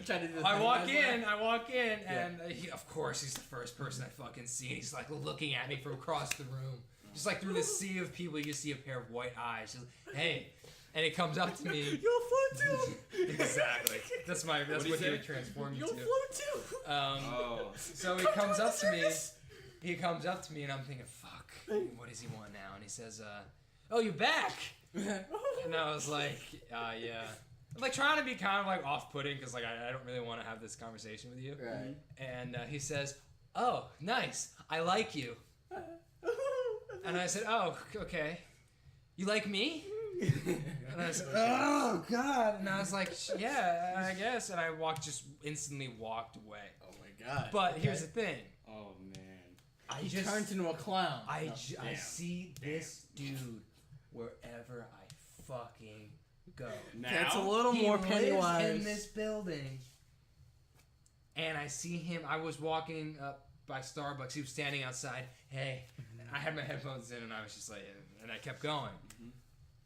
Trying to do the I thing walk as in, and of course he's the first person I fucking see. He's looking at me from across the room, just through the sea of people. You see a pair of white eyes. He's like, "Hey," and he comes up to me. You'll float too. Exactly. That's what he say? would transform me You'll to. float too. So he comes up to me. He comes up to me, and I'm thinking, "Fuck, what does he want now?" And he says, "Oh, you back?" And I was like, "Yeah." I'm trying to be kind of off-putting because I don't really want to have this conversation with you. Right. And he says, "Oh, nice. I like you." And I said, "Oh, okay. You like me?" And I said, "Oh God!" And I was like, "Yeah, I guess." And I instantly walked away. Oh my God. But here's the thing. Oh man. He turns into a clown. I see this dude wherever I fucking go. Now That's a little He more lives Pennywise. in this building, and I see him. I was walking up by Starbucks. He was standing outside. Hey, and I had my headphones in, and I was just and I kept going.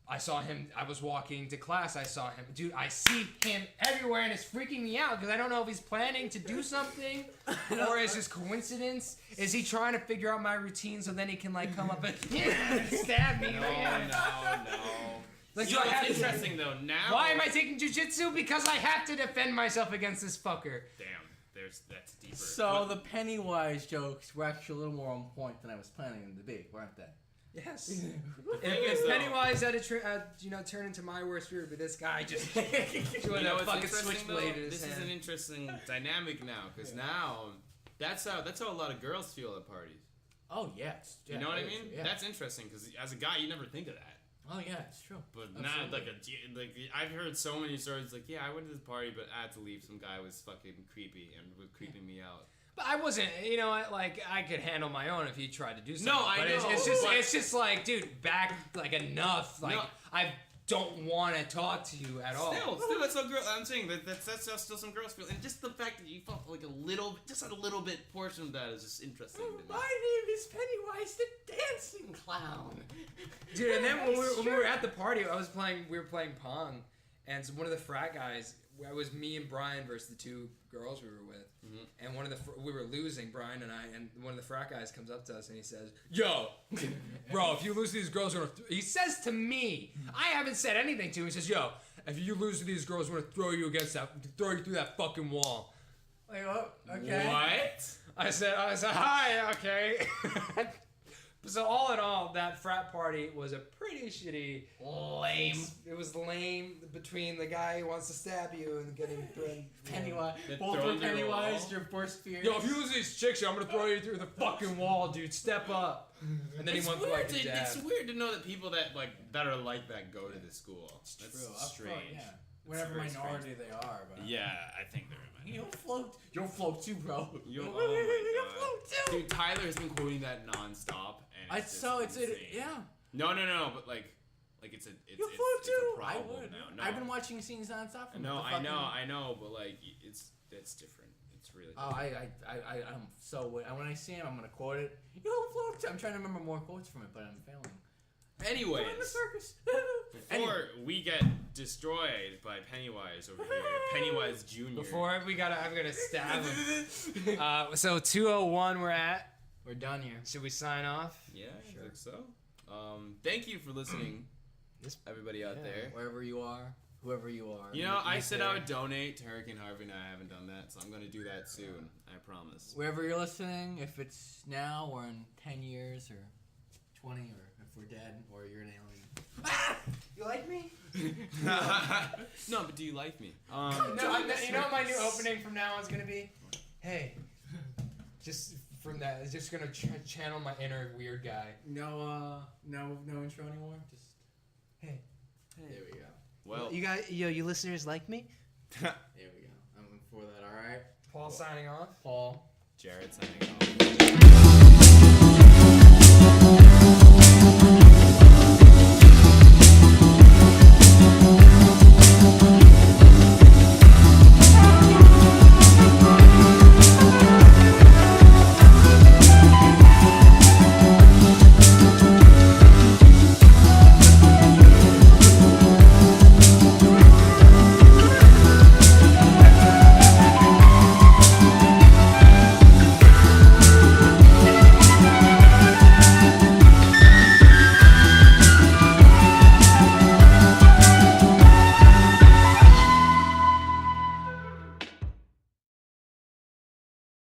I saw him. I was walking to class. I saw him. Dude, I see him everywhere, and it's freaking me out because I don't know if he's planning to do something or it's just coincidence. Is he trying to figure out my routine so then he can come up and stab me? No. Do I have It's to- interesting though. Now. Why am I taking jujitsu? Because I have to defend myself against this fucker. Damn. That's deeper. So the Pennywise jokes were actually a little more on point than I was planning them to be, weren't they? Yes. thing If is, though- Pennywise had to turn into my worst fear, but this guy just doing You know a what's fucking interesting, switchblade though? in his This is hand. an interesting dynamic now, because now that's how a lot of girls feel at parties. Oh yeah, it's, You know what I mean? Yeah. That's interesting, because as a guy, you never think of that. Oh yeah, it's true. But Absolutely. not like I've heard so many stories like, yeah, I went to this party, but I had to leave. Some guy was fucking creepy and was creeping me out. But I wasn't, like I could handle my own if he tried to do something. No, I but know, It's just like, dude, back like enough. Like No. I don't want to talk to you at all. Still, that's how girls. I'm saying that's how still some girls feel, and just the fact that you felt like a little bit portion of that is just interesting. to me. My name is Pennywise the Dancing Clown. Dude, and then when we were at the party, we were playing Pong, and so one of the frat guys, it was me and Brian versus the two girls we were with, and we were losing, Brian and I, and one of the frat guys comes up to us and he says, "Yo, bro, if you lose to these girls, he says to me, I haven't said anything to him. He says, "Yo, if you lose to these girls, we're gonna throw you through that fucking wall." Wait, what? Okay. What? I said, "Hi, okay." So all in all, that frat party was a pretty shitty, Lame. It was lame between the guy who wants to stab you and getting Pennywise. That Both throws were you Pennywise, all? your worst fears. Yo, if you lose these chicks, I'm gonna throw you through the fucking wall, dude. Step up. And then It's he went for weird. like a jab. It's weird to know that people that are like that go to this school. That's True. Up front, strange. yeah. Whatever very minority they are, but Yeah, I think they're. You'll float too, bro. You'll You'll float float too. Dude, Tyler has been quoting that nonstop, and It's so it's insane. yeah. No, but like it's a You'll float it's too. a problem I would. now. No, I've been watching scenes nonstop. From No, the I fucking- know, but like it's different. It's really. Oh, I'm so when I see him, I'm gonna quote it. You'll float too. I'm trying to remember more quotes from it, but I'm failing. Anyways, Join the circus. before we get destroyed by Pennywise over here, Pennywise Jr. Before I'm gonna stab him. So 2:01 we're at. We're done here. Should we sign off? Yeah, I think so. Thank you for listening, everybody out there. Wherever you are, whoever you are. You know, I you're said there. I would donate to Hurricane Harvey, and I haven't done that, so I'm going to do that soon. I promise. Wherever you're listening, if it's now or in 10 years or 20, or if we're dead or you're an alien. You like me? No, but do you like me? No, you know what my new opening from now on is gonna be? Hey, just from that, it's just gonna channel my inner weird guy. No intro anymore. Just Hey. there we go. Well, you listeners like me? There we go. I'm for that. All right, Paul signing off. Paul. Jared signing off.